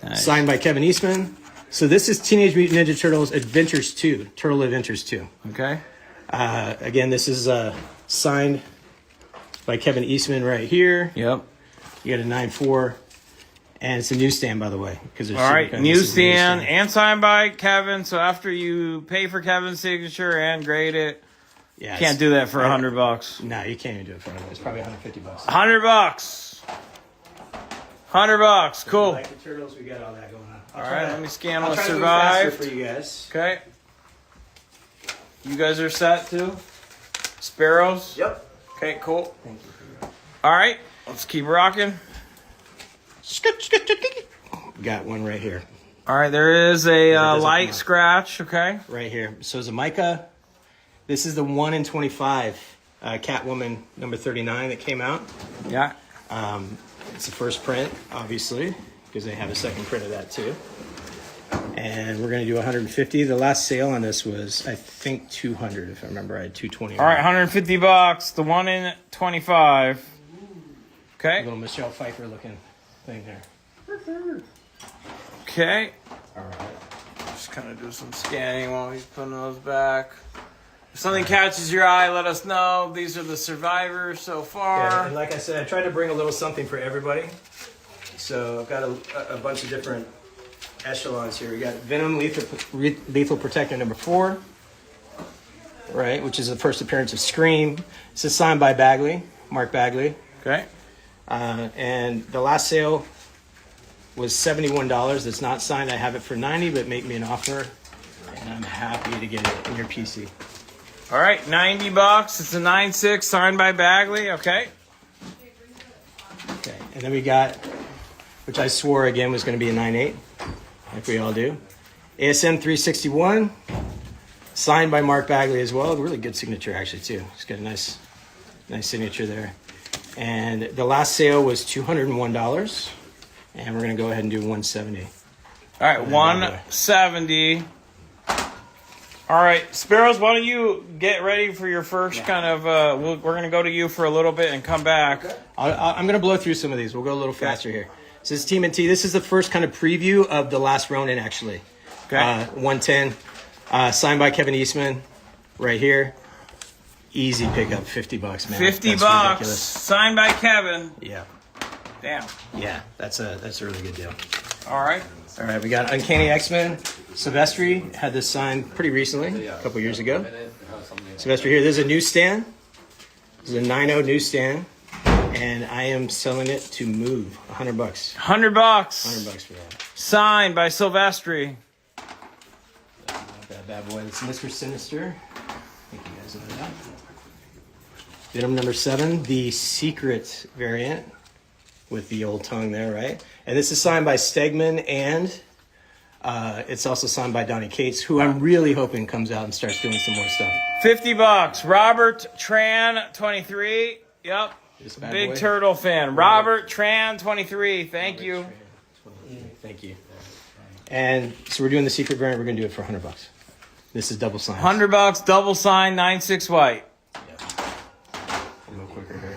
Nice. Signed by Kevin Eastman. So this is Teenage Mutant Ninja Turtles Adventures 2. Turtle Adventures 2. Okay. Again, this is signed by Kevin Eastman right here. Yep. You got a 9.4. And it's a newsstand, by the way. All right, newsstand and signed by Kevin. So after you pay for Kevin's signature and grade it, Yeah, can't do that for $100. No, you can't even do it for $100. It's probably $150. $100. $100. Cool. Like the turtles, we got all that going on. All right, let me scan I'll what try to move faster survived. for you guys. Okay. You guys are set too? Sparrows? Yep. Okay, cool. Thank you. All right, let's keep rocking. Got one right here. All right, there is a doesn't light come out. scratch. Okay. Right here. So it's a mica. This is the 1 in 25 Catwoman number 39 that came out. Yeah. It's the first print, obviously, because they have a second print of that too. And we're going to do 150. The last sale on this was, I think, 200, if I remember. I had 220. All right, $150. The 1 in 25. Okay. Little Michelle Pfeiffer looking thing there. Okay. All right. Just kind of do some scanning while he's putting those back. If something catches your eye, let us know. These are the survivors so far. Yeah, and like I said, I tried to bring a little something for everybody. So I've got a bunch of different echelons here. We got Venom Lethal Protector number 4, right, which is the first appearance of Scream. This is signed by Bagley, Mark Bagley. Okay. And the last sale was $71. It's not signed. I have it for $90, but make me an offer, and I'm happy to get it in your PC. All right, $90. It's a 9.6 signed by Bagley. Okay. And then we got, which I swore again was going to be a 9.8, like we all do. ASM 361, signed by Mark Bagley as well. A really good signature, actually, too. He's got a nice signature there. And the last sale was $201, and we're going to go ahead and do 170. All right, 170. All right, Sparrows, why don't you get ready for your first kind of, we're going to go to you for a little bit and come back. I'm going to blow through some of these. We'll go a little faster here. So this is TMNT. This is the first kind of preview of The Last Ronin, actually. Okay. 110, signed by Kevin Eastman, right here. Easy pickup, $50, man. $50, That's ridiculous. signed by Kevin. Yeah, Damn. yeah, that's a really good deal. All right. All right, we got Uncanny X-Men. Silvestri had this signed pretty recently, a couple years ago. Silvestri here. This is a newsstand. This is a 9.0 newsstand, and I am selling it to Move. $100. $100 $100. for that. Signed by Silvestri. That bad boy. That's Mr. Sinister. I think you guys know that. Venom number 7, the secret variant with the old tongue there, right? And this is signed by Stegman, and it's also signed by Donnie Cates, who I'm really hoping comes out and starts doing some more stuff. $50. Robert Tran, 23. Yep. This bad Big boy. Turtle fan. Robert Tran, 23. Thank you. Thank you. And so we're doing the secret variant. We're going to do it for $100. This is double signed. $100, double sign, 9.6 white. A little quicker here.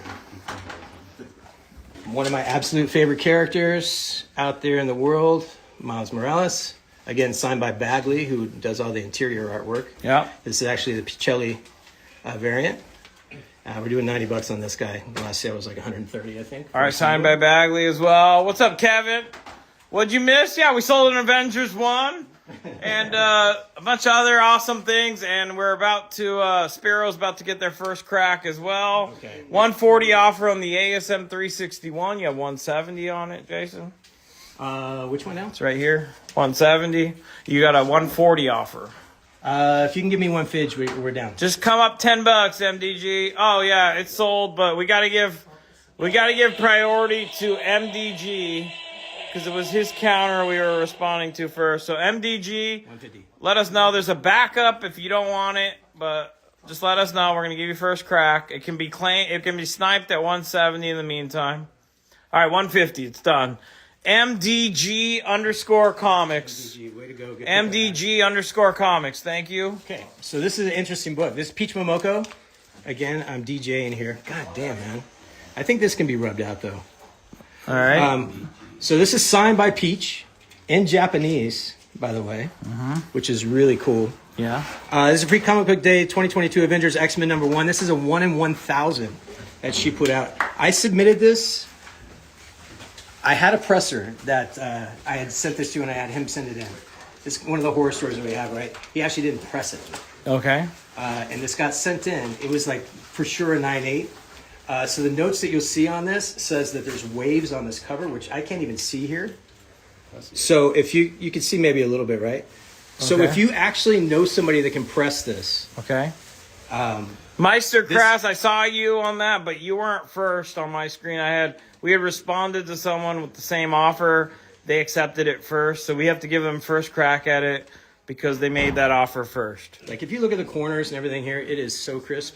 One of my absolute favorite characters out there in the world, Miles Morales. Again, signed by Bagley, who does all the interior artwork. Yep. This is actually the Pichelli variant. We're doing $90 on this guy. The last sale was like $130, I think. All right, signed by Bagley as well. What's up, Kevin? What'd you miss? Yeah, we sold an Avengers 1 and a bunch of other awesome things, and we're about to, Sparrow's about to get their first crack as well. Okay. 140 offer on the ASM 361. You have 170 on it, Jason. Which one now? It's right here, 170. You got a 140 offer. If you can give me one fidge, we're down. Just come up $10, MDG. Oh yeah, it's sold, but we gotta give priority to MDG because it was his counter we were responding to first. So MDG, 150. let us know. There's a backup if you don't want it, but just let us know. We're gonna give you first crack. It can be sniped at 170 in the meantime. All right, 150. It's done. MDG underscore comics. MDG, way to go. Good MDG underscore comics. Thank you. Okay, so this is an interesting book. This is Peach Momoko. Again, I'm DJing here. God damn, man. I think this can be rubbed out, though. All right. So this is signed by Peach in Japanese, by the way, which is really cool. Yeah. This is a free comic book day 2022 Avengers X-Men #1. This is a 1 in 1,000 that she put out. I submitted this. I had a presser that I had sent this to, and I had him send it in. It's one of the horror stories that we have, right? He actually didn't press it. Okay. And this got sent in. It was like for sure a 9.8. So the notes that you'll see on this says that there's waves on this cover, which I can't even see here. So if you can see maybe a little bit, right? So Okay. if you actually know somebody that can press this, Okay. Meister Kraus, I saw you on that, but you weren't first on my screen. We had responded to someone with the same offer. They accepted it first, so we have to give them first crack at it because they made that offer first. like if you look at the corners and everything here, it is so crisp.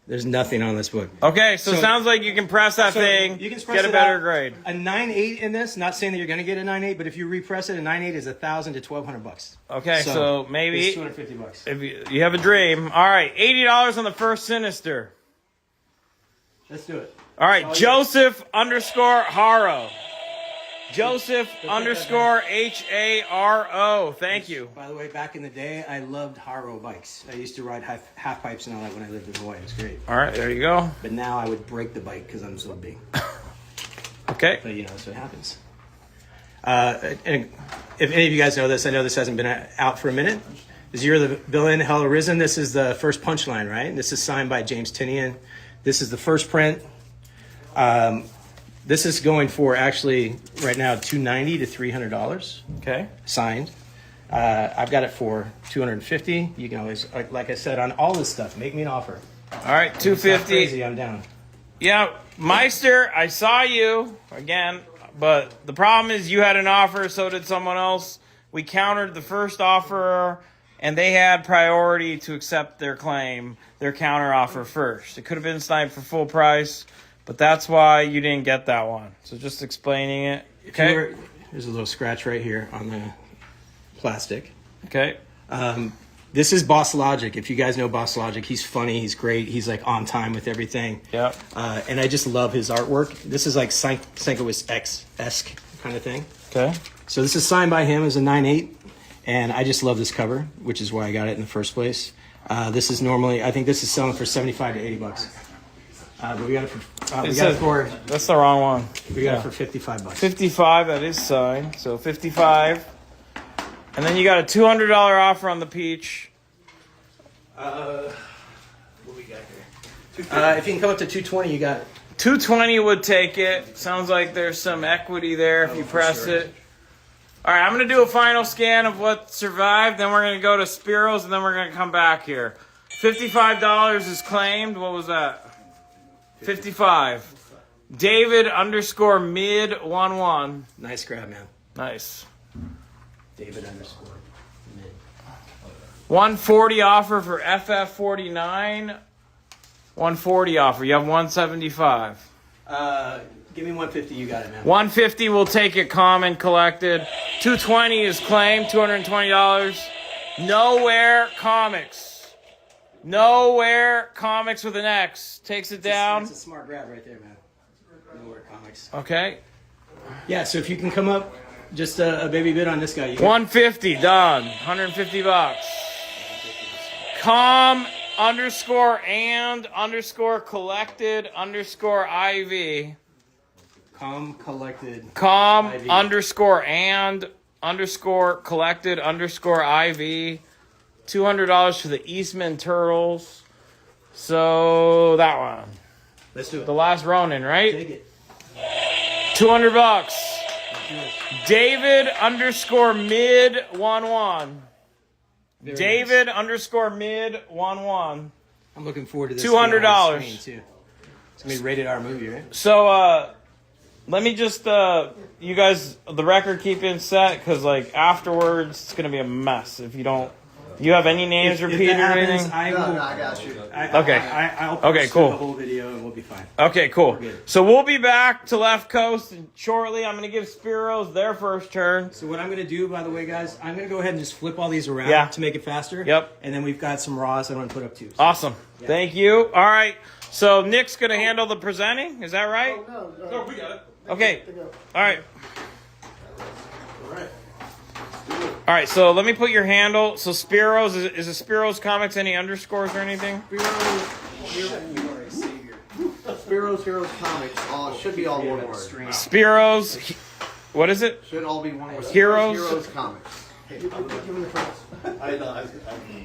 There's nothing on this book. Okay, so it So- sounds like you can press that thing, You can get press a it better out. grade. A 9.8 in this. Not saying that you're going to get a 9.8, but if you repress it, a 9.8 is $1,000 to $1,200. Okay, so maybe it's $250. if you have a dream. All right, $80 on the first Sinister. Let's do it. All right, Joseph underscore Haro. Joseph underscore HARO. Thank you. By the way, back in the day, I loved Haro bikes. I used to ride half pipes and all that when I lived in Hawaii. It was great. All right, there you go. But now I would break the bike because I'm so big. Okay. But you know, that's what happens. And if any of you guys know this, I know this hasn't been out for a minute. Is You're the Villain, Hell Arisen. This is the first punchline, right? This is signed by James Tinian. This is the first print. This is going for actually right now $290 to $300 Okay. signed. I've got it for $250. You can always, like I said, on all this stuff, make me an offer. All right, If it's not 250. crazy, I'm down. Yeah, Meister, I saw you again, but the problem is you had an offer, so did someone else. We countered the first offerer, and they had priority to accept their claim, their counter offer first. It could have been sniped for full price, but that's why you didn't get that one. So just explaining it. Okay. There's a little scratch right here on the plastic. Okay. This is Boss Logic. If you guys know Boss Logic, he's funny. He's great. He's like on time with everything. Yep. And I just love his artwork. This is like Sienkiewicz X-esque kind of thing. Okay. So this is signed by him as a 9/8, and I just love this cover, which is why I got it in the first place. This is normally, I think this is selling for $75 to $80. But we got it for, That's the wrong one. we got it for $55. 55, that is signed. So 55. And then you got a $200 offer on the Peach. What we got here? If you can come up to 220, you got it. 220 would take it. Sounds like there's some equity there if you press it. All right, I'm going to do a final scan of what survived. Then we're going to go to Spiro's, and then we're going to come back here. $55 is claimed. What was that? 55. David _ mid 11. Nice grab, man. Nice. David _ mid. 140 offer for FF49. 140 offer. You have 175. Give me 150. You got it, man. 150 will take it common collected. 220 is claimed. $220. Nowhere Comics. Nowhere Comics with an X takes it down. That's a smart grab right there, man. Nowhere Comics. Okay. Yeah. So if you can come up, just a baby bid on this guy. You got 150 done. $150. Com _ collected _ IV. Com collected. Com IV. _ collected _ IV. $200 for the Eastman Turtles. So that one. Let's do it. The Last Ronin, right? Take it. $200. David _ mid 11. Very David nice. _ mid 11. I'm looking forward to this. $200. On screen, too. It's gonna be a rated R movie, right? So let me just you guys the record keeping set, because like afterwards it's gonna be a mess if you don't. Do you have any names If repeated that or happens, anything? I got you. Okay. I'll Okay, post cool. the whole video and we'll be fine. Okay, cool. Good. So we'll be back to Left Coast shortly. I'm going to give Spiro's their first turn. So what I'm going to do, by the way, guys, I'm going to go ahead and just flip all these around Yeah. to make it faster. Yep. And then we've got some raws I'm going to put up too. Awesome. Thank you. All right. So Nick's going to handle the presenting. Is that right? No, we got it. Okay. All right. All right, so let me put your handle. So Spiro's, is it Spiro's Comics? Any underscores or anything? Spiro's Heroes Comics. Should be all one word. Spiro's, what is it? Should all be one word. Heroes? Heroes Comics.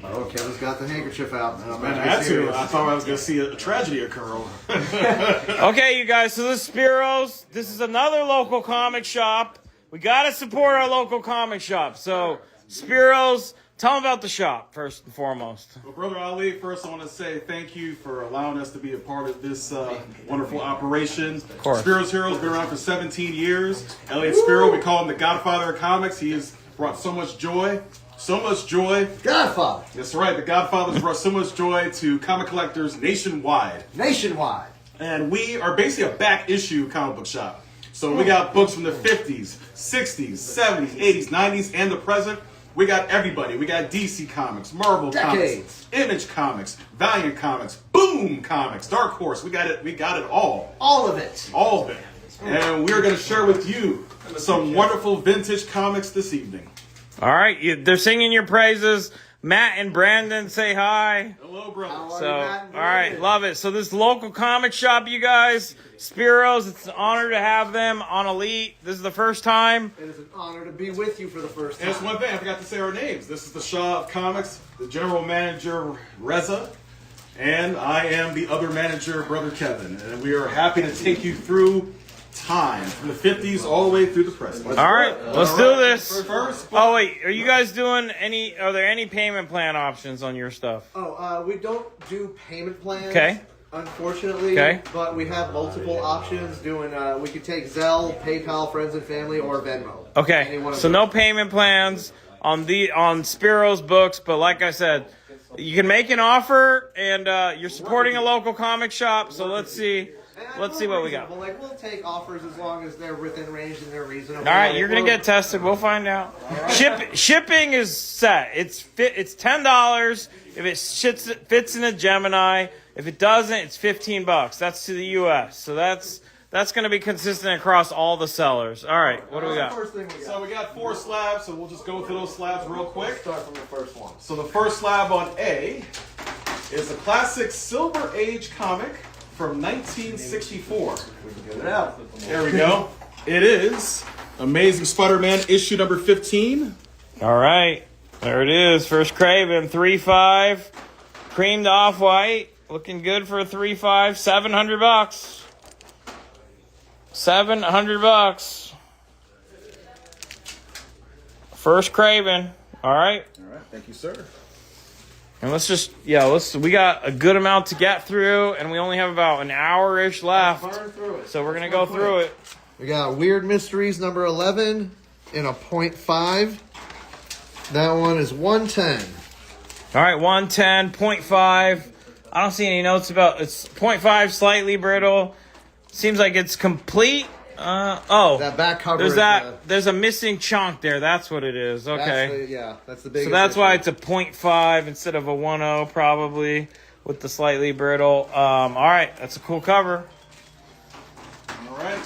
Oh, Kevin's got the handkerchief out. Man, I had to. I thought I was going to see a tragedy occur. Okay, you guys, so this is Spiro's. This is another local comic shop. We got to support our local comic shop. So, Spiro's, tell them about the shop, first and foremost. Well, Brother Ali, first I want to say thank you for allowing us to be a part of this wonderful operation. Of course. Spiro's Heroes been around for 17 years. Elliot Spiro, we call him the Godfather of comics. He has brought so much joy. So much joy. Godfather. That's right. The Godfather's brought so much joy to comic collectors nationwide. Nationwide. And we are basically a back issue comic book shop. So we got books from the 50s, 60s, 70s, 80s, 90s, and the present. We got everybody. We got DC Comics, Marvel Decades. Comics, Image Comics, Valiant Comics, Boom Comics, Dark Horse. We got it. We got it all. All of it. All of it. And we're going to share with you some wonderful vintage comics this evening. All right, they're singing your praises. Matt and Brandon say hi. Hello, brothers. So, all right, love it. So this local comic shop, you guys, Spiro's, it's an honor to have them on Elite. This is the first time. It is an honor to be with you for the first And it's time. one thing, I forgot to say our names. This is the Shaw of Comics, the general manager, Reza, and I am the other manager, Brother Kevin. And we are happy to take you through time, from the 50s all the way through the present. All right, let's do this. First, Oh, wait, are you guys doing are there any payment plan options on your stuff? Oh, we don't do payment plans. Okay. unfortunately. Okay. But we have multiple options. We could take Zelle, PayPal, Friends and Family, or Venmo. Any Okay, one of so those. no payment plans on Spiro's books, but like I said, you can make an offer, and you're supporting a local comic shop. So let's see what we got. Well, like we'll take offers as long as they're within range and they're reasonable. All right, you're gonna get tested. We'll find out. Shipping is set. It's $10 if it fits in a Gemini. If it doesn't, it's $15. That's to the U.S. So that's gonna be consistent across all the sellers. All right, what do we got? First thing we got. So we got 4 slabs, so we'll just go through those slabs real quick. Start from the first one. So the first slab on A is a classic Silver Age comic from 1964. Get it out. There we go. It is Amazing Spider-Man issue number 15. All right, there it is. First Craven, 3.5, creamed off-white, looking good for a 3.5, $700. $700. First Craven. All right. All right, thank you, sir. And we got a good amount to get through, and we only have about an hour-ish left. Burn through it. So we're going to go through it. We got Weird Mysteries number 11 in a 0.5. That one is 110. All right, 110, 0.5. I don't see any notes about it's 0.5, slightly brittle. Seems like it's complete. That back cover. There's a missing chunk there. That's what it is. Okay. That's the biggest. So that's why issue. it's a 0.5 instead of a 1.0 probably with the slightly brittle. All right, that's a cool cover. All right.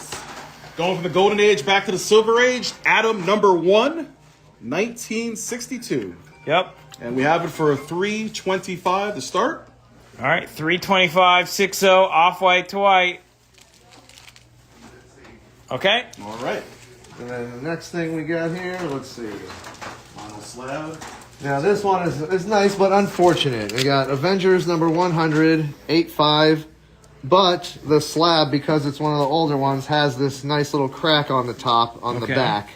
Going from the Golden Age back to the Silver Age, Atom number 1, 1962. Yep. And we have it for a $325 to start. All right, 325, 6.0, off-white to white. Okay. All right. And then the next thing we got here, let's see. Final slab. Now this one is nice but unfortunate. We got Avengers number 100, 8.5, but the slab, because it's one of the older ones, has this nice little crack on the top on the back.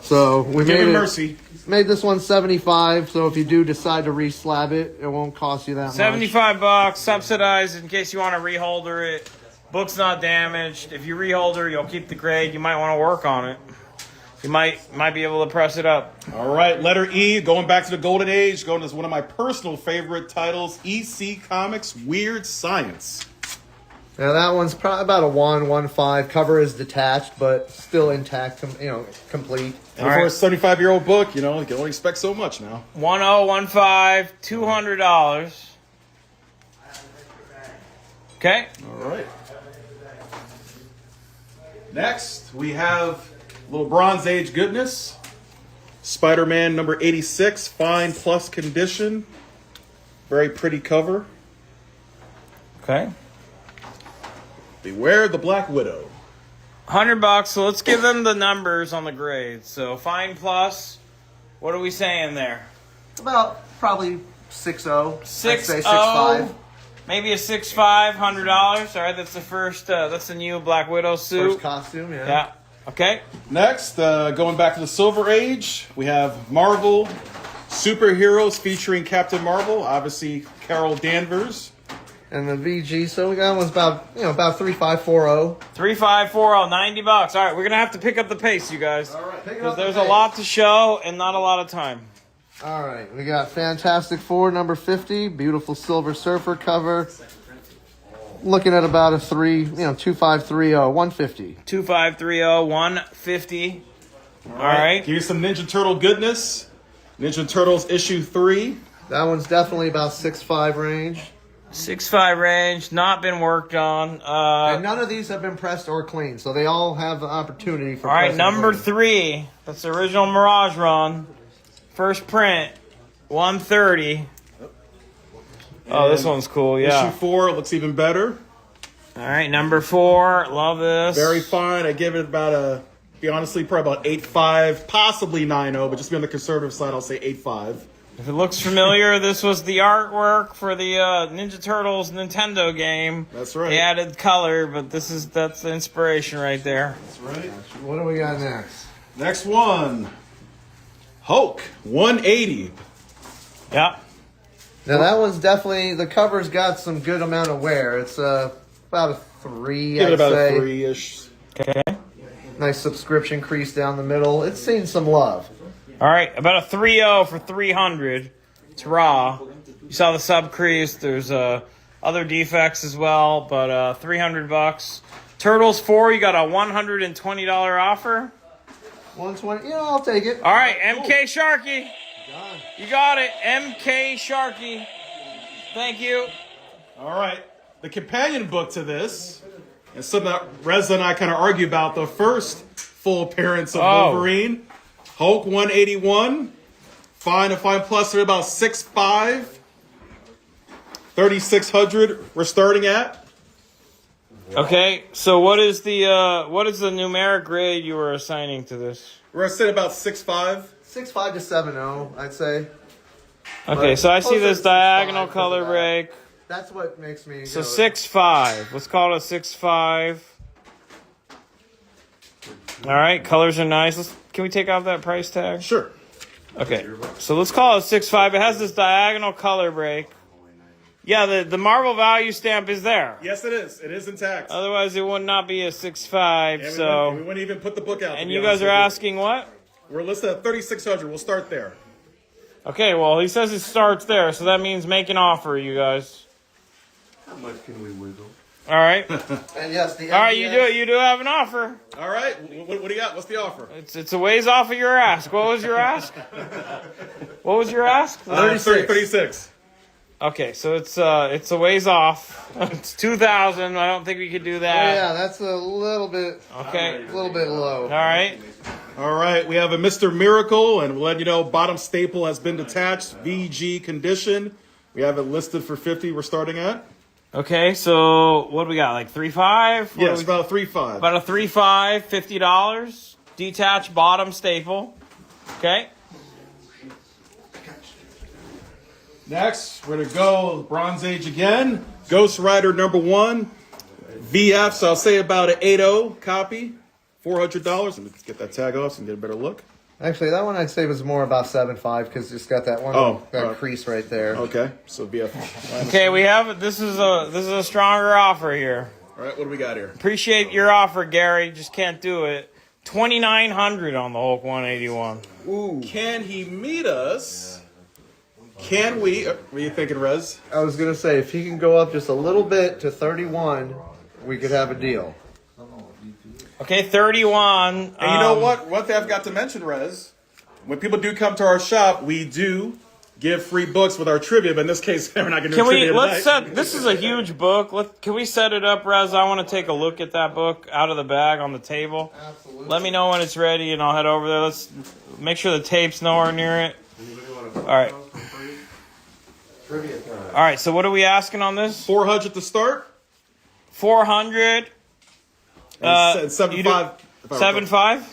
So we Give him mercy. made this one 75. So if you do decide to re-slab it, it won't cost you that much. $75, subsidized in case you want to reholder it. Book's not damaged. If you reholder, you'll keep the grade. You might want to work on it. You might be able to press it up. All right, letter E, going back to the Golden Age, going to one of my personal favorite titles, EC Comics Weird Science. Now that one's probably about a 1.15. Cover is detached, but still intact. Complete. And for a 75-year-old book, you can only expect so much now. 1015, $200. Okay. All right. Next, we have a little Bronze Age goodness. Spider-Man number 86, fine plus condition. Very pretty cover. Okay. Beware the Black Widow. $100. So let's give them the numbers on the grades. So fine plus. What are we saying there? About probably 6.0. 6.0. 6.5. Maybe a 6.5, $100. All right, that's the first. That's the new Black Widow suit. First costume, yeah. Yeah. Okay. Next, going back to the Silver Age, we have Marvel superheroes featuring Captain Marvel, obviously Carol Danvers. And the VG, so we got one's about 3.540. 3.540, $90. All right, we're gonna have to pick up the pace, you guys. All right, Because there's a lot to show and not a lot of time. All right, we got Fantastic Four number 50, beautiful Silver Surfer cover. Looking at about a 2530, 150. 2530, 150. All right. Here's some Ninja Turtle goodness. Ninja Turtles issue 3. That one's definitely about 6.5 range. 6.5 range, not been worked on. And none of these have been pressed or cleaned, so they all have the opportunity for All right, pressing number and cleaning. 3. That's the original Mirage run. First print, 130. Oh, this one's cool, yeah. Issue 4 looks even better. All right, number 4. Love this. Very fine. I give it about probably about 8.5, possibly 9.0, but just to be on the conservative side, I'll say 8.5. If it looks familiar, this was the artwork for the Ninja Turtles Nintendo game. That's right. They added color, but that's the inspiration right there. That's right. What do we got next? Next one. Hulk, 180. Yep. Now that one's definitely, the cover's got some good amount of wear. It's about a 3, Give it I'd about say. a 3-ish. Okay. Nice subscription crease down the middle. It's seen some love. All right, about a 3.0 for 300. It's raw. You saw the sub crease. There's other defects as well, but $300. Turtles 4, you got a $120 offer. 120. Yeah, I'll take it. All right, MK Sharky. You got it, MK Sharky. Thank you. All right. The companion book to this, and something that Reza and I kind of argue about, the first full appearance of Wolverine, Hulk 181. Fine and Fine Plus are about 6'5", 3,600. We're starting at. Okay, so what is the numeric grade you were assigning to this? We're sitting about 6'5". 6.5 to 7.0, I'd say. Okay, so I see closer this to 6'5" diagonal for color the back. break. That's what makes me. So go 6.5. Let's call it a 6.5. All right, colors are nice. Can we take off that price tag? Sure. Okay, so let's call it 6.5. It has this diagonal color break. Yeah, the Marvel value stamp is there. Yes, it is. It is intact. Otherwise, it would not be a 6.5. And So, we wouldn't even put the book out. to and be you honest guys are with you. asking what? We're listed at 3,600. We'll start there. Okay, well, he says it starts there, so that means make an offer, you guys. How much can we wiggle? All right. And yes, the All right, you do have an offer. All right. What do you got? What's the offer? It's a ways off of your ask. What was your ask? What was your ask? 36. Okay, so it's a ways off. It's 2,000. I don't think we could do that. Yeah, that's a little bit. Okay. A little bit low. All right. All right. We have a Mr. Miracle, and we'll let you know bottom staple has been detached. VG condition. We have it listed for 50. We're starting at. Okay, so what do we got? Like 3.5? Yes, about 3.5. About a 3.5, $50. Detached bottom staple. Okay. Next, we're going to go Bronze Age again. Ghost Rider #1. VF, so I'll say about an 8.0 copy. $400. Let me get that tag off so I can get a better look. Actually, that one I'd say was more about 7.5 because it's got that one crease right there. Okay, so VF. Okay, we have this is a stronger offer here. All right, what do we got here? Appreciate your offer, Gary. Just can't do it. $2,900 on the Hulk 181. Ooh. Can he meet us? Can we? What are you thinking, Rez? I was gonna say if he can go up just a little bit to 31, we could have a deal. Okay, 31. And you know what? One thing I've got to mention, Rez, when people do come to our shop, we do give free books with our trivia. But in this case, we're not going to do trivia tonight. This is a huge book. Can we set it up, Rez? I want to take a look at that book out of the bag on the table. Absolutely. Let me know when it's ready, and I'll head over there. Let's make sure the tape's nowhere near it. All right. All right. So what are we asking on this? 400 to start. 400. And 7.5. 7.5.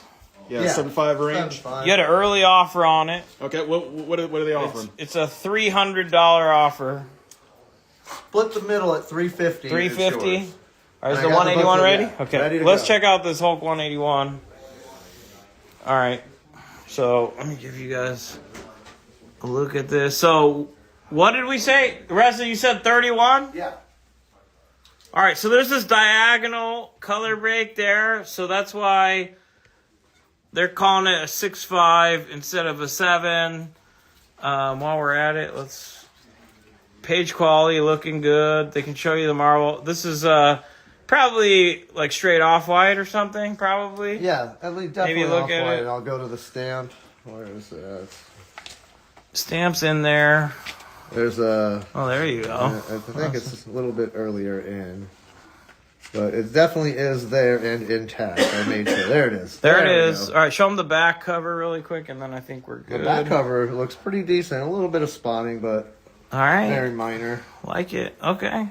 Yeah, 7.5 range. 7.5. You had an early offer on it. Okay, what are they offering? It's a $300 offer. Split the middle at 350. 350. All right, is I the got the 181 book, ready? yeah. Okay, Ready to let's go. check out this Hulk 181. All right, so let me give you guys a look at this. So, what did we say? Reza, you said 31? Yeah. All right, so there's this diagonal color break there, so that's why they're calling it a 6.5 instead of a 7. While we're at it, page quality looking good. They can show you the Marvel. This is probably like straight off-white or something, probably. Yeah, at least definitely Maybe look off at white. it. I'll go to the stamp. Where is that? Stamps in there. There's a. Oh, there you go. I think it's a little bit earlier in, but it definitely is there and intact. I made sure. There it is. There we it is. go. All right, show them the back cover really quick, and then I think we're good. The back cover looks pretty decent. A little bit of spotting, but All right. very minor. Like it. Okay.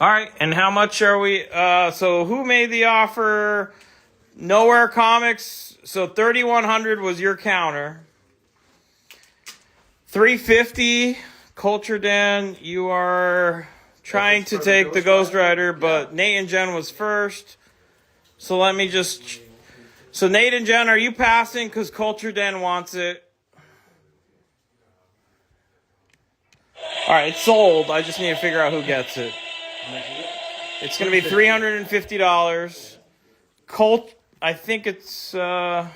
All right. And how much are we? So who made the offer? Nowhere Comics. So 3,100 was your counter. 350. Culture Den. You are trying to take the Ghost Rider, but Nate and Jen was first. So let me just. So Nate and Jen, are you passing? Because Culture Den wants it. All right, it's sold. I just need to figure out who gets it. It's going to be $350. Colt, I think it's... So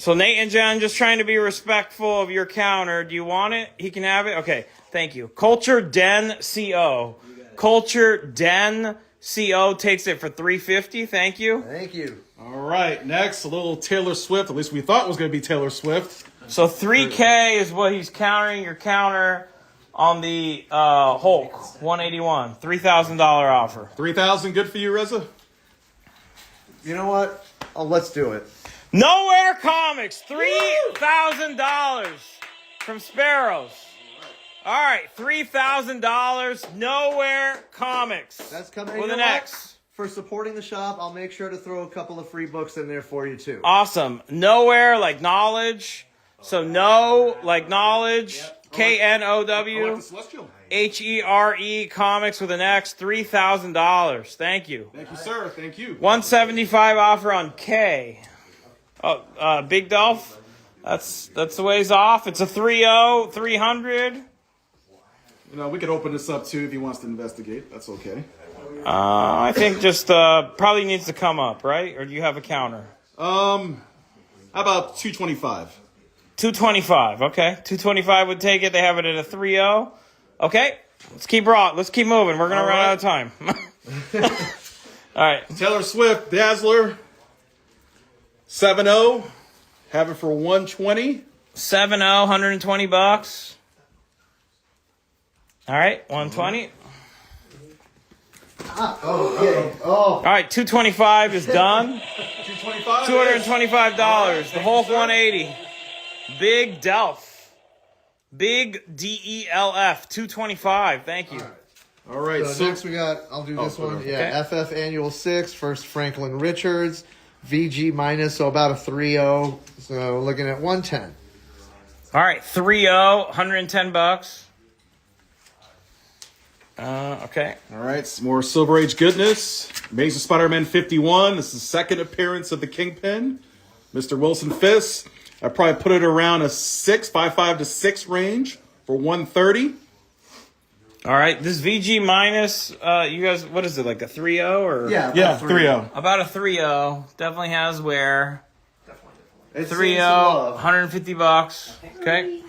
Nate and Jen, just trying to be respectful of your counter. Do you want it? He can have it? Okay, thank you. Culture Den CO. Culture Den CO takes it for $350. Thank you. Thank you. All right, next, a little Taylor Swift. At least we thought it was going to be Taylor Swift. So $3K is what he's countering your counter on the Hulk 181. $3,000 offer. 3,000, good for you, Reza? You know what? Oh, let's do it. Nowhere Comics, $3,000 from Sparrows. All right, $3,000. Nowhere Comics. That's coming with you an know what? X. For supporting the shop, I'll make sure to throw a couple of free books in there for you too. Awesome. Nowhere like knowledge. So no like knowledge. KNOW. Celestial. HERE Comics with an X. $3,000. Thank you. Thank you, sir. Thank you. 175 offer on K. Oh, Big Delph. That's the ways off. It's a 3-0, 300. You know, we could open this up too if he wants to investigate. That's okay. I think just probably needs to come up, right? Or do you have a counter? How about 225? 225. Okay, 225 would take it. They have it at a 3-0. Okay, let's keep moving. We're gonna run out of time. All right. Taylor Swift, Dazzler, 7-0. Have it for 120. 7-0, $120. All right, 120. All right, 225 is done. 225. $225. The Hulk 180. Big Delph. Big DELF. 225. Thank you. All right. So next we got, I'll do this one. okay. Yeah, FF Annual 6, first Franklin Richards. VG minus, so about a 3-0. So looking at 110. All right, 3-0, $110. Okay. All right, some more Silver Age goodness. Amazing Spider-Man 51. This is the second appearance of the Kingpin. Mr. Wilson Fisk. I probably put it around a 5.5 to 6 range for 130. All right, this VG minus, you guys, what is it, like a 3-0 or? Yeah, Yeah, 3-0. About a 3-0. Definitely has wear. It's 3-0, $150. Okay.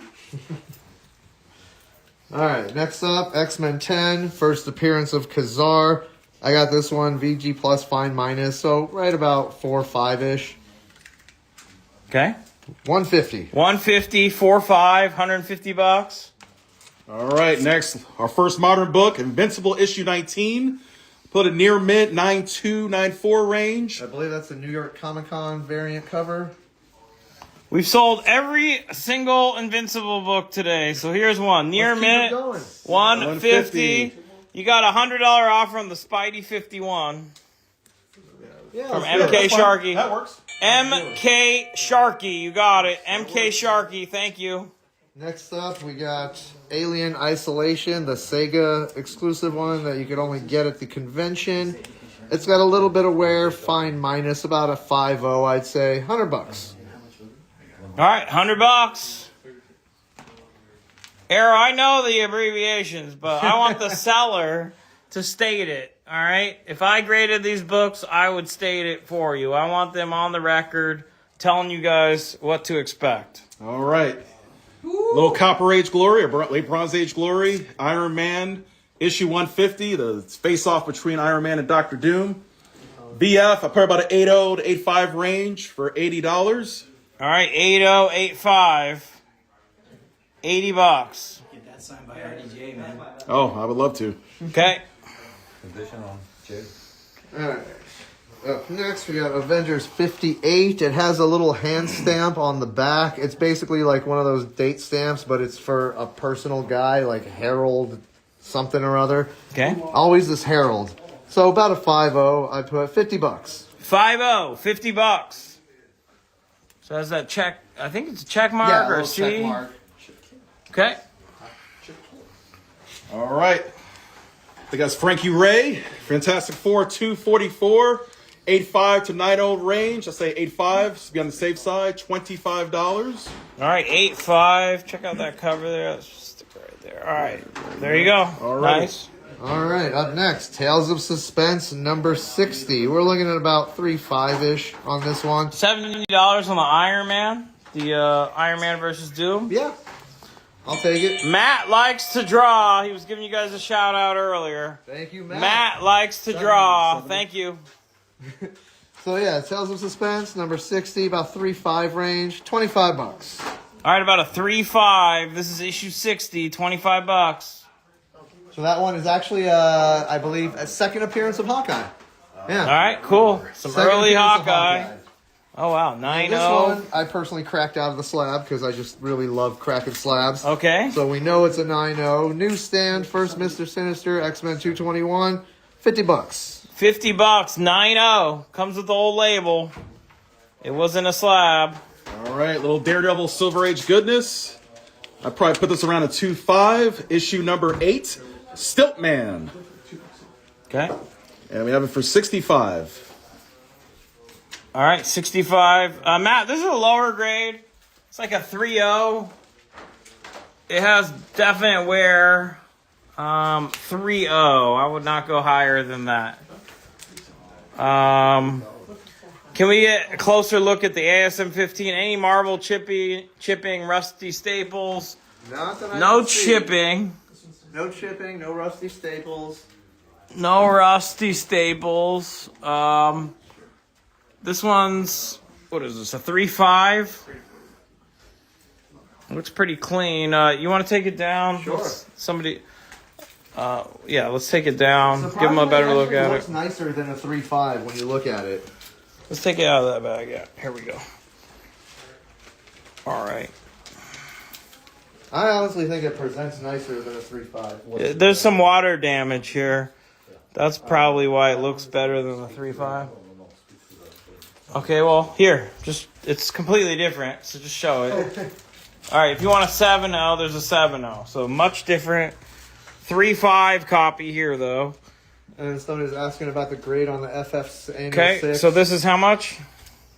All right, next up, X-Men 10, first appearance of Kazar. I got this one, VG plus, fine minus, so right about 4 or 5-ish. Okay. 150. 150, 4.5, $150. All right, next, our first modern book, Invincible issue 19. Put a near mint 92, 94 range. I believe that's a New York Comic-Con variant cover. We've sold every single Invincible book today, so here's one. Near Let's keep it mint, going. 150. You got a $100 offer on the Spidey 51 Yeah, from let's do MK it. Sharky. That works. MK Sharky, you got it. MK Sharky, thank you. Next up, we got Alien Isolation, the Sega exclusive one that you could only get at the convention. It's got a little bit of wear, fine minus, about a 5.0, I'd say. $100. All right, $100. Arrow, I know the abbreviations, but I want the seller to state it. All right? If I graded these books, I would state it for you. I want them on the record telling you guys what to expect. All right. Little Copper Age Glory, or late Bronze Age Glory, Iron Man, issue 150, the face-off between Iron Man and Doctor Doom. BF, I put about an 8.0 to 8.5 range for $80. All right, 80, 8.5, $80. Get that signed by RDJ, man. Oh, I would love to. Okay. Condition on Jay. Alright. Up next, we got Avengers 58. It has a little hand stamp on the back. It's basically like one of those date stamps, but it's for a personal guy, like Harold something or other. Okay. Always this Harold. So about a 5.0. I put $50. 5-0, $50. So that's that check. I think it's a check mark Yeah, a or a little C. check mark. Okay. All right. I think that's Frankie Ray, Fantastic Four 244. 8.5 to 9.0 range. I say 8.5 to be on the safe side. $25. All right, 8.5. Check out that cover there. Let's just stick it right there. All right, there you go. All right. Nice. All right, up next, Tales of Suspense number 60. We're looking at about 3.5-ish on this one. $70 on the Iron Man. The Iron Man versus Doom. Yeah, I'll take it. Matt likes to draw. He was giving you guys a shout out earlier. Thank you, Matt. Matt likes to draw. Thank you. So yeah, Tales of Suspense number 60, about 3.5 range, $25. All right, about a 3.5. This is issue 60, $25. So that one is actually, I believe, a second appearance of Hawkeye. Yeah. All right, cool. Some Second early appearance of Hawkeye. Oh, wow. 9-0. This one, I personally cracked out of the slab because I just really love cracking slabs. Okay. So we know it's a 9-0. Newsstand, first Mr. Sinister, X-Men 221, $50. $50, 9-0. Comes with the old label. It wasn't a slab. All right, little Daredevil Silver Age goodness. I probably put this around a 2.5. Issue number 8, Stiltman. Okay. And we have it for 65. All right, 65. Matt, this is a lower grade. It's like a 3.0. It has definite wear. 3.0. I would not go higher than that. Can we get a closer look at the ASM 15? Any Marvel chipping, rusty staples? No chipping. No chipping, no rusty staples. No rusty staples. This one's, what is this, a 3.5? Looks pretty clean. You want to take it down? Sure. Somebody, yeah, let's take it down. Give them a better look at it. It looks nicer than a 3.5 when you look at it. Let's take it out of that bag. Yeah, here we go. All right. I honestly think it presents nicer than a 3.5. There's some water damage here. That's probably why it looks better than the 3.5. Okay, well, here. It's completely different, so just show it. All right, if you want a 7.0, there's a 7.0. So much different. 3.5 copy here, though. And somebody's asking about the grade on the FF annual Okay, 6. so this is how much?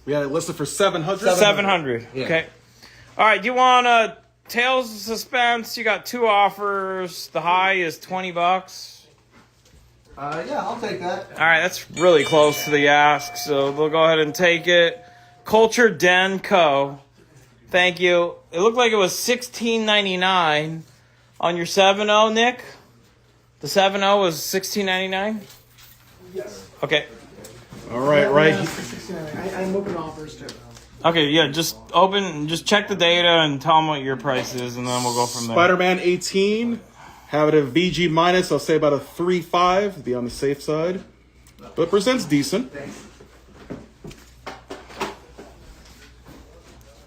We had it listed for 700. 700. Yeah. Okay. All right, do you want Tales of Suspense? You got 2 offers. The high is $20. Yeah, I'll take that. All right, that's really close to the ask, so we'll go ahead and take it. Culture Den Co. Thank you. It looked like it was $16.99 on your 7.0, Nick. The 7.0 was $16.99. Yes. Okay. All right, right. I'm open offers too. Okay, yeah, just check the data and tell them what your price is, and then we'll go from there. Spider-Man 18. Have it at VG minus. I'll say about a 3.5. Be on the safe side. But presents decent.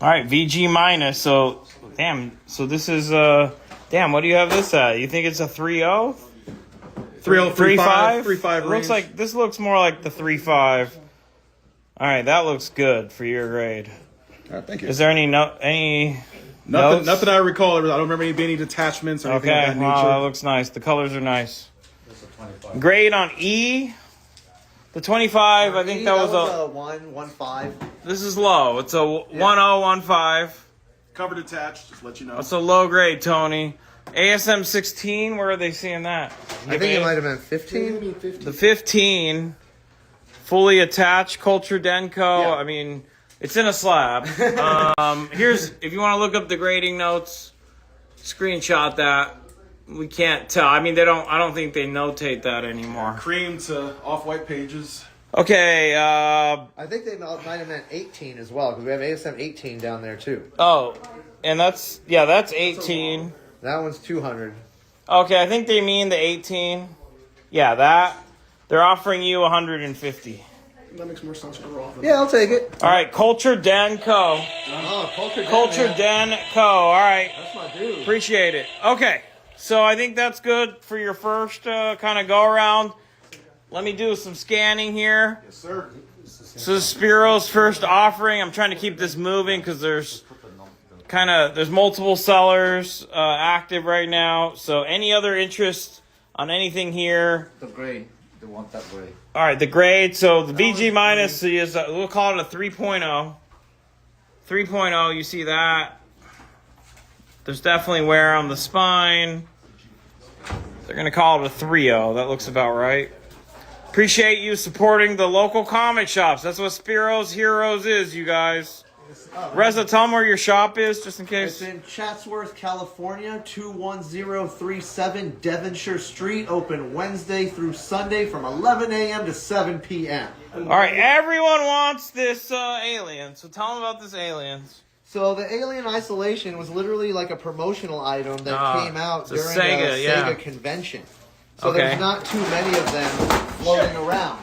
All right, VG minus. So, damn. So this is damn. What do you have this at? You think it's a 3.0? 3.0, 3.5? 3.5 It looks like this looks more like the 3.5. All right, that looks good for your grade. All right, thank you. Is there any notes? Nothing I recall. I don't remember any detachments or anything Okay, of that wow, nature. that looks nice. The colors are nice. Grade on E. The 25, I think that was a 1.15. This is low. It's a 1015. Cover detached. Just let you know. That's a low grade, Tony. ASM 16. Where are they seeing that? I think it might have been 15. The 15, fully attached Culture Denko. Yeah. I mean, it's in a slab. Here's, if you want to look up the grading notes, screenshot that. We can't tell. I mean, I don't think they notate that anymore. Cream to off-white pages. Okay. I think they might have meant 18 as well, because we have ASM 18 down there too. Oh, and that's 18. That one's 200. Okay, I think they mean the 18. Yeah, that. They're offering you 150. That makes more sense for Raw. Yeah, I'll take it. All right, Culture Den Co. Oh, Culture Den Co. All right. That's my dude. Appreciate it. Okay, so I think that's good for your first kind of go around. Let me do some scanning here. Yes, sir. So this is Spiro's first offering. I'm trying to keep this moving because there's multiple sellers active right now. So any other interest on anything here? The grade. They want that way. All right, the grade. So the VG minus is we'll call it a 3.0. 3.0. You see that? There's definitely wear on the spine. They're gonna call it a 3.0. That looks about right. Appreciate you supporting the local comic shops. That's what Spiro's Heroes is, you guys. Reza, tell them where your shop is, just in case. It's in Chatsworth, California, 21037 Devonshire Street. Open Wednesday through Sunday from 11 a.m. to 7 p.m. All right, everyone wants this alien, so tell them about this aliens. So the Alien Isolation was literally like a promotional item that came out it's a during Sega, the yeah. Sega convention. So Okay. there's not too many of them floating around.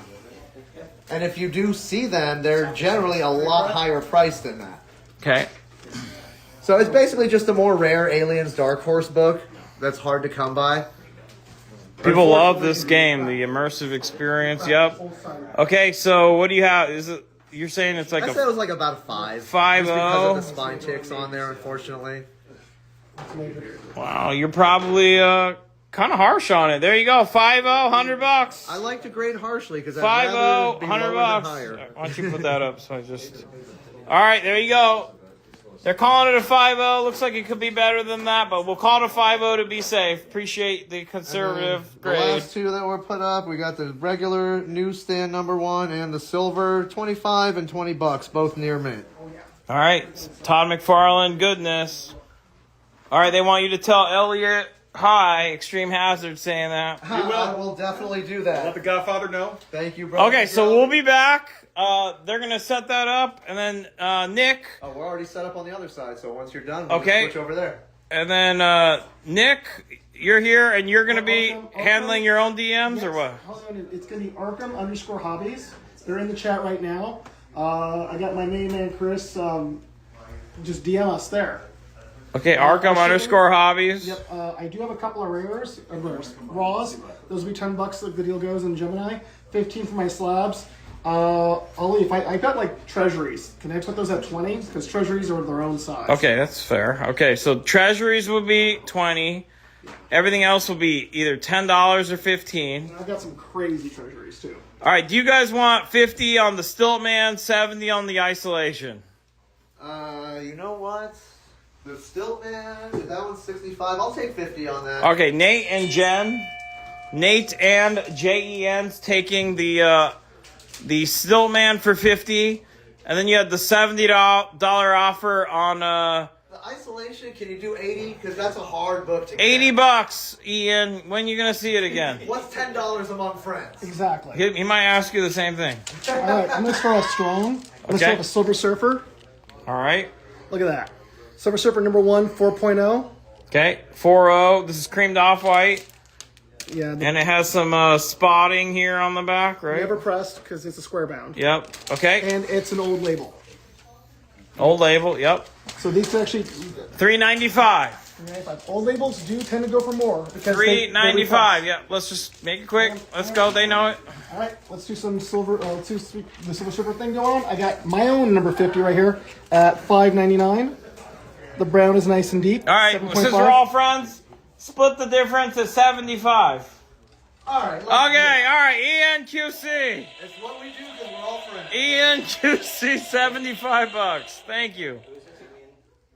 And if you do see them, they're generally a lot higher priced than that. Okay. So it's basically just a more rare Aliens Dark Horse book that's hard to come by. People love this game, the immersive experience. Yep. Okay, so what do you have? Is it? You're saying it's like I said it a was like about a 5. 5.0? Just because of the spine ticks on there, unfortunately. Wow, you're probably kind of harsh on it. There you go, 5.0, $100. I like to grade harshly because I'd 5.0, rather be lower $100. than higher. Why don't you put that up? So I just. All right, there you go. They're calling it a 5.0. Looks like it could be better than that, but we'll call it a 5.0 to be safe. Appreciate the conservative The grade. last two that were put up, we got the regular newsstand #1 and the silver, $25 and $20, both near mint. All right, Todd McFarlane, goodness. All right, they want you to tell Elliot hi, Extreme Hazard saying that. I will definitely do Let that. the Godfather know. Thank you, brother. Okay, so we'll be back. They're going to set that up, and then Nick, Oh, we're already set up on the other side, so once you're done, Okay. we'll switch over there. and then Nick, you're here, and you're going to be Welcome. handling your own DMs, or what? Hold on, it's going to be Arkham_hobbies. They're in the chat right now. I got my main man Chris. Just DM us there. Okay, Arkham _hobbies. Yep. I do have a couple of rares, raws. Those will be $10 like the deal goes in Gemini. 15 for my slabs. I'll leave. I got like treasuries. Can I put those at 20? Because treasuries are their own size. Okay, that's fair. Okay, so treasuries will be 20. Everything else will be either $10 or 15. And I've got some crazy treasuries too. All right, do you guys want 50 on the Stiltman, 70 on the Isolation? You know what? The Stiltman, that one's 65. I'll take 50 on that. Okay, Nate and Jen. Nate and JEN's taking the Stiltman for 50, and then you had the $70 offer on The Isolation, can you do 80? Because that's a hard book to get. $80. Ian, when you gonna see it again? What's $10 among friends? Exactly. He might ask you the same thing. All right, I'm gonna start off strong. I'm gonna start Okay. with a Silver Surfer. All right. Look at that. Silver Surfer #1, 4.0. Okay. 4.0. This is creamed off white, Yeah, and it has some spotting here on the back, right? never pressed because it's a square bound. Yep. Okay. And it's an old label. Old label. Yep. So these actually, $3.95. old labels do tend to go for more. Because $3.95. Yep. Let's just make it quick. Let's go. They know it. All right, let's do some silver. Let's do the Silver Surfer thing going on. I got my own number 50 right here at $5.99. The brown is nice and deep. All right. 7.5. Since we're all friends, split the difference at 75. All right. Okay. All right. ENQC. It's what we do because we're all friends. ENQC, $75. Thank you.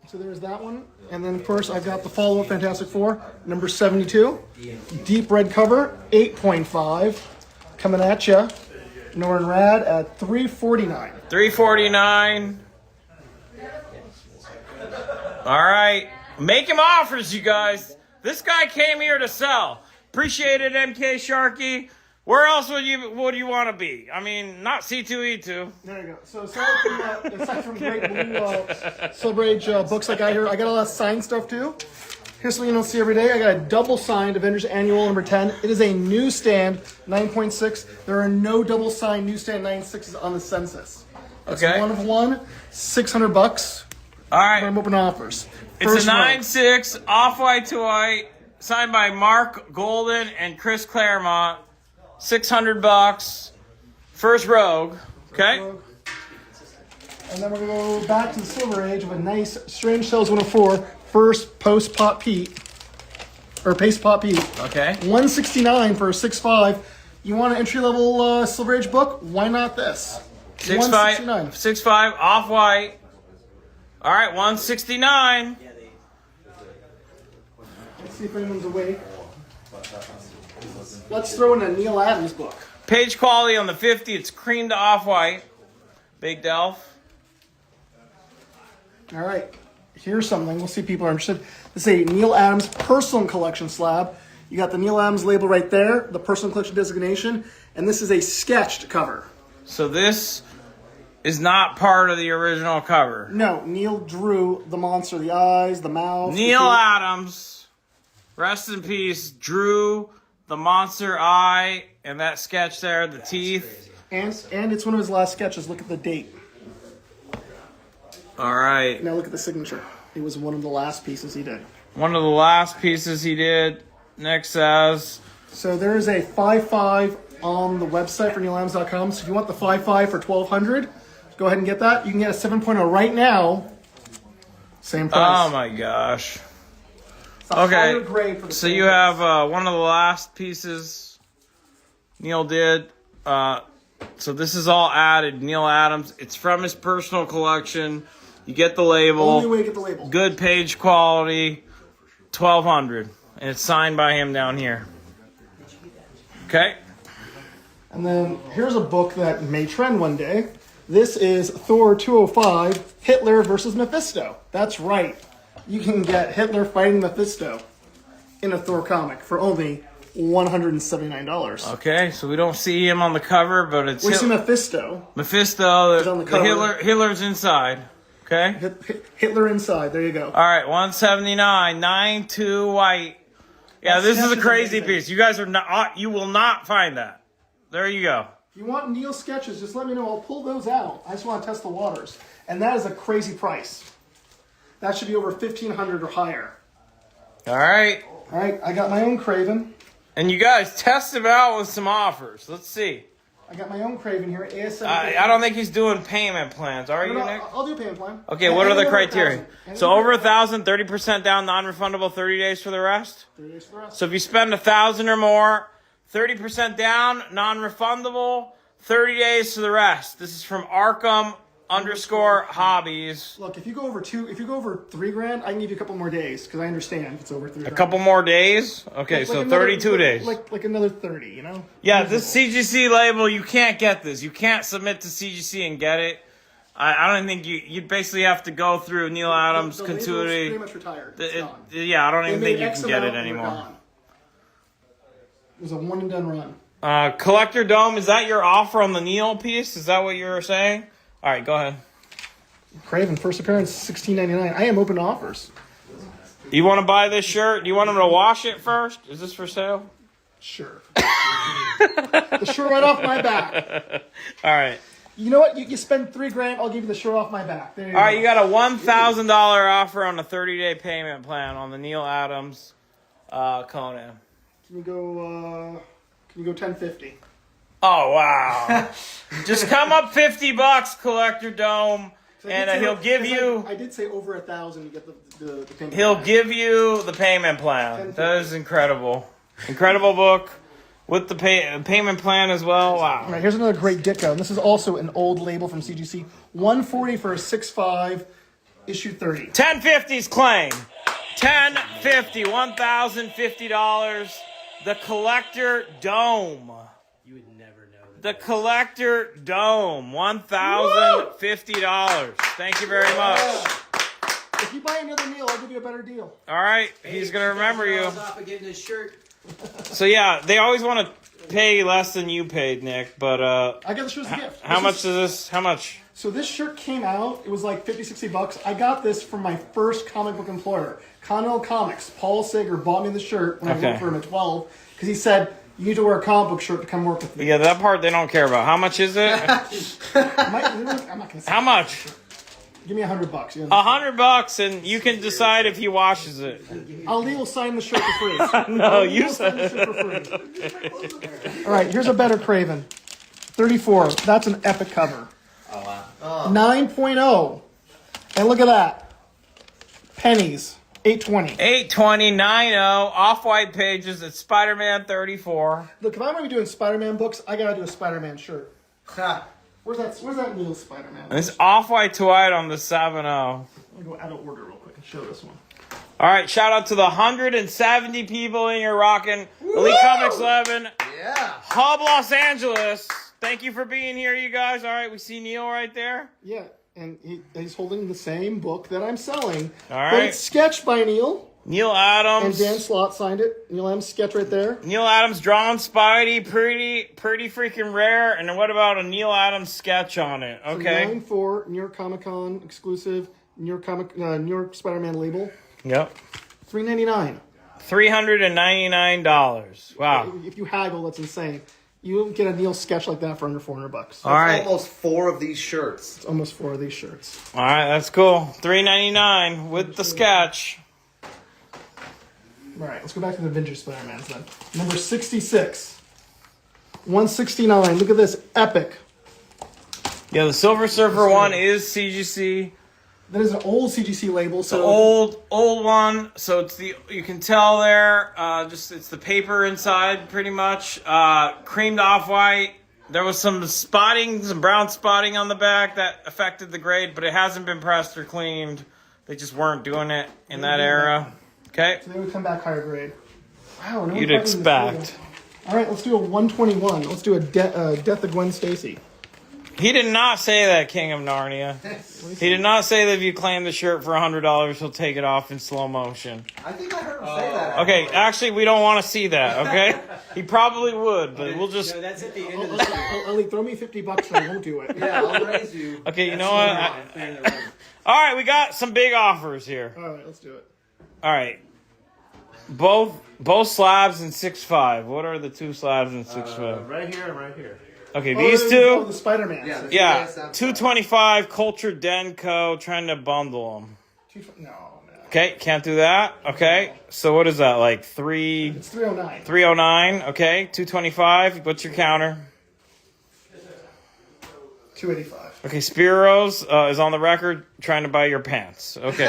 So there's that one. And then, of course, I've got the follow-up Fantastic Four, number 72. Deep red cover, 8.5. Coming at ya. Norrin Rad at $3.49. $3.49. All right. Make him offers, you guys. This guy came here to sell. Appreciate it, MK Sharky. Where else would you want to be? I mean, not C2E2. There you go. So aside from great blue Silver Age books I got here, I got a lot of signed stuff too. Here's something you don't see every day. I got a double signed Avengers Annual number 10. It is a newsstand 9.6. There are no double signed newsstand 9.6s on the census. It's Okay. one of one, $600. All right. I'm open offers. It's First a row. 9.6 off-white to white, signed by Mark Golden and Chris Claremont. $600. First Rogue. Okay. And then we're going to go back to the Silver Age of a nice Strange Tales 104 first post Pop Pete. Or Paste Pop Pete. Okay. $169 for a 6.5. You want an entry-level Silver Age book? Why not this? 6.5, 169. 6.5 off-white. All right, 169. Let's see if anyone's awake. Let's throw in a Neil Adams book. Page quality on the 50. It's cream to off-white. Big Delph. All right, here's something. We'll see if people are interested. This is a Neil Adams Personal Collection slab. You got the Neil Adams label right there, the Personal Collection designation, and this is a sketched cover. So this is not part of the original cover. No, Neil drew the monster, the eyes, the mouth. Neil Adams, rest in peace, drew the monster eye and that sketch there, the teeth. And it's one of his last sketches. Look at the date. All right. Now look at the signature. It was one of the last pieces he did. One of the last pieces he did. Next says. So there is a 5.5 on the website for NeilAdams.com. So if you want the 5.5 for $1,200, go ahead and get that. You can get a 7.0 right now. Same price. Oh my gosh. It's a higher grade for the So same you price. have one of the last pieces Neil did. So this is all added. Neil Adams. It's from his personal collection. You get the label. Only way to get the label. Good page quality. $1,200. And it's signed by him down here. Okay. And then here's a book that may trend one day. This is Thor 205, Hitler versus Mephisto. That's right. You can get Hitler fighting Mephisto in a Thor comic for only $179. Okay, so we don't see him on the cover, but it's We see Mephisto. Mephisto. He's on the cover. Hitler's inside. Okay. Hitler inside. There you go. All right, 179, 9.2 white. Yeah, this is a sketches crazy amazing. piece. You guys are not. You will not find that. There you go. If you want Neil sketches, just let me know. I'll pull those out. I just want to test the waters. And that is a crazy price. That should be over $1,500 or higher. All right. All right, I got my own Craven. And you guys test him out with some offers. Let's see. I got my own Craven here. ASM. I don't think he's doing payment plans. Are you, Nick? I'll do a payment plan. Okay, what are the criteria? So over over 1,000, 30% down, non-refundable, 30 days for the rest? 3 days for the rest. So if you spend 1,000 or more, 30% down, non-refundable, 30 days for the rest. This is from Arkham_hobbies. Look, if you go over $3,000, I can give you a couple more days because I understand if it's over $3,000. A couple more days? Okay, so 32 days. Like another 30, you know? Yeah, this CGC label, you can't get this. You can't submit to CGC and get it. I don't think you basically have to go through Neil Adams, the label's Continuity. pretty much retired. It's gone. Yeah, I don't even They think made you X can get it amount and they're anymore. gone. It was a one and done run. Collector Dome, is that your offer on the Neil piece? Is that what you were saying? All right, go ahead. Craven, first appearance, $16.99. I am open to offers. You want to buy this shirt? Do you want him to wash it first? Is this for sale? Sure. The shirt right off my back. All right. You know what? You spend $3,000, I'll give you the shirt off my back. There you go. All right, you got a $1,000 offer on a 30-day payment plan on the Neil Adams Conan. Can you go $10.50? Oh, wow. Just come up $50, Collector Dome, and he'll give you... I did say over 1,000 you get the payment. He'll plan. give you the payment plan. That is incredible. Incredible book with the payment plan as well. Wow. All right, here's another great Ditko. And this is also an old label from CGC. $140 for a 6.5, issue 30. 1050's claim. 1050, $1,050. The Collector Dome. You would never know. The Collector Dome, $1,050. Thank you very much. If you buy another Neil, I'll give you a better deal. All right, he's gonna remember you. Off of getting his shirt. So yeah, they always want to pay less than you paid, Nick. But I got the shirt as a gift. how much is this? How much? So this shirt came out. It was like $50-$60. I got this from my first comic book employer, Connell Comics. Paul Sager bought me the shirt when I worked for him at 12 because he said you need to wear a comic book shirt to come work with me. Yeah, that part they don't care about. How much is it? I'm not gonna say. How much? Give me $100. You know? $100, and you can decide if he washes it. Ali will sign the shirt for free. No, Ali you will sign the said. shirt for free. All right, here's a better Craven. 34. That's an epic cover. Oh wow. 9.0. And look at that. Pennies. 820. 82090 off-white pages. It's Spider-Man 34. Look, if I'm gonna be doing Spider-Man books, I gotta do a Spider-Man shirt. Where's that new Spider-Man? It's off-white to white on the 7-0. Let me go out of order real quick and show this one. All right, shout out to the 170 people in here rocking Elite Comics 11. Yeah. Hub, Los Angeles. Thank you for being here, you guys. All right, we see Neil right there. Yeah, and he's holding the same book that I'm selling. All But right. it's sketched by Neil. Neil And Adams. Dan Slott signed it. Neil Adams sketch right there. Neil Adams drawn Spidey, pretty freaking rare. And what about a Neil Adams sketch on it? Okay. 9/4 New York Comic Con exclusive. New York Spider-Man label. Yep. $3.99. $399. Wow. If you haggle, that's insane. You don't get a Neil sketch like that for under $400. All right. Almost 4 of these shirts. It's almost 4 of these shirts. All right, that's cool. $399 with the sketch. All right, let's go back to the vintage Spider-Mans then. Number 66. 169. Look at this. Epic. Yeah, the Silver Surfer one is CGC. That is an old CGC label. It's So the old one, so it's you can tell there, it's the paper inside pretty much. Creamed off-white. There was some brown spotting on the back that affected the grade, but it hasn't been pressed or cleaned. They just weren't doing it in that era. Okay? So they would come back higher grade. Wow, no You'd one fucking expect. this label. All right, let's do a 121. Let's do a Death of Gwen Stacy. He did not say that, King of Narnia. He did not say that if you claim the shirt for $100, he'll take it off in slow motion. I think I heard him say that. Okay, actually, we don't want to see that, okay? He probably would, but we'll just... No, that's at the end of the show. Ali, throw me $50 and I won't do it. Yeah, I'll raise you. Okay, you know what? All right, we got some big offers here. All right, let's do it. All right. Both slabs in 6.5. What are the two slabs in 6.5? Right here and right here. Okay, these two. The Spider-Man. Yeah, 225 Culture Denko trying to bundle them. No, man. Okay, can't do that. Okay, so what is that, like It's 309. 309? Okay, 225. What's your counter? 285. Okay, Spiros is on the record trying to buy your pants. Okay.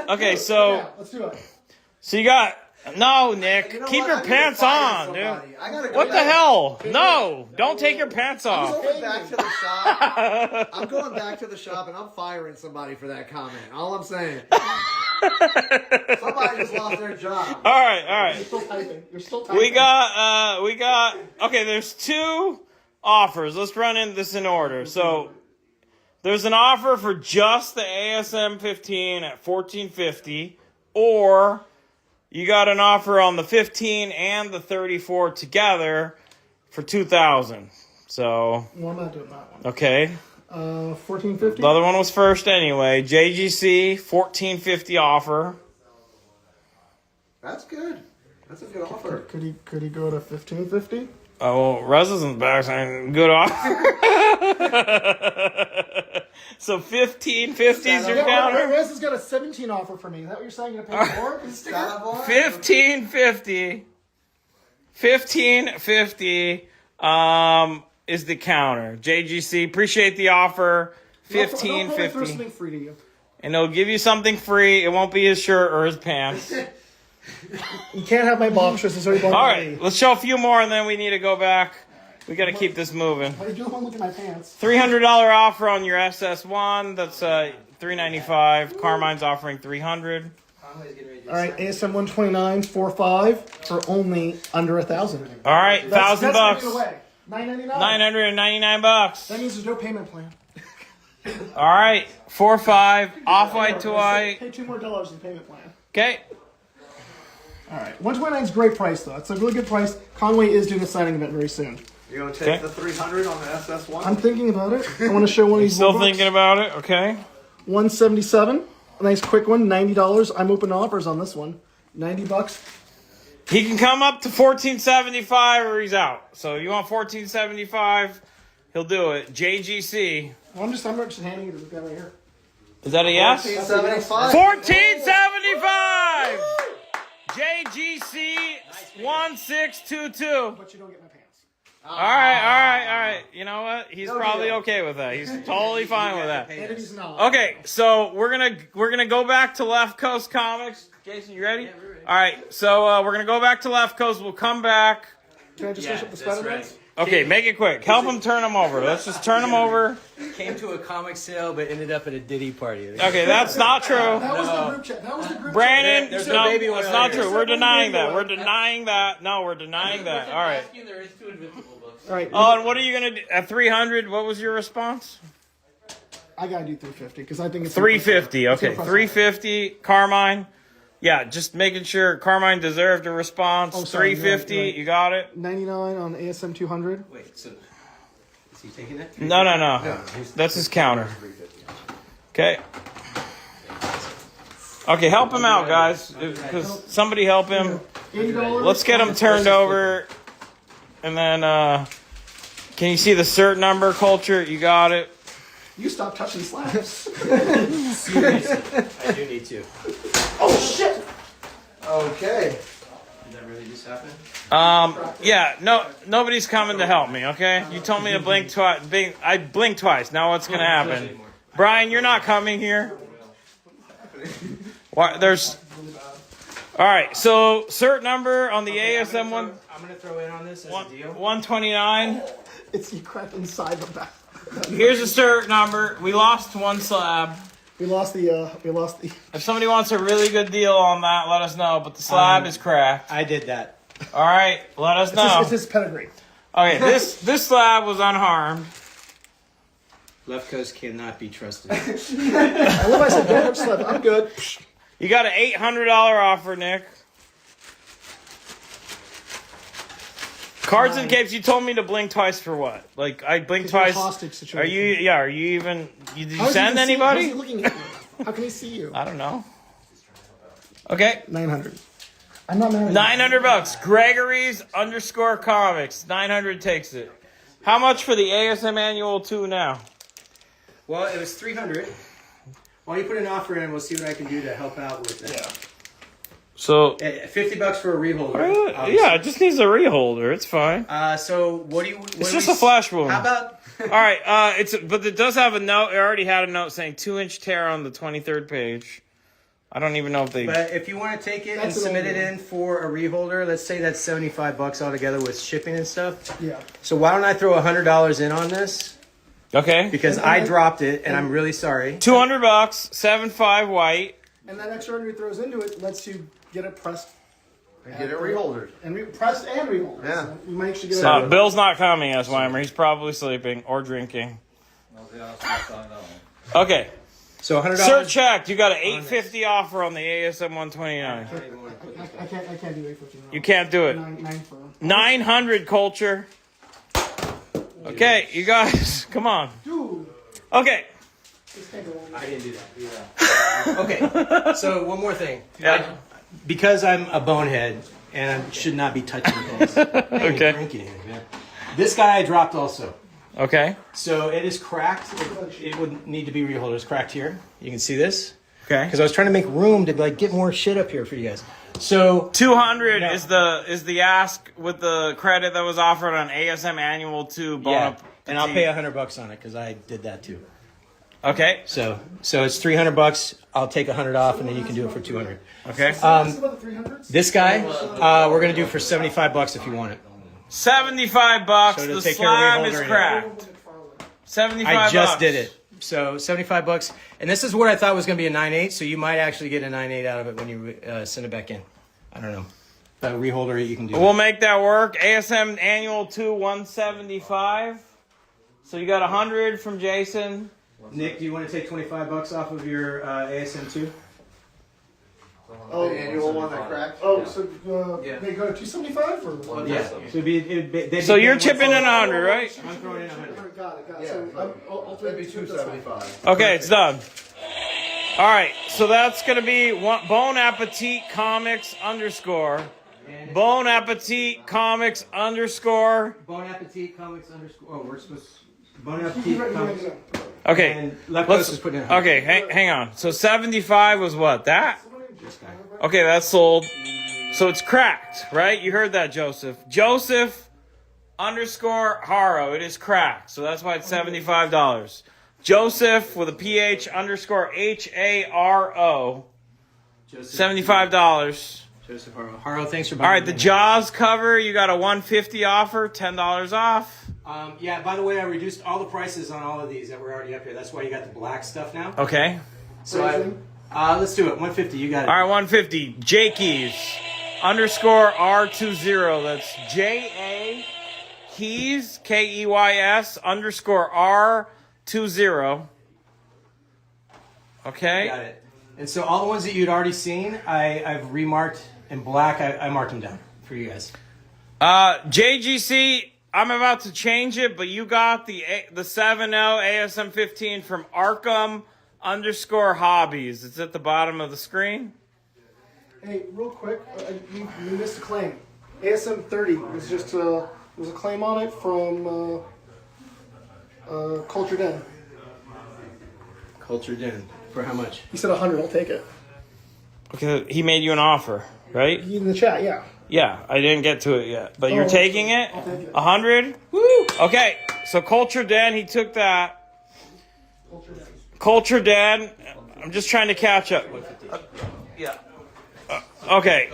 Okay, so Yeah, let's do it. you got no, Nick. You know keep what? your I need to pants fire on, dude. somebody. I gotta go What the back. hell? No, don't take your pants I'm off. going back to the shop. I'm going back to the shop and I'm firing somebody for that comment. All I'm saying. Somebody just lost their job. All right. You're still typing. You're still typing. We got. Okay, there's two offers. Let's run this in order. So there's an offer for just the ASM 15 at $14.50, or you got an offer on the 15 and the 34 together for $2,000. So Well, I'm not doing that one. okay, 1450. the other one was first anyway. JGC $14.50 offer. That's good. That's a good offer. Could he go to 1550? Oh, well, Reza's in the back saying good offer. So 15.50 is your counter. Rez has got a 17 offer for me. Is that what you're saying? You're gonna pay more? Is it Got a bar? 15.50. 15.50 is the counter. JGC, appreciate the offer. Throw something 15.50. free to you. And he'll give you something free. It won't be his shirt or his pants. You can't have my boxers. It's already belonged All to right, me. let's show a few more and then we need to go back. We got to keep this moving. Why did you want to look at my pants? $300 offer on your SS1. That's $395. Carmine's offering $300. All right, ASM 129 45 for only under $1,000. All right, $1,000 bucks. $999. $999. That means there's no payment plan. All right, 4.5 off-white to white. Pay $2 more in payment plan. Okay. All right, 129 is a great price though. It's a really good price. Conway is doing a signing event very soon. You're going to take the 300 on the SS1? I'm thinking about it. I want to show one of these. Still books. thinking about it. Okay. 177. A nice quick one. $90. I'm open to offers on this one. $90. He can come up to $14.75 or he's out. So you want $14.75, he'll do it. JGC. Well, I'm just handing you this guy right here. Is that a yes? 1475. $14.75. JGC 1622. But you don't get my pants. All right. You know what? He's probably okay with that. He's totally fine with that. And if he's not. Okay, so we're gonna go back to Left Coast Comics. Jason, you ready? Yeah, we're ready. All right, so we're gonna go back to Left Coast. We'll come back. Can I just finish up the Spider-Man? Okay, make it quick. Help him turn them over. Let's just turn them over. Came to a comic sale, but ended up at a Diddy party. Okay, that's not true. That was the group chat. That was the group Brandon, There's no, no baby that's oil not here. true. We're denying that. We're denying that. No, we're denying that. All right. There is 2 Invincible books. chat. All right. Oh, and what are you gonna do at 300? What was your response? I gotta do 350 because I think it's 350. It's Okay, impressive. 350. Carmine. Yeah, just making sure Carmine deserved a response. Oh, sorry, 350. you're right. You got it. 99 on ASM 200. Wait, so is he taking it? No. That's his counter. Okay. Okay, help him out, guys. Because somebody help him. $80. Let's get him turned over. And then, can you see the cert number, Culture? You got it. You stop touching slabs. I do need to. Oh shit! Okay. Did that really just happen? Yeah, no, nobody's coming to help me, okay? You told me to blink twice. I blinked twice. Now what's going to happen? Brian, you're not coming here. Why, there's... All right, so cert number on the ASM one, I'm gonna throw in on this as a deal. 129. It's you cracked inside the back. Here's the cert number. We lost one slab. We lost the. If somebody wants a really good deal on that, let us know. But the slab is cracked. I did that. All right, let us know. It's his pedigree. Okay, this slab was unharmed. Left Coast cannot be trusted. I love I said don't touch slab. I'm good. You got an $800 offer, Nick. Cards and capes. You told me to blink twice for what? Like I blinked It's a twice. hostage situation. Are you? Yeah. Are you even? Did you How is he send gonna see- How's anybody? he looking at you? How can he see you? I don't know. Okay. 900. I'm not married. $900. Gregory's _ comics. 900 takes it. How much for the ASM Annual 2 now? Well, it was 300. Why don't you put an offer in? We'll see what I can do to help out with that. Yeah. So $50 for a reholder. yeah, it just needs a reholder. It's fine. So what do you? It's just a flash wound. How about? All right. But it does have a note. It already had a note saying 2-inch tear on the 23rd page. I don't even know if they. But if you want to take it and That's an submit old it one. in for a reholder, let's say that's $75 altogether with shipping and stuff. Yeah. So why don't I throw $100 in on this? Okay. Because I dropped it, and I'm really sorry. $200. 7.5 white. And that extra he throws into it lets you get it pressed. And get it reholdered. And pressed and reholdered. Yeah. So you might actually get it. Bill's not coming, S. Weimer. He's probably sleeping or drinking. Okay. So $100. Sir checked. You got an $850 offer on the ASM 129. I can't do 850. You can't do it. 9 for 900 Culture. Okay, you guys, come on. Dude. Okay. This can't go on. I didn't do that. Okay. So one more thing. Yeah. Because I'm a bonehead and I should not be touching things. Okay. Drinking, man. This guy I dropped also. Okay. So it is cracked. It would need to be reholder. It's cracked here. You can see this. Okay. Because I was trying to make room to like get more shit up here for you guys. So 200 No. is the ask with the credit that was offered on ASM Annual 2. yeah, and I'll pay $100 on it because I did that too. Okay. So it's $300. I'll take 100 off, and then you can do it for 200. Okay. This is about the 300s? This guy, we're gonna do for $75 if you want it. $75. So to The take care of slab is reholder, cracked. 75. I just did it. So $75, and this is what I thought was gonna be a 9.8. So you might actually get a 9.8 out of it when you send it back in. I don't know. But reholder it, you can do. We'll make that work. ASM Annual 2 175. So you got 100 from Jason. Nick, do you want to take $25 off of your ASM 2? Oh, The annual one that cracked? Oh, so they go to 275 or? Yeah. So, they'd be So you're paying chipping in 100, right? I'm throwing in 100. Got it. Yeah, So I'll that'd be 275. Okay, it's done. All right, so that's going to be Bon Appetit Comics _ Bon Appetit Comics _ Bon Appetit Comics _ Oh, we're supposed to... Bon Appetit Comics. Okay, And Left Coast is putting in 100. okay, hang on. So 75 was what? That? Okay, that's sold. So it's cracked, right? You heard that, Joseph. Joseph, underscore Haro. It is cracked, so that's why it's $75. Joseph with a PH underscore HARO. $75. Joseph Haro. Haro, thanks for buying. All right, the Jaws cover, you got a $150 offer, $10 off. Yeah, by the way, I reduced all the prices on all of these that were already up here. That's why you got the black stuff now. Okay. So let's do it. 150. You got it. All right, 150. Jakeys underscore R20. That's JA Keys KEYS underscore R20. Okay. Got it. And so all the ones that you'd already seen, I've remarked in black. I marked them down for you guys. JGC, I'm about to change it, but you got the 7.0 ASM 15 from Arkham underscore Hobbies. It's at the bottom of the screen. Hey, real quick, you missed a claim. ASM 30 was just there was a claim on it from Culture Den. Culture Den. For how much? He said 100. I'll take it. Okay, he made you an offer, right? He in the chat, yeah. Yeah, I didn't get to it yet, but you're taking it? I'll take it. 100? Woo! Okay, so Culture Den, he took that. Culture Den, I'm just trying to catch up. Yeah. Okay,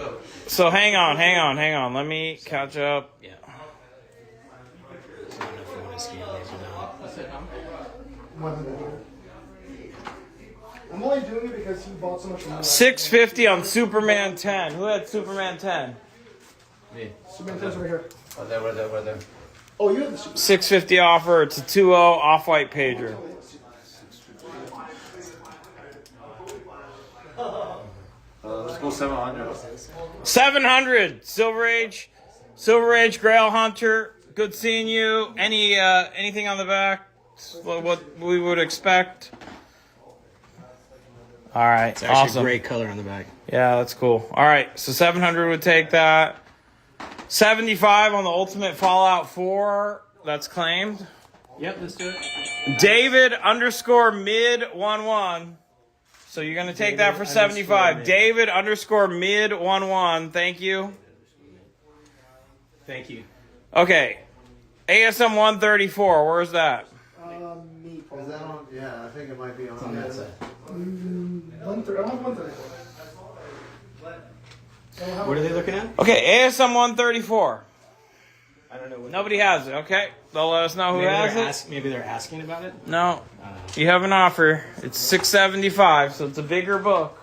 so hang on. Let me catch up. Yeah. I'm only doing it because he bought so much from me. $650 on Superman 10. Who had Superman 10? Me. Superman 10's right here. Right there. Oh, you have the Superman. $650 offer. It's a 2.0 off-white pager. Let's go 700. 700 Silver Age Grail Hunter. Good seeing you. Anything on the back? What we would expect. All right, It's actually awesome. a great color on the back. Yeah, that's cool. All right, so 700 would take that. 75 on the Ultimate Fallout 4. That's claimed. Yep, let's do it. David underscore mid 11. So you're gonna take that for 75. David underscore mid 11. Thank you. Thank you. Okay, ASM 134. Where's that? Me. Is that on? Yeah, I think it might be on. On that side. 130. I want 134. What are they looking at? Okay, ASM 134. I don't know. What Nobody has it. Okay, they'll let us know who has it. Maybe they're asking about it. No, you have an offer. It's $675, so it's a bigger book.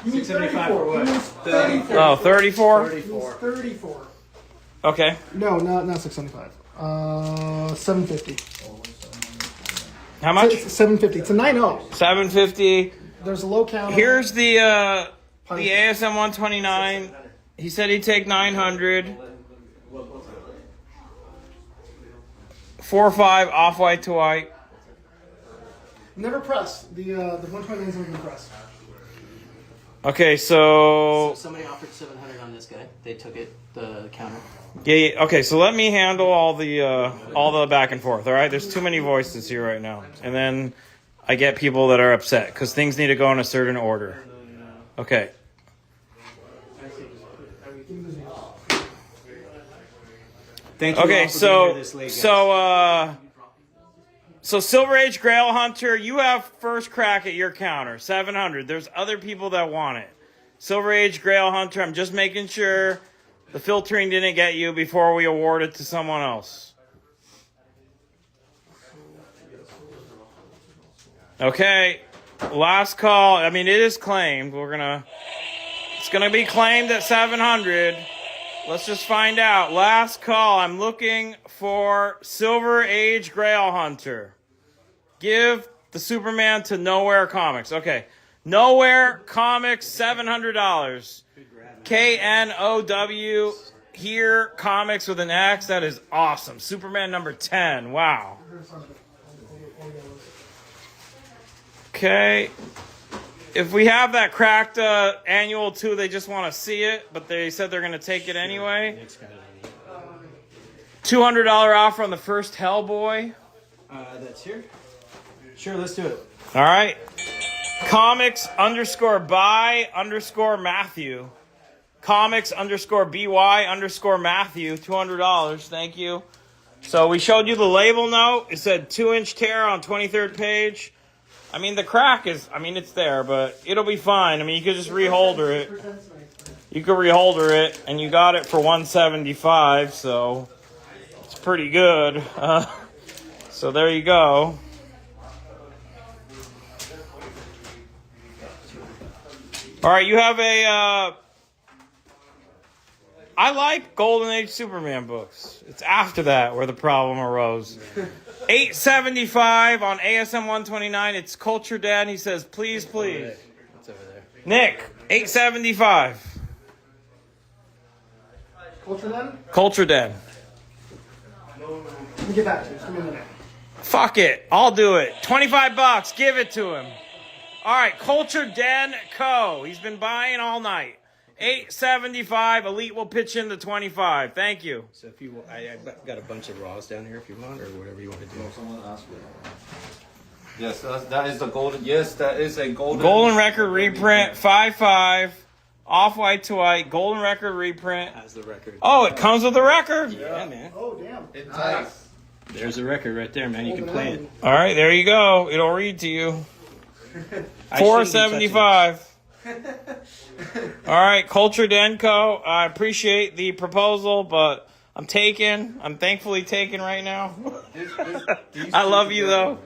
You mean 675 34. for what? He means 34. Oh, 34? He means 34. Okay. No, not 675. 750. How much? It's 750. It's a 9.0. 750. There's a low count. Here's the ASM 129. He said he'd take 900. 4.5 off white to white. Never pressed. The 129's never been pressed. Okay, so Somebody offered 700 on this guy. They took it, the counter. yeah. Okay, so let me handle all the back and forth. All right, there's too many voices here right now, and then I get people that are upset because things need to go in a certain order. Okay. Thank you. Okay, all for being here this late, guys. So Silver Age Grail Hunter, you have first crack at your counter, 700. There's other people that want it. Silver Age Grail Hunter, I'm just making sure the filtering didn't get you before we award it to someone else. Okay, last call. I mean, it is claimed. It's gonna be claimed at 700. Let's just find out. Last call. I'm looking for Silver Age Grail Hunter. Give the Superman to Nowhere Comics. Okay. Nowhere Comics, $700. KNOW here Comics with an X. That is awesome. Superman number 10. Wow. Okay. If we have that cracked annual 2, they just want to see it, but they said they're going to take it anyway. $200 offer on the first Hellboy. That's here. Sure, let's do it. All right. Comics _by_Matthew. Comics _BY Matthew, $200. Thank you. So we showed you the label note. It said 2-inch tear on 23rd page. I mean, the crack is, it's there, but it'll be fine. I mean, you could just reholder it. You could reholder it, and you got it for $175, so it's pretty good. So there you go. All right, you have a... I like Golden Age Superman books. It's after that where the problem arose. $8.75 on ASM 129. It's Culture Den. He says, please, please. What's over there? Nick, $8.75. Culture Den? Culture Den. Let me get back to you. Just give me a minute. Fuck it. I'll do it. $25. Give it to him. All right, Culture Den Co. He's been buying all night. $8.75. Elite will pitch in the $25. Thank you. So if you, I got a bunch of raws down here if you want, or whatever you want to do. Someone asked me. Yes, that is the golden. Yes, that is a golden. Golden Record reprint, 5.5. Off-white to white. Golden Record reprint. How's the record? Oh, it comes with a record. Yeah, man. Oh, damn. It's nice. There's a record right there, man. You can play it. All right, there you go. It'll read to you. $4.75. All right, Culture Denko. I appreciate the proposal, but I'm thankfully taken right now. I love you though.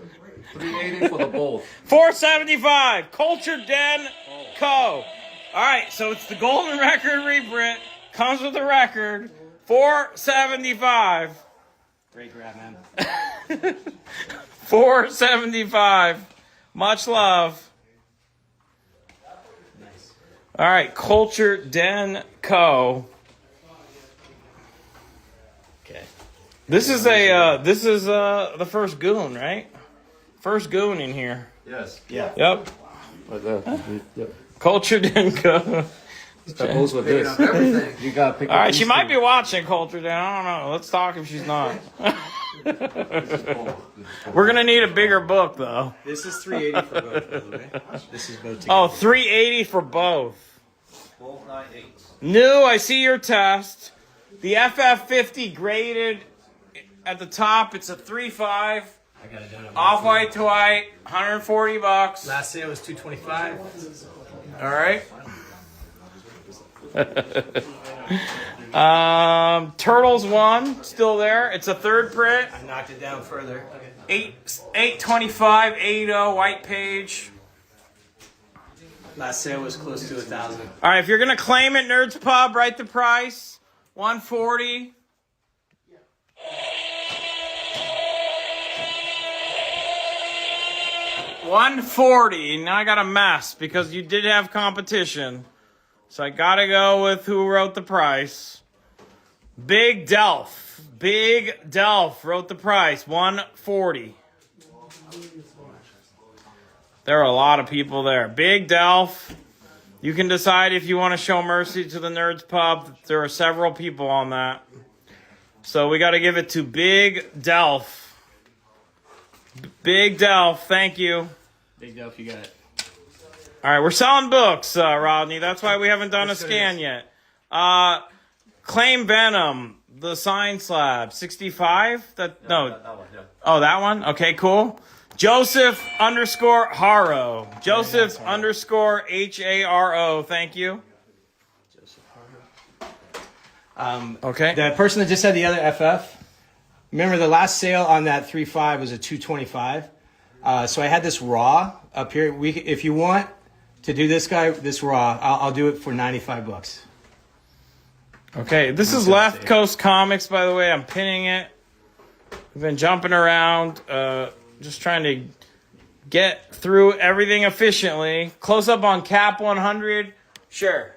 $380 for the both. $4.75. Culture Den Co. All right, so it's the Golden Record reprint. Comes with the record. $4.75. Great grab, man. $4.75. Much love. Nice. All right, Culture Den Co. Okay. This is the first goon, right? First goon in here. Yes. Yeah. Yep. Yep. Culture Den Co. That goes with this. Everything. You gotta pick. All right, she might be watching Culture Den. I don't know. Let's talk if she's not. We're gonna need a bigger book though. This is $380 for both, by the way. This is both together. Oh, $380 for both. 1298. New, I see your test. The FF50 graded at the top. It's a 3.5. I got it done. Off white to white, $140. Last sale was $225. All right. Turtles 1 still there. It's a third print. I knocked it down further. 825 80 white page. Last sale was close to $1,000. All right, if you're gonna claim it, Nerds Pub, write the price. $140. $140. Now I got a mess because you did have competition. So I gotta go with who wrote the price. Big Delph. Big Delph wrote the price. $140. There are a lot of people there. Big Delph. You can decide if you want to show mercy to the Nerds Pub. There are several people on that. So we got to give it to Big Delph. Big Delph, thank you. Big Delph, you got it. All right, we're selling books, Rodney. That's why we haven't done a scan yet. Claim Venom, the sign slab, 65. That one, yeah. Oh, that one. Okay, cool. Joseph _Haro. Joseph _HARO. Thank you. Okay. The person that just had the other FF, remember the last sale on that 3.5 was a 225. So I had this raw up here. If you want to do this guy, this raw, I'll do it for $95. Okay, this is Left Coast Comics, by the way. I'm pinning it. We've been jumping around, just trying to get through everything efficiently. Close up on Cap 100. Sure.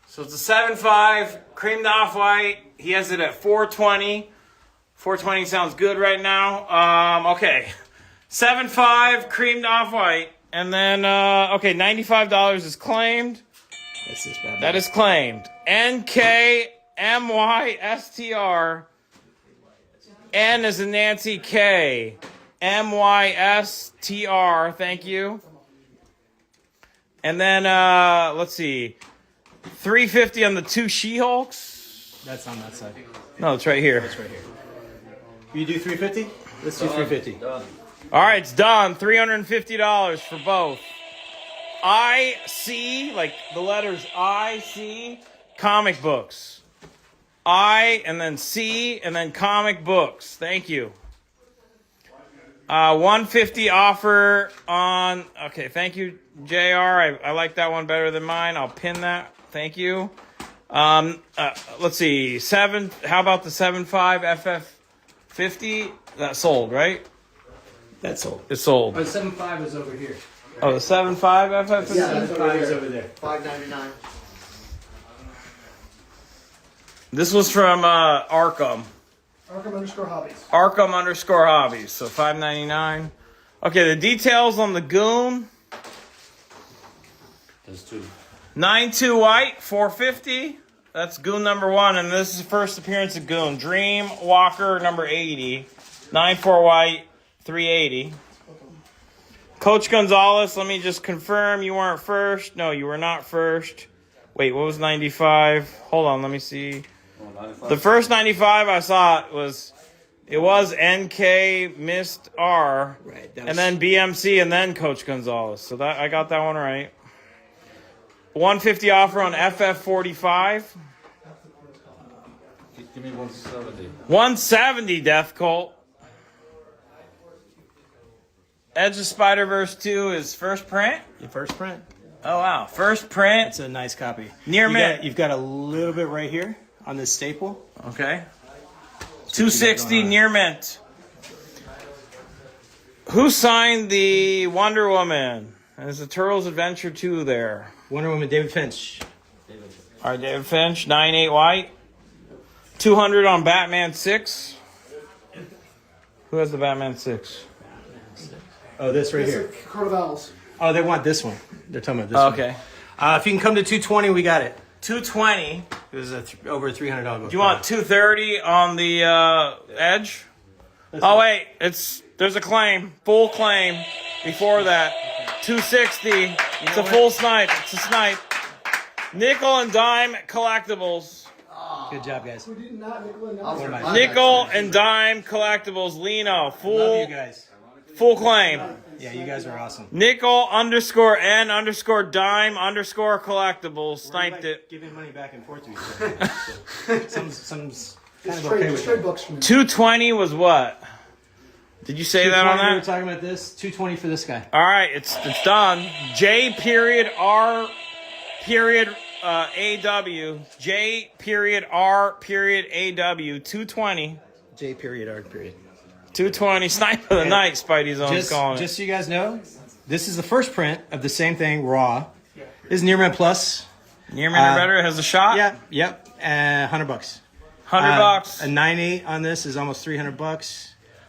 So it's a 7.5, creamed off-white. He has it at 420. 420 sounds good right now. Okay. 7.5, creamed off-white. And then, okay, $95 is claimed. That's this bad boy. That is claimed. NKMYSTR. N is in Nancy K. MYSTR. Thank you. And then, let's see. $350 on the 2 She-Hulks. That's on that side. No, it's right here. It's right here. You do 350? Let's do 350. Done. All right, it's done. $350 for both. IC, like the letters IC, comic books. I and then C and then comic books. Thank you. 150 offer on. Okay, thank you, JR. I like that one better than mine. I'll pin that. Thank you. Let's see. How about the 7.5 FF50? That sold, right? That's sold. It's sold. Oh, the 7.5 is over here. Oh, the 7.5 FF50? Yeah. 7.5 is over there. $5.99. This was from Arkham. Arkham_hobbies. Arkham_hobbies. So $5.99. Okay, the details on the Goon. There's two. 9.2 white, $450. That's Goon number 1, and this is the first appearance of Goon. Dream Walker number 80. 9.4 white, $380. Coach Gonzalez, let me just confirm you weren't first. No, you were not first. Wait, what was 95? Hold on, let me see. Oh, 95. The first 95 I saw it was NK Mist R, Right. and then BMC, and then Coach Gonzalez. So that I got that one right. 150 offer on FF45. Give me 170. 170 Death Cult. Edge of Spider-Verse 2 is first print. Your first print. Oh wow, first print. It's a nice copy. Near mint. You've got a little bit right here on this staple. Okay. 260 near mint. Who signed the Wonder Woman? There's the Turtles Adventure 2 there. Wonder Woman, David Finch. All right, David Finch, 9.8 white. 200 on Batman 6. Who has the Batman 6? Oh, this right It's here. a Court of Owls. Oh, they want this one. They're talking about this one. Okay. If you can come to 220, we got it. 220. This is over a $300 book. Do you want 230 on the Edge? Oh wait, there's a claim, full claim. Before that, 260. It's a full snipe. It's a snipe. Nickel and dime collectibles. Good job, guys. We did not nickel and I'll dime. survive. Nickel and dime collectibles. Lino, Love full you guys. full claim. Yeah, you guys are awesome. Nickel_N_dime_ collectibles. Sniped it. Giving money back and forth to each other. So, some's kind It's of okay trade, with trade it. books from me. 220 was what? Did you say that on We were that? talking about this. 220 for this guy. All right, it's done. J.R. AW. J.R. AW. 220. J period R period. 220. Snipe of the night, Spidey Zone's calling Just so you guys know, this is the first print of the same thing, raw. This is Near Mint Plus. it. Near mint or better has a shot. Yep. $100. $100. A 9.8 on this is almost $300.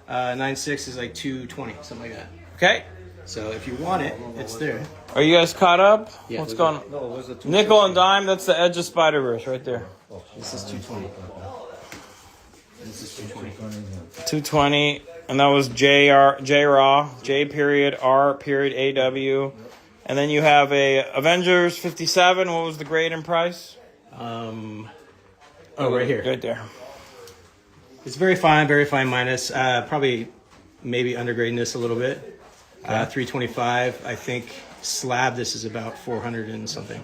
9.6 is like 220, something like that. Okay. So if you want it, it's there. Are you guys caught up? Yeah. What's going on? No, it was a two. Nickel and dime, that's the Edge of Spider-Verse right there. This is 220. This is 220. 220. And that was J.R. J.R. AW. And then you have a Avengers 57. What was the grade and price? Oh, right here. Right there. It's very fine minus. Probably maybe undergrading this a little bit. 325. I think slab this is about 400 and something.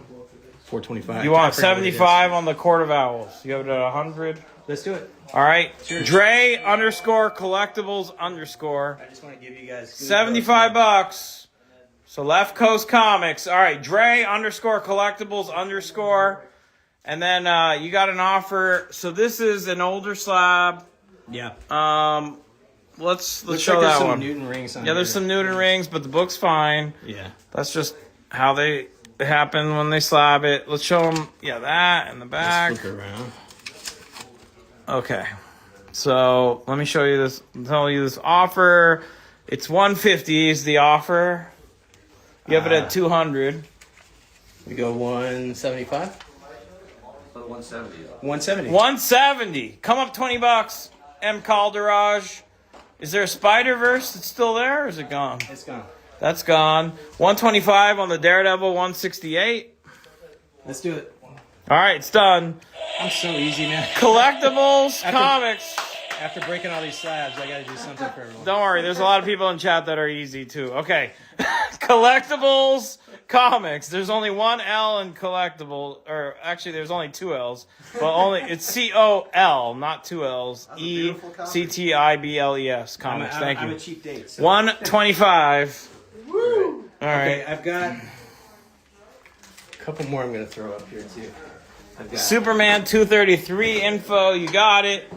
425. You want I forget what it is. 75 on the Court of Owls. You have it at 100. Let's do it. All right. Dre_collectibles_. I just want to give you guys good $75. So Left Coast Comics. All right. Dre_collectibles_. And then you got an offer. So this is an older slab. Yeah. Let's Looks show like there's that some one. Newton rings on Yeah, there's here. some Newton rings, but the book's fine. Yeah. That's just how they happen when they slab it. Let's show them. Yeah, that in the back. Flip it around. Okay. So let me show you this. Tell you this offer. It's 150 is the offer. You have it at 200. We go 175. 170. 170. 170. Come up $20. M. Calderage. Is there a Spider-Verse that's still there, or is it gone? It's gone. That's gone. 125 on the Daredevil 168. Let's do it. All right, it's done. I'm so easy, man. Collectibles, comics. After breaking all these slabs, I got to do something for everyone. Don't worry, there's a lot of people in chat that are easy too. Okay. Collectibles, comics. There's only one L in collectible, or actually there's only two L's, but it's COL, not two L's. ECTIBLES, comics. Thank you. I'm a cheap date. So. 125. Woo! All right. Okay, I've got a couple more I'm going to throw up here too. I've got Superman 233 info, you got it.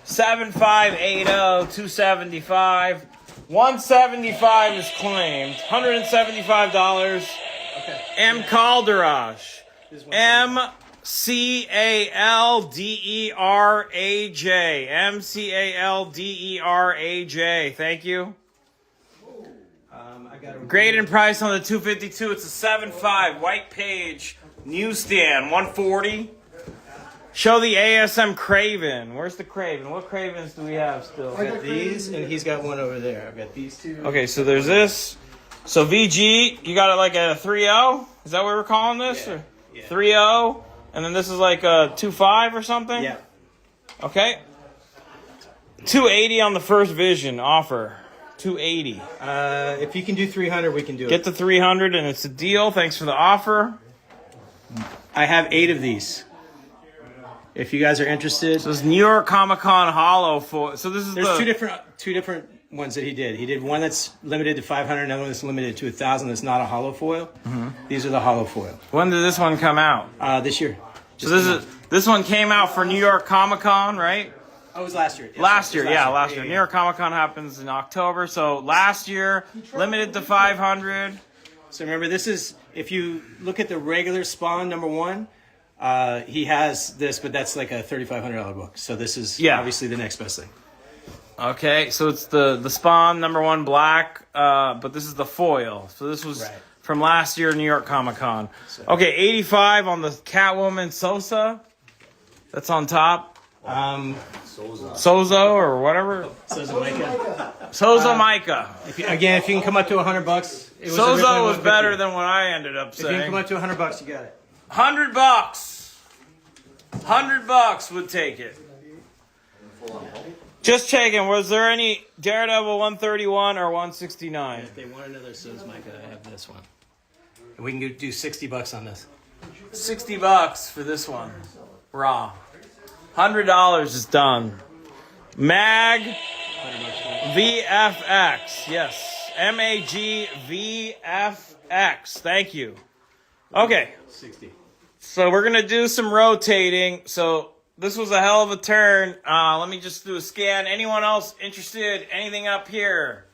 7580 275. 175 is claimed. $175. okay. M Calderaj. This is 175. MCALDERAJ. MCALDERAJ. Thank you. I got a Grade and price on the 252. It's a 7.5 white page newsstand. 140. Show the ASM Craven. Where's the Craven? What Cravens do we have still? I've got these, and he's got one over there. I've got these two. Okay, so there's this. So VG, you got it like a 3.0? Is that what we're calling this? Yeah. Or Yeah. 3.0? And then this is like a 2.5 or something? Yeah. Okay. 280 on the first Vision offer. 280. If you can do 300, we can do Get it. the 300 and it's a deal. Thanks for the offer. I have 8 of these. If you guys are interested, So this is New York Comic Con Hollow for. So this is there's the two different ones that he did. He did one that's limited to 500, another one that's limited to 1,000. That's not a hollow foil. Mm-hmm. These are the hollow foil. When did this one come out? This year. So this one came out for New York Comic Con, right? Oh, it was last year. Yes, Last it was year, last year. New York Comic Con happens in October. So last year, limited to 500. So remember, this is, if you look at the regular Spawn #1, he has this, but that's like a $3,500 book. So this is obviously the next best thing. Okay, so it's the Spawn #1 black, but this is the foil. So this was from last year New York Comic Con. Okay, 85 on the Catwoman Sosa. That's on top. Sozo or whatever. Sozo Micah. Sozo Micah. If you can come up to $100, it was Sozo was better than what I ended up If you can saying. come up to $100, you got it. $100. $100 would take it. Just checking. Was there any Daredevil 131 or 169? If they want another Sozo Micah, I have this one. And we can do $60 on this. $60 for this one. Raw. $100 is done. Mag VFX. Yes. MAG VFX. Thank you. Okay. 60. So we're going to do some rotating. So this was a hell of a turn. Let me just do a scan. Anyone else interested? Anything up here?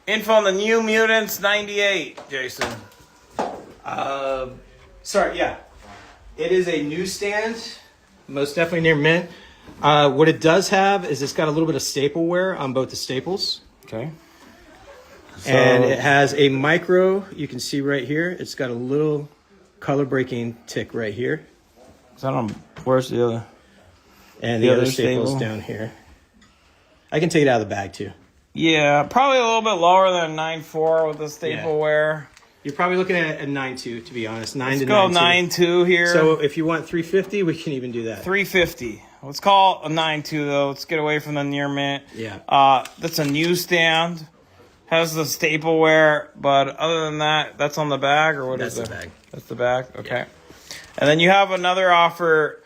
Info on the New Mutants 98, Jason. Sorry, yeah. It is a newsstand, most definitely near mint. What it does have is it's got a little bit of staple wear on both the staples. Okay. And it has a micro, you can see right here, it's got a little color breaking tick right here. Is that on, where's the other? And The the other other staple's staple? down here. I can take it out of the bag too. Yeah, probably a little bit lower than 9.4 with the staple wear. You're probably looking at a 9.2 to be honest. 9 Let's to go 9.2. 9.2 here. So if you want 350, we can even do that. 350. Let's call it a 9.2 though. Let's get away from the near mint. Yeah. That's a newsstand. Has the staple wear, but other than that, that's on the bag or what is That's it? the bag. That's the bag. Okay. And then you have another offer: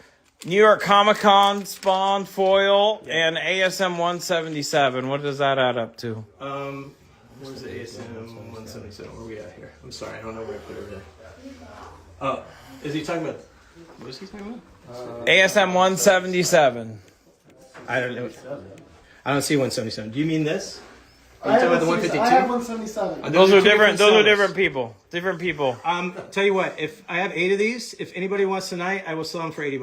New York Comic Con Spawn foil and ASM 177. What does that add up to? Where's the ASM 177? Where are we at here? I'm sorry, I don't know where I put it there. Oh, is he talking about? What is he talking about? ASM 177. I don't know. I don't see 177. Do you mean this? Are I you have talking about the 177. I have 152? 177. Those are two different. Those are sellers. different people. Different people. Tell you what, if I have 8 of these, if anybody wants tonight, I will sell them for $80.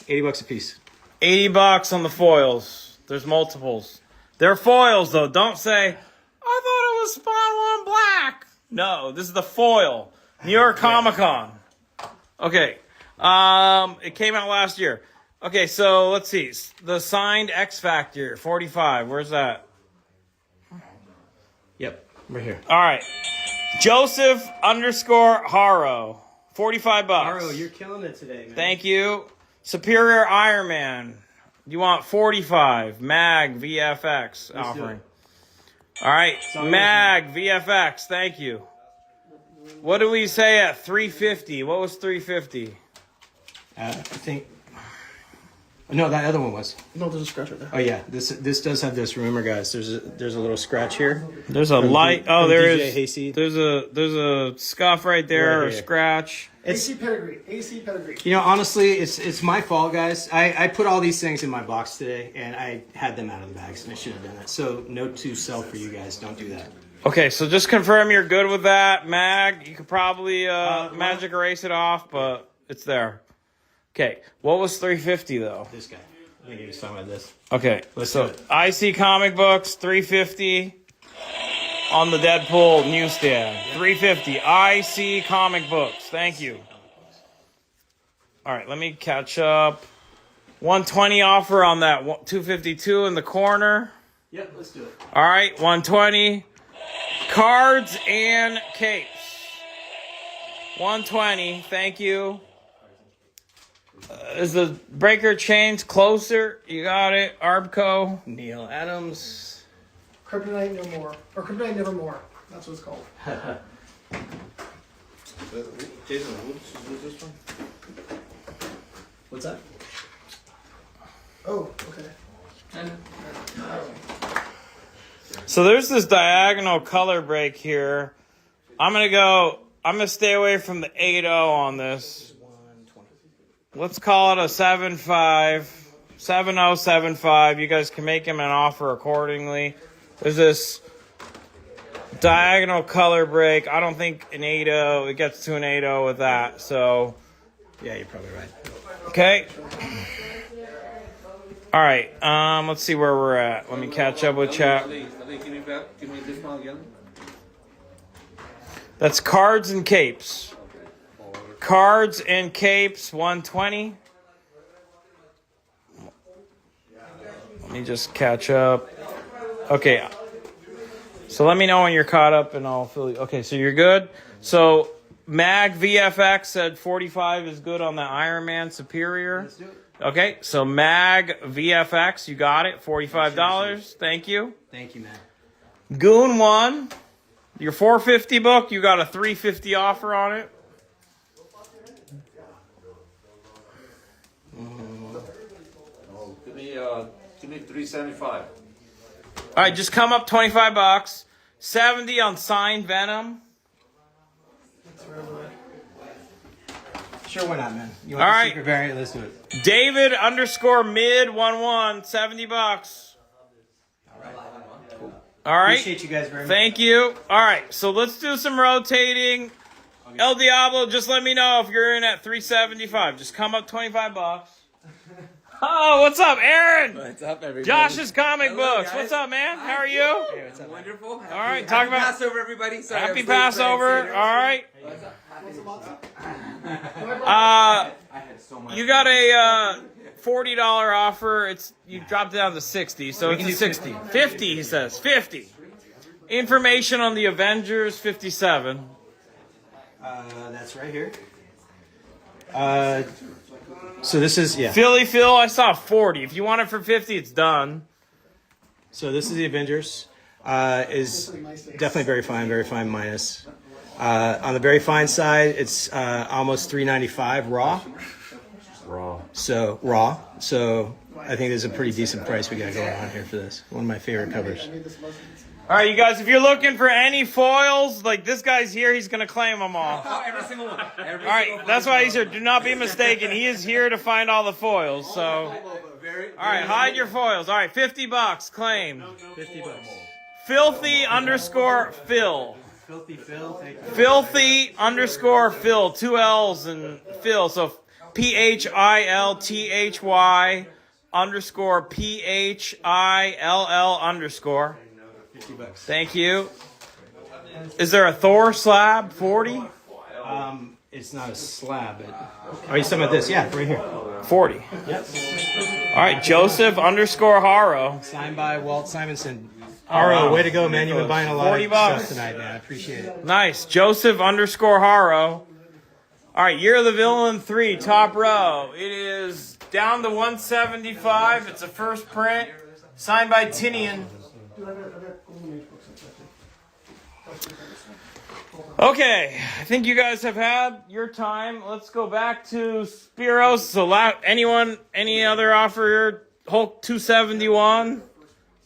$80 a piece. $80 on the foils. There's multiples. They're foils though. Don't say, I thought it was Spawn 1 Black. No, this is the foil. New York Comic Con. Okay. It came out last year. Okay, so let's see. The signed X Factor 45. Where's that? Yep, right here. All right. Joseph _ Haro, $45. Aro, you're killing it today, man. Thank you. Superior Iron Man. You want 45. Mag VFX do offering. it. All right. all Mag VFX. Thank you. What do we say at 350? What was 350? I think. No, that other one was. No, there's a scratch right there. Oh yeah, this does have this. Remember, guys, there's a little scratch here. There's a From light. D- Oh, from there DJ is. Hayseed. There's a scuff right there, Right or a here. scratch. AC pedigree. AC pedigree. You know, honestly, it's my fault, guys. I put all these things in my box today, and I had them out of the bags, and I should have done that. So, note to self for you guys: don't do that. Okay, so just confirm you're good with that, Mag. You could probably magic erase it off, but it's there. Okay, what was 350 though? This guy. I think he was talking about this. Okay, Let's so do it. IC Comic Books 350 on the Deadpool newsstand. 350 IC Comic Books. Thank you. All right, let me catch up. 120 offer on that 252 in the corner. Yep, let's do it. All right, 120. Cards and capes. 120. Thank you. Is the breaker change closer? You got it. Arbco. Neil Adams. Kryptonite no more. Or Kryptonite nevermore. That's what it's called. Jason, who's this one? What's that? Oh, okay. So there's this diagonal color break here. I'm gonna stay away from the 8-0 on this. Let's call it a 7-5. 7075. You guys can make him an offer accordingly. There's this diagonal color break. I don't think an 8-0, it gets to an 8-0 with that. So, Yeah, you're probably right. okay. All right. Let's see where we're at. Let me catch up with chat. Give me this one again. That's cards and capes. Cards and capes, 120. Let me just catch up. Okay. So let me know when you're caught up and I'll fill you. Okay, so you're good. So Mag VFX said 45 is good on the Iron Man Superior. Let's do it. Okay, so Mag VFX, you got it. $45. Thank you. Thank you, man. Goon 1, your 450 book, you got a 350 offer on it. Oh, give me 375. All right, just come up $25. 70 on signed Venom. Sure, why not, man? You want All the right. secret variant? Let's do it. David _ mid 11, $70. All right. Appreciate you guys very much. Thank you. All right, so let's do some rotating. El Diablo, just let me know if you're in at 375. Just come up $25. Oh, what's up, Aaron? What's up, everybody? Josh's Comic Hello, Books. guys. What's up, man? How are you? Hey, what's up, wonderful. All right, talk happy about Passover, everybody. Sorry, Happy I'm late for Passover. Exeter. All right. I had so much. You got a $40 offer. You dropped it down to 60, so it's a 60. 50, he says. 50. Information on the Avengers, 57. That's right here. So this is, yeah. Philly Phil, I saw 40. If you want it for 50, it's done. So this is the Avengers. Is definitely very fine minus. On the very fine side, it's almost $395 raw. So raw. So I think there's a pretty decent price we got going on here for this. One of my favorite covers. All right, you guys, if you're looking for any foils, like this guy's here, he's going to claim them all. Oh, every single one. All right, that's why he's here. Do not be mistaken. He is here to find all the foils. So, all right, hide your foils. All right, $50, claim. $50. Filthy _ Phil. Filthy Phil, thank you. Filthy _ Phil. 2 L's and Phil. So PHILTHY _PHILL_. $50. Thank you. Is there a Thor slab 40? It's not a slab. Are you talking about this? Yeah, right here. 40. Yep. All right, Joseph _ Haro. Signed by Walt Simonson. Haro, wow. way to go, man. You've been buying a lot 40 of bucks. stuff tonight, man. I appreciate it. Nice. Joseph _ Haro. All right, Year of the Villain 3, top row. It is down to 175. It's a first print, signed by Tinian. Okay, I think you guys have had your time. Let's go back to Spiros. So, any other offer? Hulk 271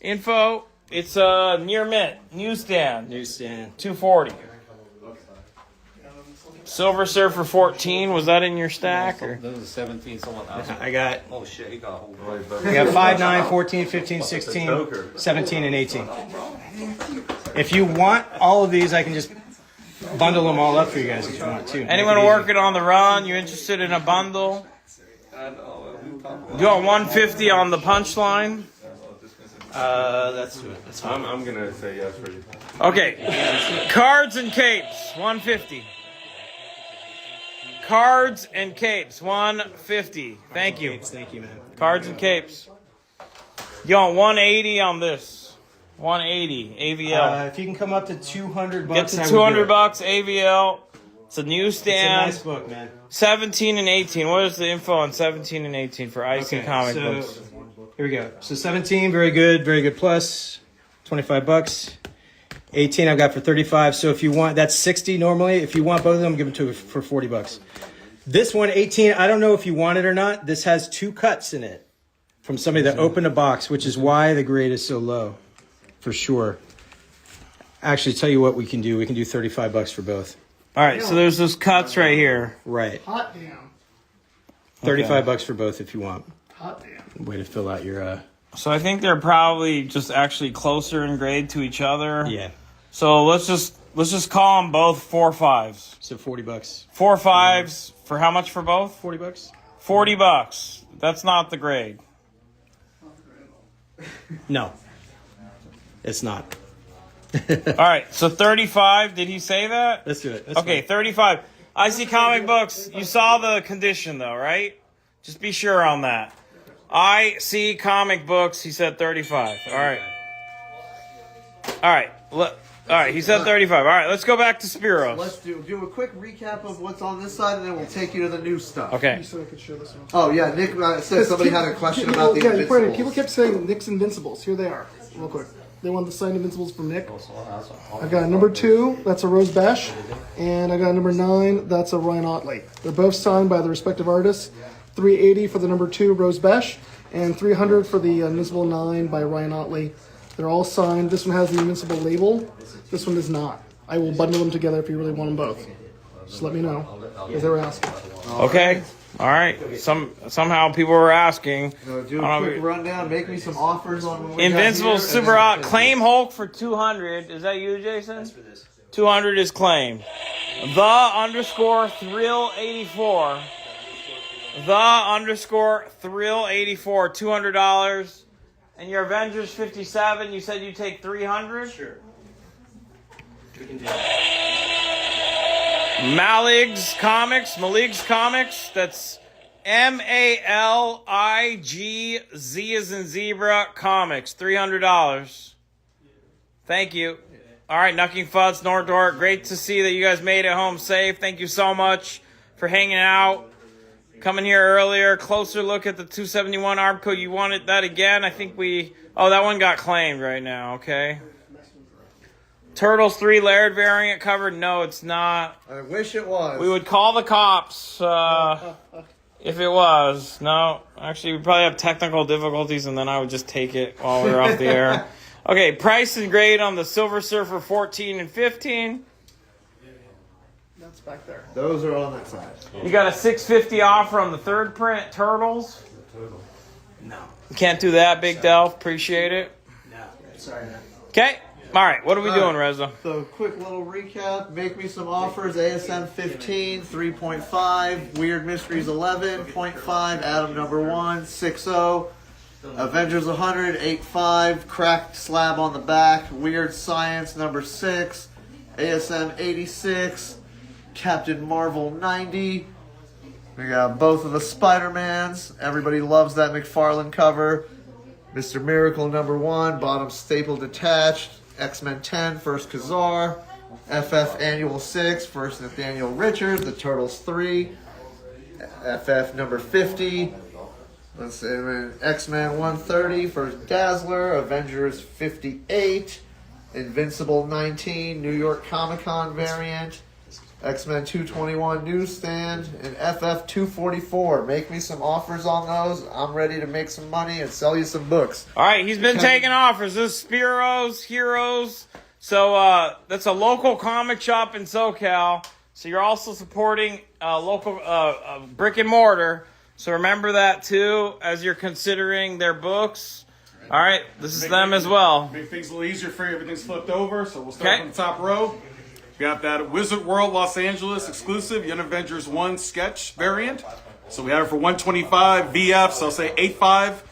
info. It's a near mint newsstand. 240. Silver Surfer 14. Was that in your stack? Or? Those are 17. Someone else. I got Oh shit, he got a whole. I got 5, 9, 14, 15, 16, 17, and 18. If you want all of these, I can just bundle them all up for you guys if you want to. Anyone working on the run? You interested in a bundle? You want 150 on the punchline? That's fine. I'm gonna say yes for you. Okay. Cards and capes, 150. Cards and capes, 150. Thank you. Thank you, man. Cards and capes. You want 180 on this? 180 AVL. If you can come up to 200 Get bucks, to I would 200 do it. bucks AVL. It's a It's a newsstand. nice book, man. 17 and 18. What is the info on 17 and 18 for Icy comic so books? here we go. So 17, very good plus, 25 bucks. 18 I've got for 35. So if you want, that's 60 normally. If you want both of them, give them to for 40 bucks. This one, 18, I don't know if you want it or not. This has 2 cuts in it from somebody that opened a box, which is why the grade is so low, for sure. Actually, tell you what we can do. We can do 35 bucks for both. All right, so there's those cuts right here. Right. Hot damn. 35 bucks for both if you want. Hot damn. Way to fill out your, So I think they're probably just actually closer in grade to each other. yeah. So let's just call them both 4 5s. So 40 bucks. 4 5s for how much for both? 40 bucks? 40 bucks. That's not the grade. No. It's not. All right, so 35. Did he say that? Let's do it. That's Okay, fine. 35. I see comic books. You saw the condition though, right? Just be sure on that. I see comic books. He said 35. All right. All right. All right. He said 35. All right. Let's go back to Spiros. Let's do a quick recap of what's on this side, and then we'll take you to the new stuff. Okay. You said I could share this one. Oh yeah, Nick said somebody had a question about the Yeah, you pointed. Invincibles. People kept saying Nick's Invincibles. Here they are, real quick. They want the signed Invincibles from Nick. I got number 2. That's a Rose Bash, and I got number 9. That's a Ryan Otley. They're both signed by the respective artists. 380 for the number 2 Rose Bash, and 300 for the Invincible 9 by Ryan Otley. They're all signed. This one has the Invincible label. This one does not. I will bundle them together if you really want them both. Just let me know, because they were asking. Okay. All right. Somehow people were asking. Do a quick rundown. Make me some offers on what we Invincible got here, Super and Hot. then- Claim Hulk for 200. Is that you, Jason? That's for this. 200 is claimed. The_thrill84. The_thrill84. $200. And your Avengers 57, you said you take 300? Sure. We can do Malig's Comics. That's MALIGZ as in zebra comics. $300. Thank you. All right, Knucking Fuds, Nordort. Great to see that you guys made it home safe. Thank you so much for hanging out. Coming here earlier. Closer look at the 271 Arbco. You wanted that again? I think that one got claimed right now. Okay. Turtles 3 layered variant covered. No, it's not. I wish it was. We would call the cops if it was. No, actually, we probably have technical difficulties, and then I would just take it while we're off the air. Okay, price and grade on the Silver Surfer 14 and 15. That's back there. Those are on that side. You got a $650 offer on the third print Turtles. No. You can't do that, Big Delph. Appreciate it. No. Sorry, man. Okay. All right. What are we All doing, right. Reza? So quick little recap. Make me some offers. ASM 15, 3.5. Weird Mysteries 11, 0.5. Adam number 1, 6.0. Avengers 100, 8.5. Cracked slab on the back. Weird Science number 6. ASM 86. Captain Marvel 90. We got both of the Spider-Mans. Everybody loves that McFarlane cover. Mr. Miracle #1, bottom staple detached. X-Men 10, first Kazar. FF Annual 6, first Nathaniel Richards. The Turtles 3. FF number 50. Let's see, X-Men 130, first Dazzler. Avengers 58. Invincible 19, New York Comic Con variant. X-Men 221 newsstand, and FF 244. Make me some offers on those. I'm ready to make some money and sell you some books. All right, he's been taking offers. This is Spiro's Heroes. So that's a local comic shop in SoCal. So you're also supporting local brick and mortar. So remember that too as you're considering their books. All right, this is them as well. Make things a little easier for you. Everything's flipped over, so we'll start from the top row. We got that Wizard World Los Angeles exclusive Young Avengers 1 sketch variant. So we have it for $125 VF, so I'll say 85.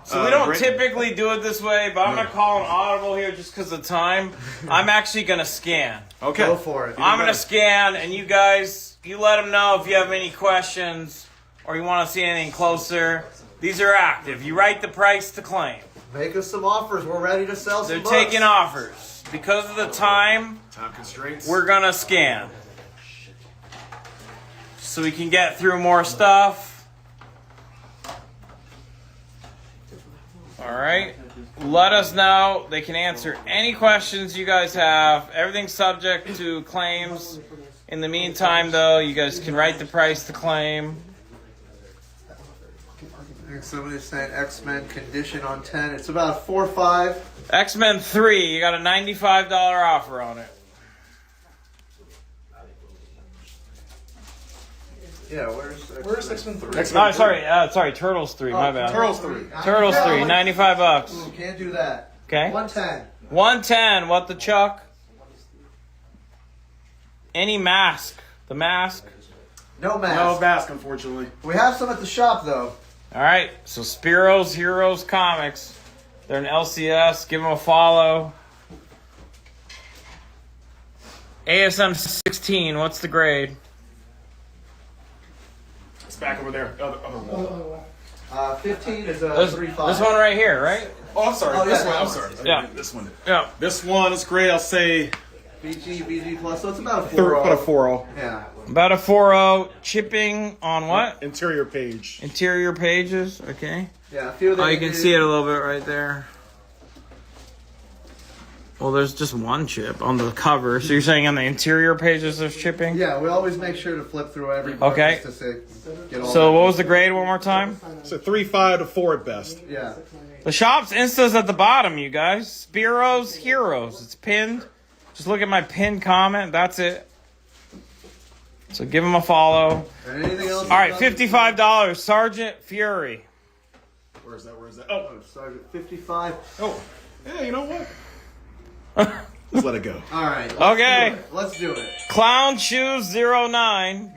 So we don't typically do it this way, but I'm going to call an audible here just because of time. I'm actually going to scan. Okay. Go for it. I'm going to scan, and you guys, you let them know if you have any questions or you want to see anything closer. These are active. You write the price to claim. Make us some offers. We're ready to sell some They're books. taking offers. Because of the time constraints, we're going to scan. So we can get through more stuff. All right. Let us know. They can answer any questions you guys have. Everything's subject to claims. In the meantime, though, you guys can write the price to claim. Somebody's saying X-Men condition on 10. It's about 4 or 5. X-Men 3, you got a $95 offer on it. Yeah, where's X-Men 3? Oh, sorry, Turtles 3, my bad. Turtles 3. Turtles 3, $95. Ooh, can't do that. Okay. 110. 110, what the chuck? Any mask? The mask? No mask. No mask, unfortunately. We have some at the shop though. All right, so Spiro's Heroes Comics. They're an LCS. Give them a follow. ASM 16, what's the grade? It's back over there. Other wall. 15 is a This 3.5. one right here, right? Oh, I'm sorry. Oh, This yeah, one. I'm that sorry. Yeah. This one. Yeah. This one is great. I'll say BG plus. So it's about a 4. about a 4.0. Yeah. About a 4.0. Chipping on what? Interior page. Interior pages, okay. Yeah. A few of them. Oh, you can see it a little bit right there. Well, there's just one chip on the cover. So you're saying on the interior pages there's chipping? Yeah, we always make sure to flip through every book Okay. just to get all So that. what was the grade one more time? So 3.5 to 4 at best. Yeah. The shop's Insta's at the bottom, you guys. Spiro's Heroes. It's pinned. Just look at my pinned comment. That's it. So give them a follow. And anything else? All right, $55. Sergeant Fury. Where's that? Oh. Sergeant 55. Oh. Yeah, you know what? Let's let it go. All right. Okay. Let's do it. Clown Shoes 09.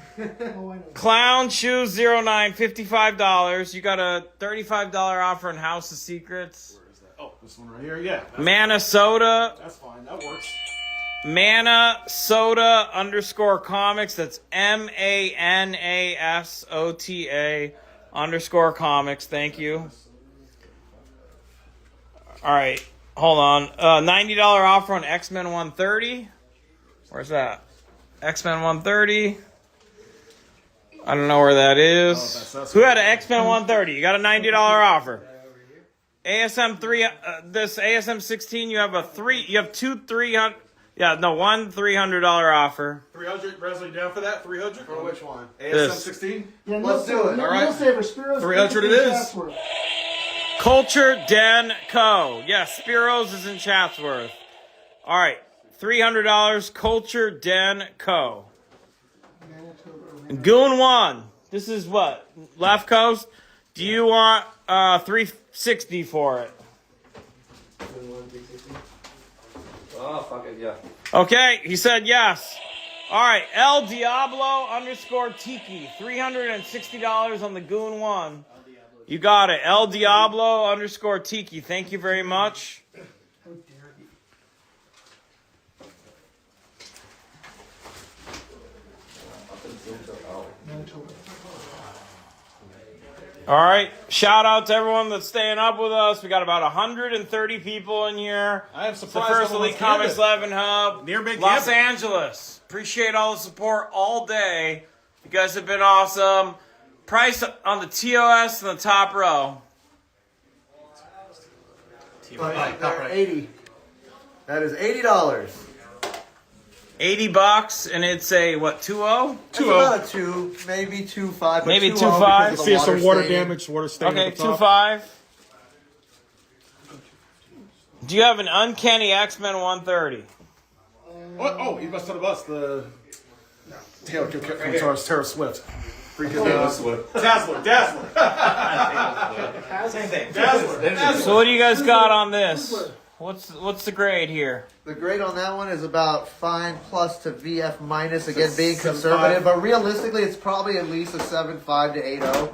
Clown Shoes 09, $55. You got a $35 offer on House of Secrets. Where is that? Oh, this one right here. Yeah. Manasota. That's fine. That works. Manasota _ comics. That's MANASOTA _ comics. Thank you. All right. Hold on. $90 offer on X-Men 130. Where's that? X-Men 130. I don't know where that is. Who had an X-Men 130? You got a $90 offer. ASM 3. This ASM 16. You have a 3. You have two 300. Yeah, no, one $300 offer. 300. Bradley, down for that? 300. For which one? ASM 16. Yeah, Let's do it. No, All right. no saver. Spiro's 300 it is. Chatsworth. Culture Den Co. Yes, Spiro's is in Chatsworth. All right, $300. Culture Den Co. Goon 1. This is what? Left Coast? Do you want $360 for it? Oh, fuck it, yeah. Okay, he said yes. All right, El Diablo _ Tiki. $360 on the Goon 1. You got it. El Diablo _ Tiki. Thank you very much. All right. Shout out to everyone that's staying up with us. We got about 130 people in here. I am It's the surprised. first no one's Elite Comics camping. 11 Hub. Near Big Los Camping. Angeles. Appreciate all the support all day. You guys have been awesome. Price on the TOS in the top row. They're 80. That is $80. $80 and it's a what, 2.0? It's about a 2, maybe 2.5. but Maybe 2.0 2.5. because of See the some water staining. damage, water stain. Okay, at the top. 2.5. Do you have an Uncanny X-Men 130? Oh, you must have us the Taylor from Tara Swift. Freaking Dazzler. Same thing. So what do you guys got on this? What's the grade here? The grade on that one is about fine plus to VF minus, again being 7.5. conservative, but realistically it's probably at least a 7.5 to 8.0.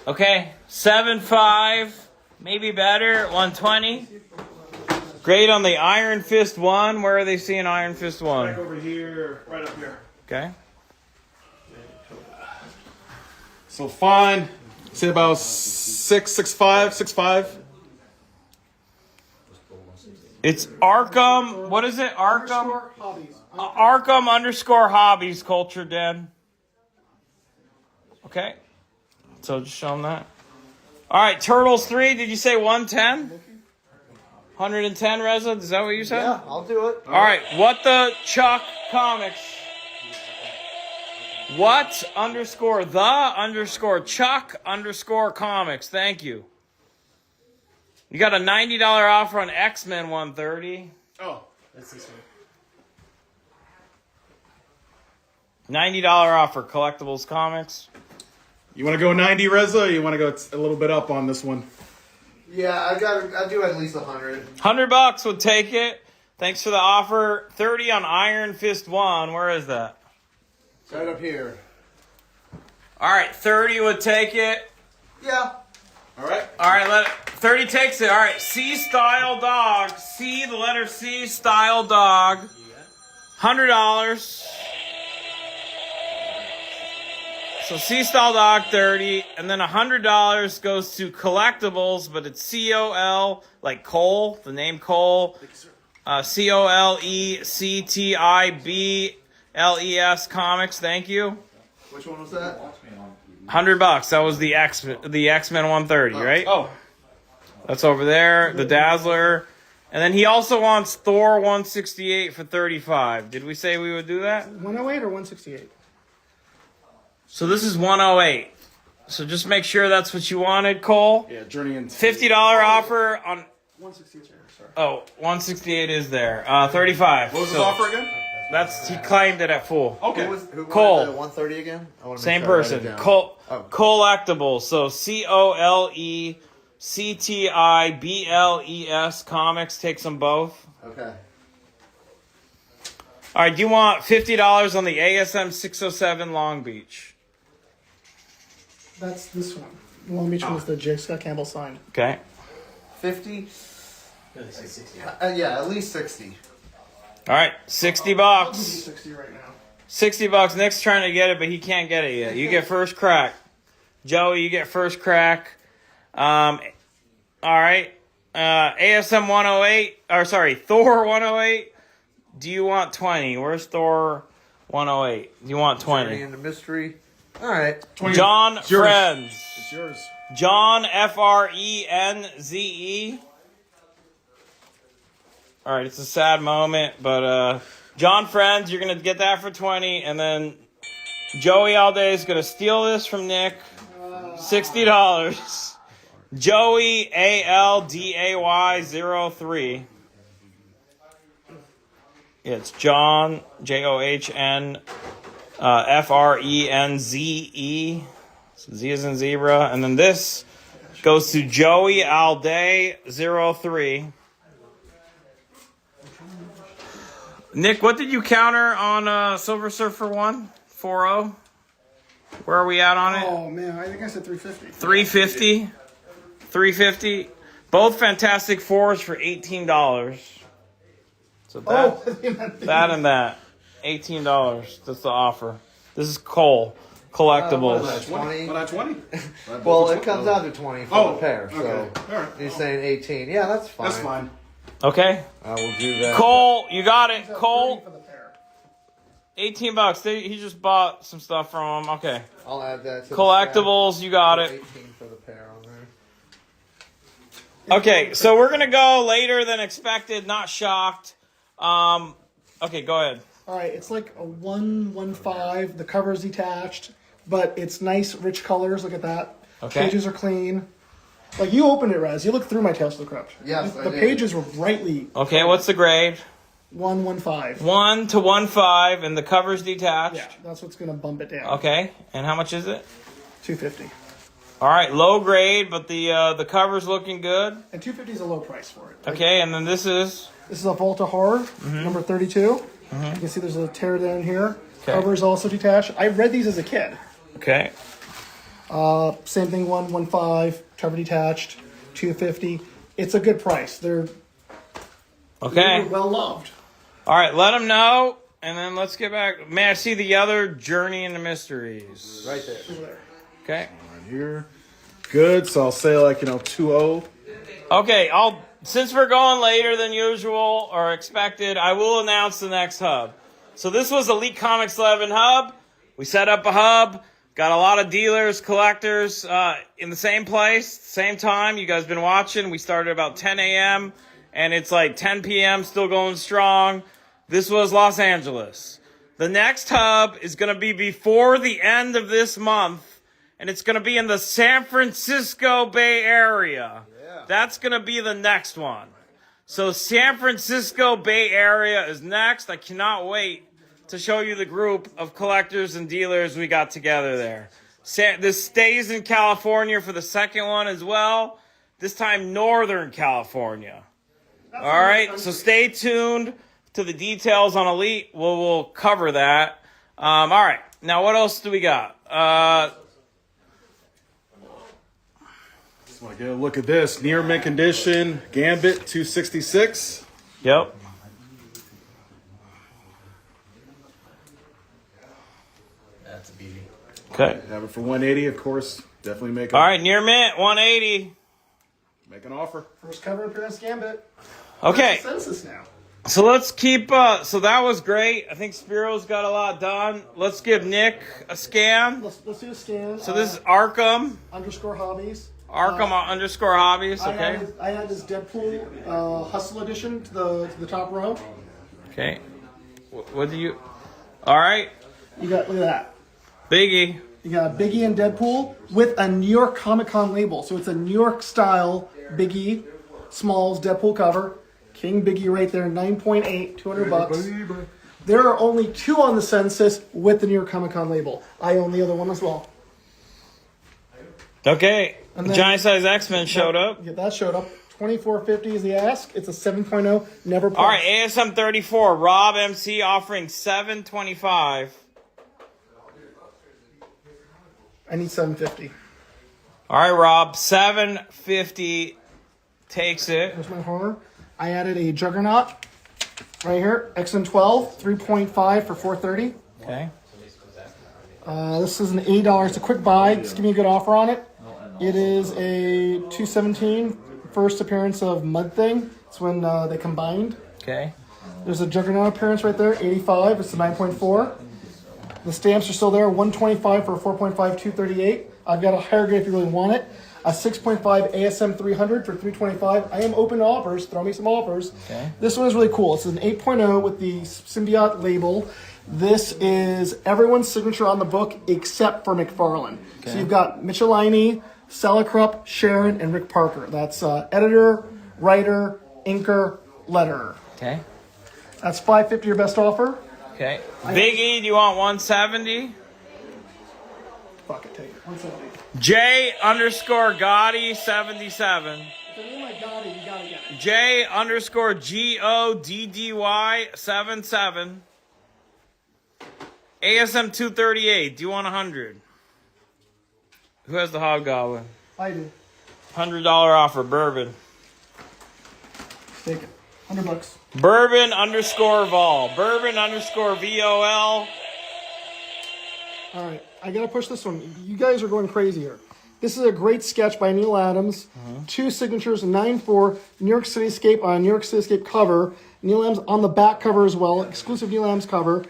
Okay, 7.5, maybe better, 120. Grade on the Iron Fist 1. Where are they seeing Iron Fist 1? Right over here, right up here. Okay. So fine. Say about 6.5. It's Arkham. What is it? Arkham. Underscore hobbies. Arkham_hobbies Culture Den. Okay. So just show them that. All right, Turtles 3. Did you say 110? 110, Reza? Is that what you said? Yeah, I'll do it. All right. What the Chuck Comics? What_the_Chuck_comics. Thank you. You got a $90 offer on X-Men 130. Oh. That's this one. $90 offer Collectibles Comics. You want to go 90, Reza, or you want to go a little bit up on this one? Yeah, I do at least 100. $100 would take it. Thanks for the offer. 30 on Iron Fist 1. Where is that? Right up here. All right, 30 would take it. Yeah. All right. All right, 30 takes it. All right, C Style Dog. C, the letter C, Style Dog. $100. So C Style Dog 30, and then $100 goes to Collectibles, but it's COL, like Cole, the name Cole. COLECTIBLES Comics. Thank you. Which one was that? $100. That was the X-Men 130, right? Oh. That's over there. The Dazzler. And then he also wants Thor 168 for $35. Did we say we would do that? 108 or 168? So this is 108. So just make sure that's what you wanted, Cole. Yeah, Journey into $50 offer on... 168, sorry. Oh, 168 is there. 35. What was his So offer again? he claimed it at full. Okay. Who wanted Cole. the 130 again? I wanna make Same sure I write it person. down. Collectibles. So COLECTIBLES Comics. Takes them both. Okay. All right. Do you want $50 on the ASM 607 Long Beach? That's this one. Long Beach was the J. Scott Campbell sign. Okay. 50? No, they say 60. Yeah, at least 60. All right. $60. 60 right now. $60. Nick's trying to get it, but he can't get it yet. You get first crack. Joey, you get first crack. All right. ASM 108. Or sorry, Thor 108. Do you want 20? Where's Thor 108? Do you want Journey 20? into mystery. All right. John It's yours. Friends. It's yours. John FRENZE. All right, it's a sad moment, but John Friends, you're gonna get that for 20, and then Joey all day is gonna steal this from Nick. $60. Joey ALDAY03. Yeah, it's John JOHN FRENZE. So Z is in zebra, and then this goes to Joey Alday 03. Nick, what did you counter on Silver Surfer 1? 4.0? Where are we at on it? Oh, man. I think I said 350. 350. 350. Both Fantastic Fours for $18. So that, that and that. $18. That's the offer. This is Cole. collectibles. 20. Not 20? Well, it comes out to 20 for Oh, the pair. So okay. All right. he's saying 18. Yeah, that's fine. That's fine. Okay. I will do that. Cole, you got it. So Cole, 30 for the pair. $18. He just bought some stuff from him. Okay. I'll add that to Collectibles, you got the it. 18 for the pair on there. Okay, so we're gonna go later than expected. Not shocked. Okay, go ahead. All right, it's like a 115. The cover's detached, but it's nice, rich colors. Look at that. Okay. Pages are clean. Like you opened it, Rez. You looked through my Tales of the Crypt. Yes, the I did. pages were brightly Okay, what's the grade? 115. 1 to 1.5, and the cover's detached. Yeah, that's what's gonna bump it down. Okay, and how much is it? 250. All right, low grade, but the cover's looking good. And 250 is a low price for it. Like, Okay, and then this is this is a Volta Horror, number 32. You can see there's a tear down here. Okay. Cover is also detached. I read these as a kid. okay. Same thing, 115, cover detached, 250. It's a good price. They're Okay. well loved. All right, let them know, and then let's get back. May I see the other Journey into Mysteries? Right there. Over there. Okay. Right here. Good. So I'll say like, 2-0. Okay, since we're going later than usual or expected, I will announce the next hub. So this was Elite Comics 11 hub. We set up a hub, got a lot of dealers, collectors in the same place, same time. You guys been watching. We started about 10 a.m. and it's like 10 p.m. still going strong. This was Los Angeles. The next hub is going to be before the end of this month, and it's going to be in the San Francisco Bay Area. That's going to be the next one. So San Francisco Bay Area is next. I cannot wait to show you the group of collectors and dealers we got together there. This stays in California for the second one as well. This time Northern California. All right, so stay tuned to the details on Elite. We'll cover that. All right, now what else do we got? So I get a look at this. Near mint condition, Gambit 266. Yep. That's a beauty. Okay. Have it for 180, of course. Definitely make All right, near mint, 180. Make an offer. First cover appearance, Gambit. Okay, Census now. so let's keep, so that was great. I think Spiro's got a lot done. Let's give Nick a scan. Let's do a scan. So this is Arkham, underscore hobbies. underscore hobbies, I okay? added this Deadpool Hustle edition to the top row. Okay. What do you, all right, You got, look at that. Biggie. You got Biggie and Deadpool with a New York Comic Con label. So it's a New York style Biggie, Smalls, Deadpool cover. King Biggie right there, 9.8, $200. There are only 2 on the census with the New York Comic Con label. I own the other one as well. Okay, And then- Giant Size X-Men showed up. Yeah, that showed up. $24.50 is the ask. It's a 7.0, never plus. All right, ASM 34, Rob MC offering $725. I need $7.50. All right, Rob, $750 takes it. Here's my horror. I added a Juggernaut right here. XM12, 3.5 for $430. Okay. This is an $80. It's a quick buy. Just give me a good offer on it. It is a 217 first appearance of Mud Thing. It's when they combined. Okay. There's a Juggernaut appearance right there, 85. It's a 9.4. The stamps are still there, 125 for a 4.5, 238. I've got a higher grade if you really want it. A 6.5 ASM 300 for 325. I am open to offers. Throw me some offers. Okay. This one is really cool. It's an 8.0 with the Symbiote label. This is everyone's signature on the book except for McFarlane. So you've got Michelini, Sellecrup, Sharon, and Rick Parker. That's editor, writer, inker, letterer. Okay. That's $550 your best offer. Okay. Biggie, do you want 170? Fuck it, take it. 170. J underscore Gotti 77. If the name I got it, you gotta get it. J underscore GODDY 77. ASM 238. Do you want 100? Who has the Hobgoblin? I do. $100 offer. Bourbon. Take it. $100. Bourbon underscore Vol. Bourbon underscore VOL. All right, I gotta push this one. You guys are going crazy here. This is a great sketch by Neil Adams. 2 signatures, 9/4, New York Cityscape on a New York Cityscape cover. Neil Adams on the back cover as well, exclusive Neil Adams cover.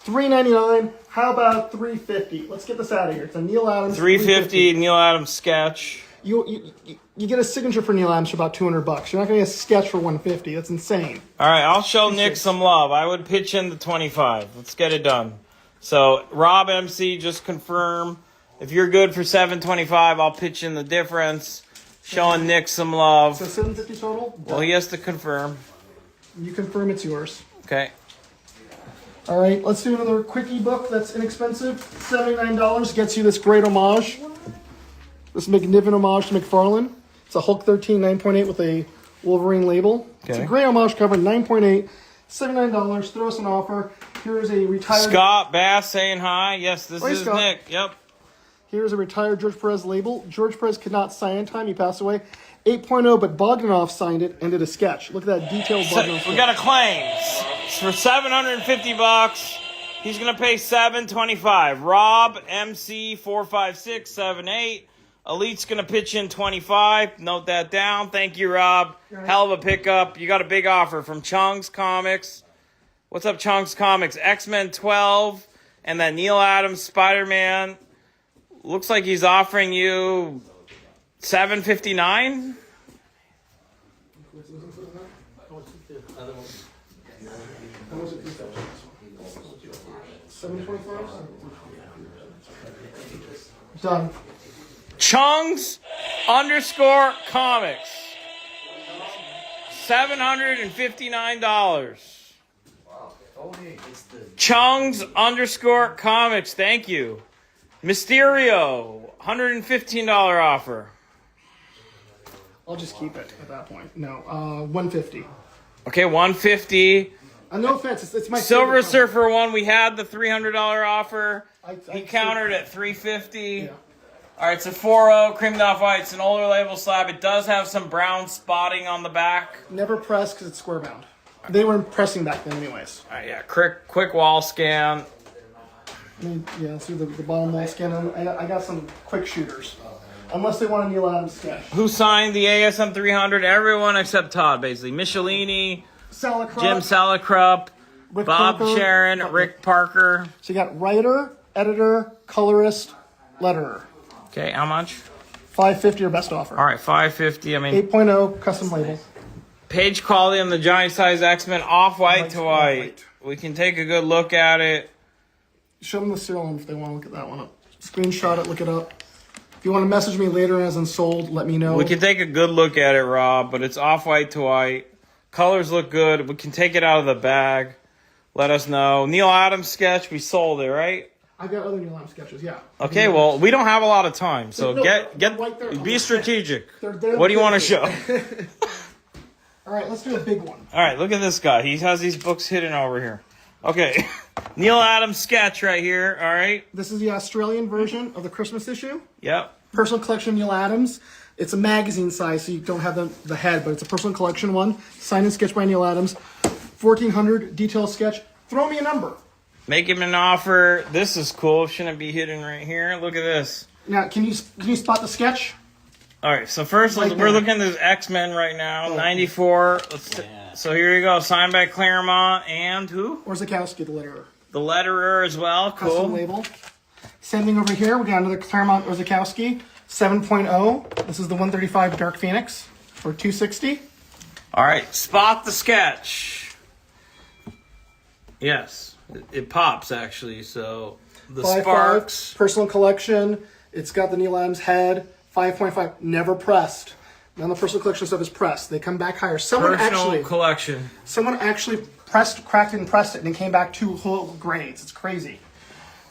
$3.99. How about $3.50? Let's get this out of here. It's a Neil Adams. $3.50 Neil Adams sketch. You get a signature for Neil Adams for about $200. You're not gonna get a sketch for $150. That's insane. All right, I'll show Nick some love. I would pitch in the 25. Let's get it done. So Rob MC, just confirm. If you're good for $7.25, I'll pitch in the difference. Showing Nick some love. So $7.50 total. Well, he has to confirm. You confirm it's yours. Okay. All right, let's do another quick ebook that's inexpensive. $79 gets you this great homage. This magnificent homage to McFarlane. It's a Hulk 13 9.8 with a Wolverine label. It's a great homage cover, 9.8, $79. Throw us an offer. Here's a retired Scott Bass saying hi. Yes, this is Scott. Nick. Yep. Here's a retired George Perez label. George Perez could not sign in time. He passed away. 8.0, but Bogdanov signed it and did a sketch. Look at that detailed Bogdanov. We got a claim. For $750, he's going to pay $725. Rob MC 45678. Elite's going to pitch in 25. Note that down. Thank you, Rob. Hell of a pickup. You got a big offer from Chung's Comics. What's up, Chung's Comics? X-Men 12 and that Neil Adams Spider-Man. Looks like he's offering you $759. Done. Chung's _comics. $759. Chung's _comics. Thank you. Mysterio, $115 offer. I'll just keep it at that point. No, $150. Okay, $150. No offense, it's my Silver favorite comic. Surfer one. We had the $300 offer. I He countered at $350. Yeah. All right, it's a 4.0 creamed off white. It's an older label slab. It does have some brown spotting on the back. Never pressed because it's square bound. They weren't pressing back then, anyways. All right, yeah, quick wall scan. Yeah, let's do the bottom wall scan. I got some quick shooters. Unless they want a Neil Adams sketch. Who signed the ASM 300? Everyone except Todd, basically. Michelini, Salacrop, Jim Salacrup, Rick Bob Parker, Sharon, Rick Parker. So you got writer, editor, colorist, letterer. Okay, how much? $550 your best offer. All right, $550. I mean, 8.0 custom label. page quality on the giant size X-Men off-white to white. We can take a good look at it. Show them the serial number if they want to look at that one up. Screenshot it, look it up. If you want to message me later as unsold, let me know. We can take a good look at it, Rob, but it's off-white to white. Colors look good. We can take it out of the bag. Let us know. Neil Adams sketch, we sold it, right? I got other Neil Adams sketches, yeah. Okay, well, we don't have a lot of time, so No, get they're right there. be strategic. They're What do you want to show? All right, let's do a big one. All right, look at this guy. He has these books hidden over here. Okay, Neil Adams sketch right here. All right. This is the Australian version of the Christmas issue. Yep. Personal collection Neil Adams. It's a magazine size, so you don't have the head, but it's a personal collection one. Signed and sketched by Neil Adams. 1400 detail sketch. Throw me a number. Make him an offer. This is cool. Shouldn't be hidden right here. Look at this. Now, can you spot the sketch? All right. So first, Right we're there. looking at this X-Men right now. Oh. 94. So here you go. Signed by Claremont and who? Orzechowski, the letterer. The letterer as well. Custom Cool. label. Same thing over here. We got another Claremont Orzechowski 7.0. This is the 135 Dark Phoenix for $260. All right. Spot the sketch. Yes. It pops actually. So the 5.5 sparks. personal collection. It's got the Neil Adams head. 5.5 never pressed. None of the personal collection stuff is pressed. They come back higher. Someone Personal collection. actually cracked it and pressed it, and it came back 2 whole grades. It's crazy.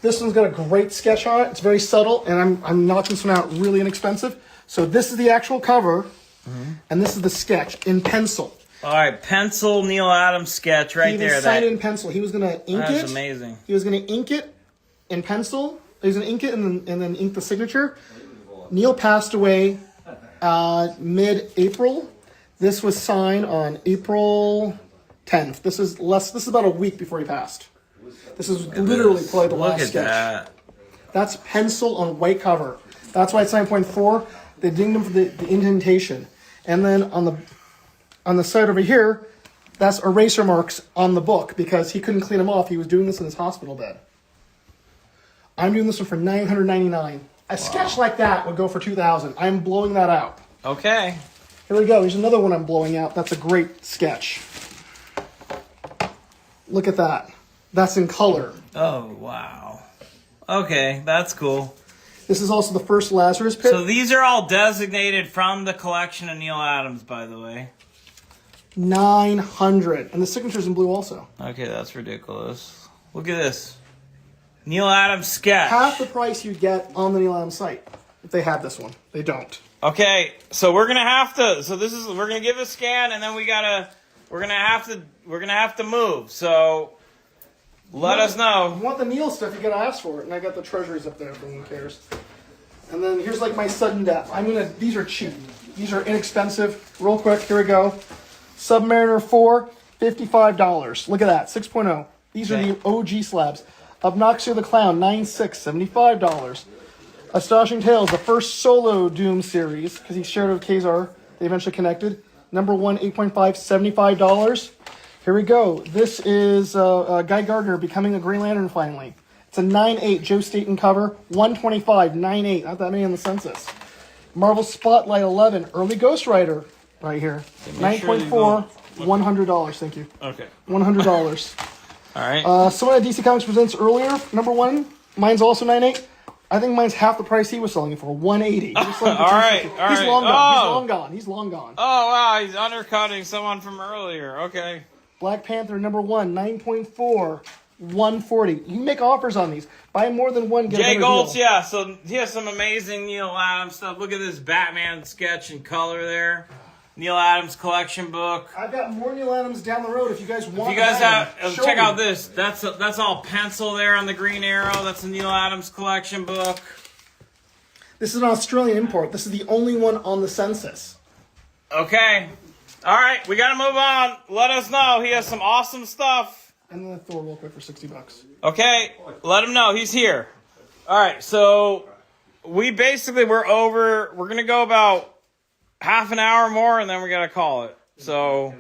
This one's got a great sketch on it. It's very subtle, and I'm knocking this one out really inexpensive. So this is the actual cover, and this is the sketch in pencil. All right, pencil Neil Adams sketch right He there. even signed it in pencil. He was going to ink it. That's amazing. He was going to ink it in pencil. He was going to ink it and then ink the signature. Neil passed away mid-April. This was signed on April 10th. This is about a week before he passed. This is literally probably the Look last at sketch. that. That's pencil on white cover. That's why it's 9.4. They dinged him for the indentation. And then on the side over here, that's eraser marks on the book because he couldn't clean them off. He was doing this in his hospital bed. I'm doing this one for $999. A sketch like that would go for $2,000. I'm blowing that out. Okay. Here we go. Here's another one I'm blowing out. That's a great sketch. Look at that. That's in color. Oh, wow. Okay, that's cool. This is also the first Lazarus Pit. So these are all designated from the collection of Neil Adams, by the way. 900. And the signature's in blue also. Okay, that's ridiculous. Look at this. Neil Adams sketch. Half the price you get on the Neil Adams site. If they had this one. They don't. Okay, so we're gonna have to. So this is we're gonna give a scan, and then we're gonna have to move. So let us know. If you want the Neil stuff, you gotta ask for it. And I got the treasuries up there if anyone cares. And then here's like my sudden death. These are cheap. These are inexpensive. Real quick, here we go. Submariner 4, $55. Look at that, 6.0. These are the OG slabs. Obnoxia the Clown, 9.6, $75. Astonishing Tales, the first solo Doom series, because he shared it with Kazar. They eventually connected. Number 1, 8.5, $75. Here we go. This is Guy Gardner becoming a Green Lantern finally. It's a 9.8 Joe Staton cover, 125, 9.8. Not that many on the census. Marvel Spotlight 11, early Ghost Rider, right here. 9.4, $100. Thank you. Okay. $100. All right. Someone at DC Comics Presents earlier, number 1. Mine's also 9.8. I think mine's half the price he was selling it for, $180. All right. He's long gone. He's long gone. Oh wow, he's undercutting someone from earlier. Okay. Black Panther number 1, 9.4, $140. You can make offers on these. Buy more than one, get Jay a better Goltz, deal. yeah. So he has some amazing Neil Adams stuff. Look at this Batman sketch in color there. Neil Adams collection book. I've got more Neil Adams down the road if you guys want. If you guys to buy them. have, Show check me. out this. That's all pencil there on the Green Arrow. That's a Neil Adams collection book. This is an Australian import. This is the only one on the census. Okay. All right, we got to move on. Let us know. He has some awesome stuff. And then Thor real quick for $60. Okay, let him know. He's here. All right, so we're going to go about half an hour more, and then we got to call it. So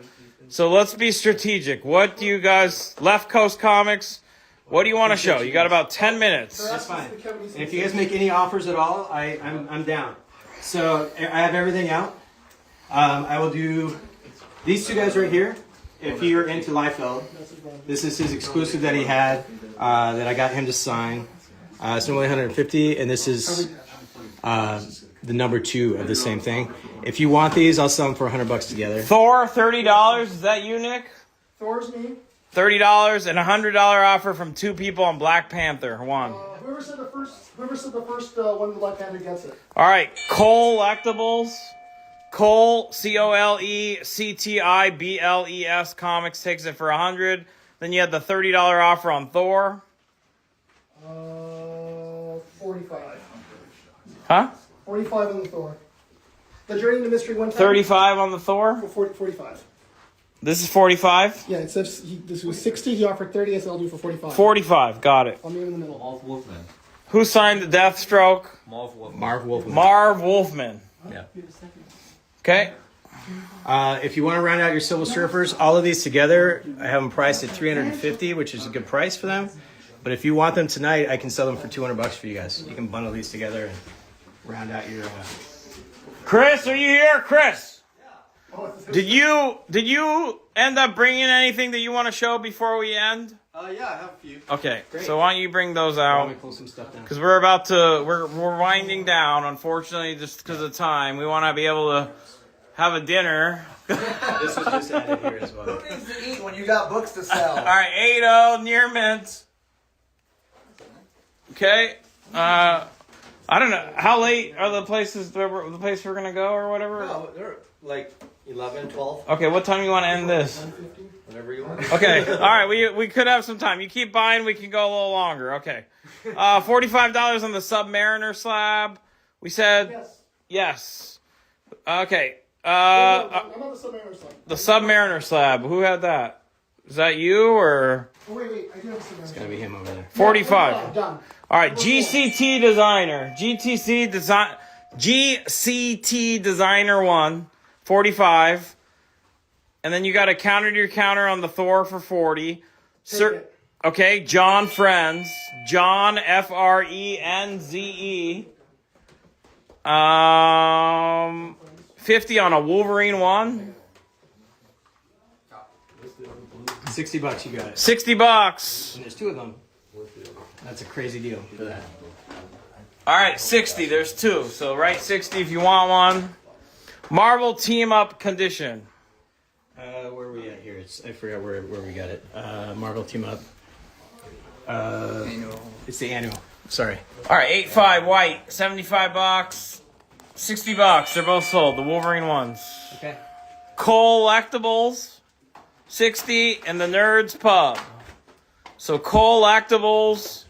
let's be strategic. What do you guys, Left Coast Comics, what do you want to show? You got about 10 minutes. That's fine. And if you guys make any offers at all, I'm down. So I have everything out. I will do these two guys right here. If you're into Liefeld, this is his exclusive that he had that I got him to sign. It's normally $150, and this is the number 2 of the same thing. If you want these, I'll sell them for $100 together. Thor, $30. Is that you, Nick? Thor's me. $30 and $100 offer from 2 people on Black Panther. One. Whoever said the first one with Black Panther gets it. All right, Collectibles. Cole, COLECTIBLES Comics takes it for $100. Then you had the $30 offer on Thor. 45. Huh? 45 on the Thor. The Journey into Mystery 1 35 on the Thor. 45. This is 45. Yeah, it says this was 60. He offered 30. I said I'll do it for 45. 45. Got it. I'll meet him in the middle. Marv Wolfman. Who signed the Deathstroke? Marv Wolfman. Marv Wolfman. Yeah. Okay. If you want to round out your Silver Surfers, all of these together, I have them priced at $350, which is a good price for them. But if you want them tonight, I can sell them for $200 for you guys. You can bundle these together and round out your. Chris, are you here, Chris? Did you end up bringing anything that you want to show before we end? Yeah, I have a few. Okay, Great. so why don't you bring those Let out? me pull some stuff down. Because we're winding down, unfortunately, just because of time. We want to be able to have a dinner. This was just added here as well. Who needs to eat when you got books to sell? All right, 8-0, near mint. Okay. I don't know. How late are the place we're going to go or whatever? No, they're like 11, 12, Okay, what time do you want to end this? whatever you want. Okay, all right, we could have some time. You keep buying, we can go a little longer. Okay. $45 on the Submariner slab. We said yes. Okay. I'm on the Submariner slab. The Submariner slab. Who had that? Is that you or Oh, wait, I do have some. It's gonna be him over there. 45? Done. All right, GCT Designer. GCT Designer 1, 45. And then you got to counter your counter on the Thor for 40. It. Okay, John Frenz. John Frenze. 50 on a Wolverine 1. $60 you got it. $60. And there's 2 of them. That's a crazy deal for that. All right, 60. There's 2. So write 60 if you want one. Marvel Team Up Condition. Where are we at here? I forgot where we got it. Marvel Team Up. It's the annual. Sorry. All right, 85 white, $75. $60. They're both sold. The Wolverine ones. Okay. Collectibles, 60, and the Nerds Pub. So Collectibles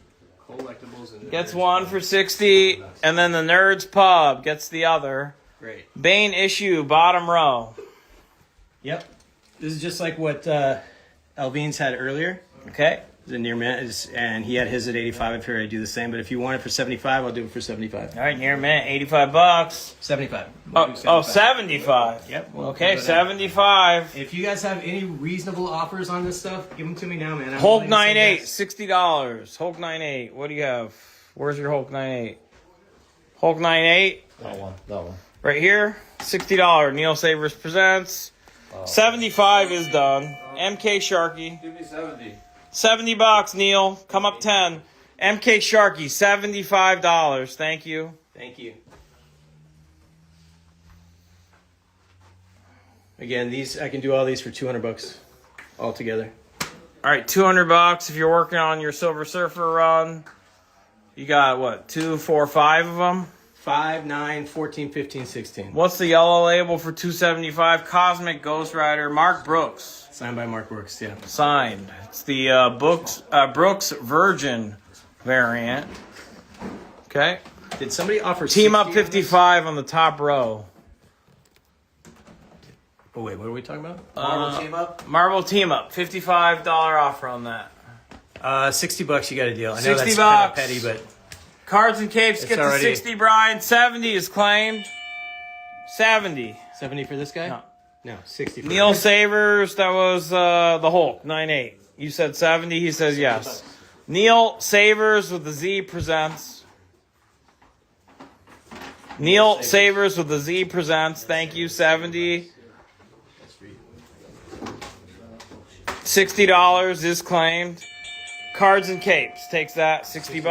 And gets one for 60, and then the Nerds Pub gets the other. Great. Bane issue, bottom row. Yep. This is just like what Alvin's had earlier. Okay. The near man, and he had his at 85. I figured I'd do the same, but if you want it for 75, I'll do it for 75. All right, near mint, $85. 75. Oh, 75. Yep. Okay, 75. If you guys have any reasonable offers on this stuff, give them to me now, man. Hulk 98, $60. Hulk 98. What do you have? Where's your Hulk 98? Hulk 98. That one. Right here, $60. Neil Savers presents. 75 is done. MK Sharky. Give me 70. $70, Neil. Come up 10. MK Sharky, $75. Thank you. Thank you. Again, these I can do all these for $200 all together. All right, $200 if you're working on your Silver Surfer run. You got what? 2, 4, 5 of them. 5, 9, 14, 15, 16. What's the yellow label for $275? Cosmic Ghost Rider, Mark Brooks. Signed by Mark Brooks, yeah. Signed. It's the Brooks Virgin variant. Okay. Did somebody offer Team Up 60 on this? 55 on the top row. Oh wait, what are we talking about? Marvel Team Up. Marvel Team Up, $55 offer on that. $60 you got a deal. I know $60. that's kind of petty, but Cards and Capes It's get the already- 60, Brian. 70 is claimed. 70. 70 for this guy? No. No, 60 for Neil this guy. Savers, that was the Hulk, 98. You said 70, he says yes. Neil Savers with the Z presents. Neil Savers with the Z presents. Thank you, 70. $60 is claimed. Cards and Capes takes that, $60.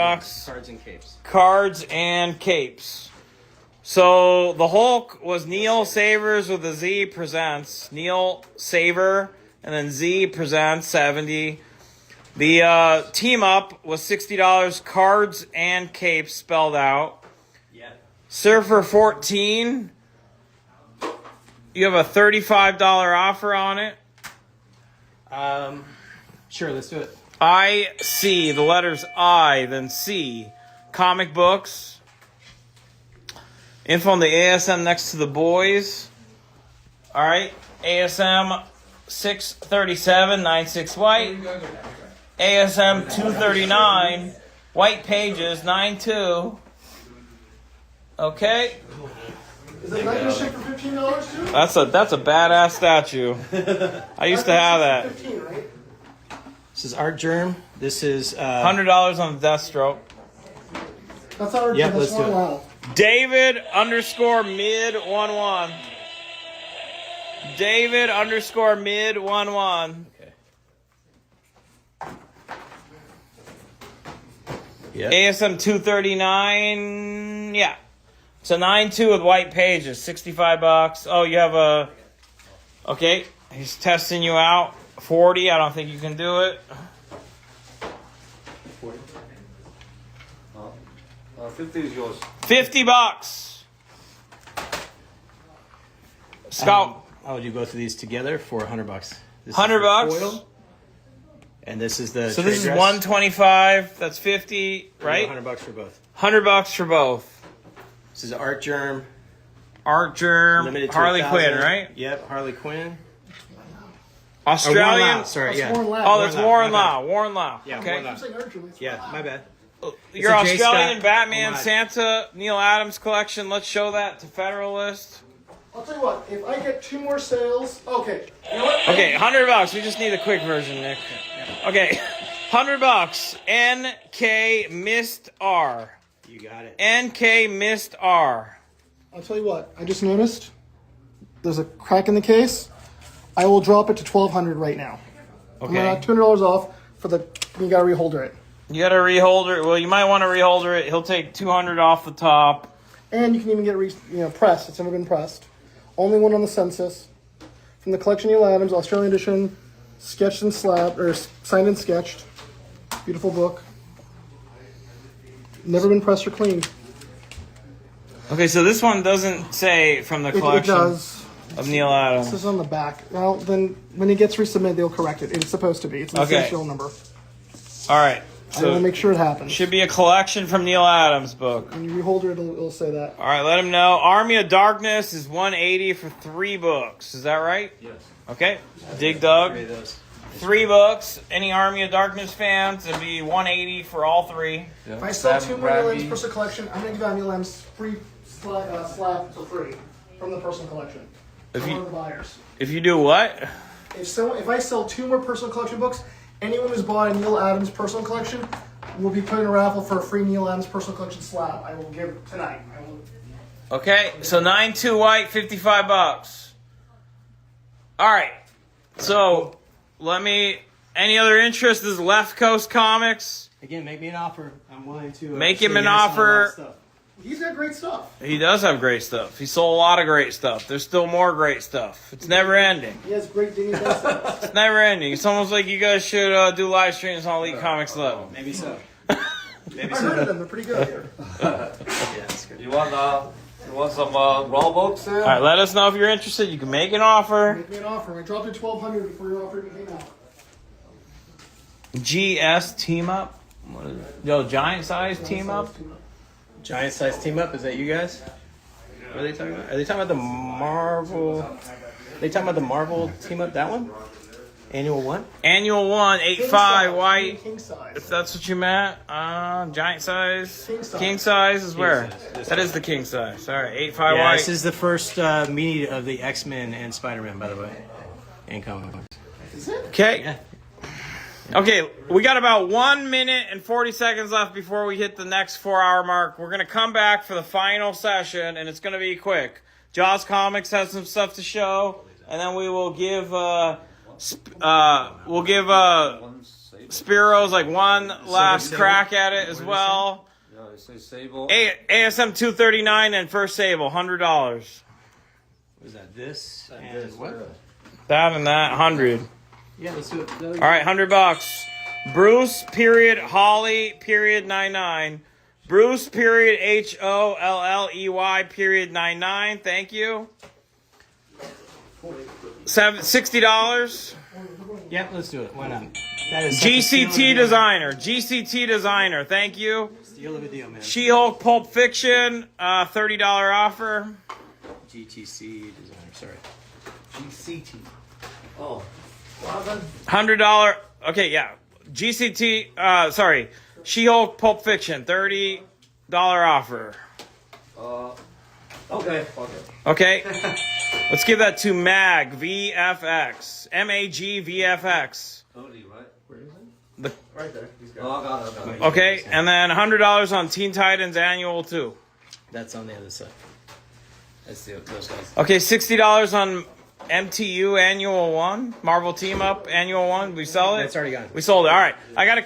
Cards and Capes. Cards and Capes. So the Hulk was Neil Savers with the Z presents. Neil Saver and then Z presents 70. The Team Up was $60. Cards and Capes spelled out. Yeah. Surfer 14. You have a $35 offer on it. Sure, let's do it. IC, the letters I, then C. Comic books. Info on the ASM next to the boys. All right. ASM 637, 96 white. ASM 239, white pages, 92. Okay. Is that not your shit for $15 too? That's a badass statue. I used to have that. 15, right? This is Art Germ. This is $100 on the Deathstroke. That's our Yep, that's let's do it. wow. David_mid11. David_mid11. Okay. Yeah. ASM 239. Yeah. So 9.2 with white pages, $65. Oh, you have a. Okay. He's testing you out. 40. I don't think you can do it. 50 is yours. $50. Scott. How would you go through these together for $100? This is $100. the foil, and this is the. So trade this is dress. 125. That's 50, right? $100 for both. $100 for both. This is Art Germ. Art Germ, Limited to Harley 1,000. Quinn, right? Yep, Harley Quinn. Australian. Sorry, That's yeah. Warren Lau. Oh, that's Warren my bad. Lau. Warren Lau. Yeah, okay. Warren Lau. I'm saying urgently. Yeah, my bad. Your It's a J. Australian Scott Batman homage. Santa Neil Adams collection. Let's show that to Federalist. I'll tell you what. If I get 2 more sales, okay. You know what? Okay, $100. We just need a quick version, Nick. Okay, $100. NK Mist R. You got it. NK Mist R. I'll tell you what. I just noticed there's a crack in the case. I will drop it to $1,200 right now. I'm Okay. gonna $200 off for the. You gotta reholder it, You got a reholder. Well, you might want to reholder it. He'll take $200 off the top. and you can even get it pressed. It's never been pressed. Only one on the census. From the collection, Neil Adams, Australian edition, sketched and slabbed or signed and sketched. Beautiful book. Never been pressed or cleaned. Okay, so this one doesn't say from the It collection does. of Neil This Adams. is on the back. Well, then when it gets resubmitted, they'll correct it. It's supposed to be. It's an Okay. serial number. All right. I will So make sure it happens. should be a collection from Neil Adams book. When you rehold it, it'll say that. All right, let him know. Army of Darkness is $180 for 3 books. Is that right? Yes. Okay. Dig Dug. Three of those. 3 books. Any Army of Darkness fans? It'd be $180 for all 3. If I sell 2 more Neil Adams personal collection, I'm going to give out Neil Adams free slab for free from the personal collection. If One you- of the buyers. If you do what? If I sell 2 more personal collection books, anyone who's bought a Neil Adams personal collection will be put in a raffle for a free Neil Adams personal collection slab. I will give tonight. I will. Okay, so 9-2 white, $55. All right. So any other interest? This is Left Coast Comics. Again, make me an offer. I'm willing to Make show him you an guys some of offer. that stuff. He's got great stuff. He does have great stuff. He sold a lot of great stuff. There's still more great stuff. It's never ending. He has great dingy bestsellers. It's never ending. It's almost like you guys should do live streams on Elite Comics 11. Maybe so. Maybe I so. heard of them. They're pretty good here. Yeah, that's good. You want some raw books here? All right, let us know if you're interested. You can make an offer. Make me an offer. I dropped it $1,200 before your offer even came out. GS Team Up. What is it? Yo, Giant Size Team Up. Giant size team up. Is that you guys? What are they talking about? Are they talking about the Marvel? Are they talking about the Marvel team up? That one? Annual one? Annual 1, King 8.5 size. white. King size. If that's what you meant. Giant size. King size. King size is where? size. That is the king size. All right, 8.5 Yeah, white. this is the first meeting of the X-Men and Spider-Man, by the way, in comic books. Is it? Okay. Yeah. Okay, we got about 1 minute and 40 seconds left before we hit the next 4-hour mark. We're gonna come back for the final session, and it's gonna be quick. Jaws Comics has some stuff to show, and then we will give Spiro's like one last crack at it as well. Yeah, it says Sable. ASM 239 and First Sable, $100. Was that this and what? That and that, 100. Yeah, let's do it. All right, $100. Bruce period Holly period 99. Bruce period HOLLEY period 99. Thank you. $60. Yeah, let's do it. Why not? That is GCT designer. GCT designer. Thank you. Steal of a deal, man. She-Hulk Pulp Fiction. $30 offer. GTC designer. Sorry. GCT. Oh, $100. Okay, yeah. GCT. Sorry. She-Hulk Pulp Fiction. $30 offer. okay. Okay. Let's give that to Mag VFX. MAG VFX. Totally right. Where is it? The, Right there. Oh, I got it. okay, and then $100 on Teen Titans Annual 2. That's on the other side. That's those guys. Okay, $60 on MTU Annual 1. Marvel Team Up Annual 1. We sell it? That's already gone. We sold it. All right. I got to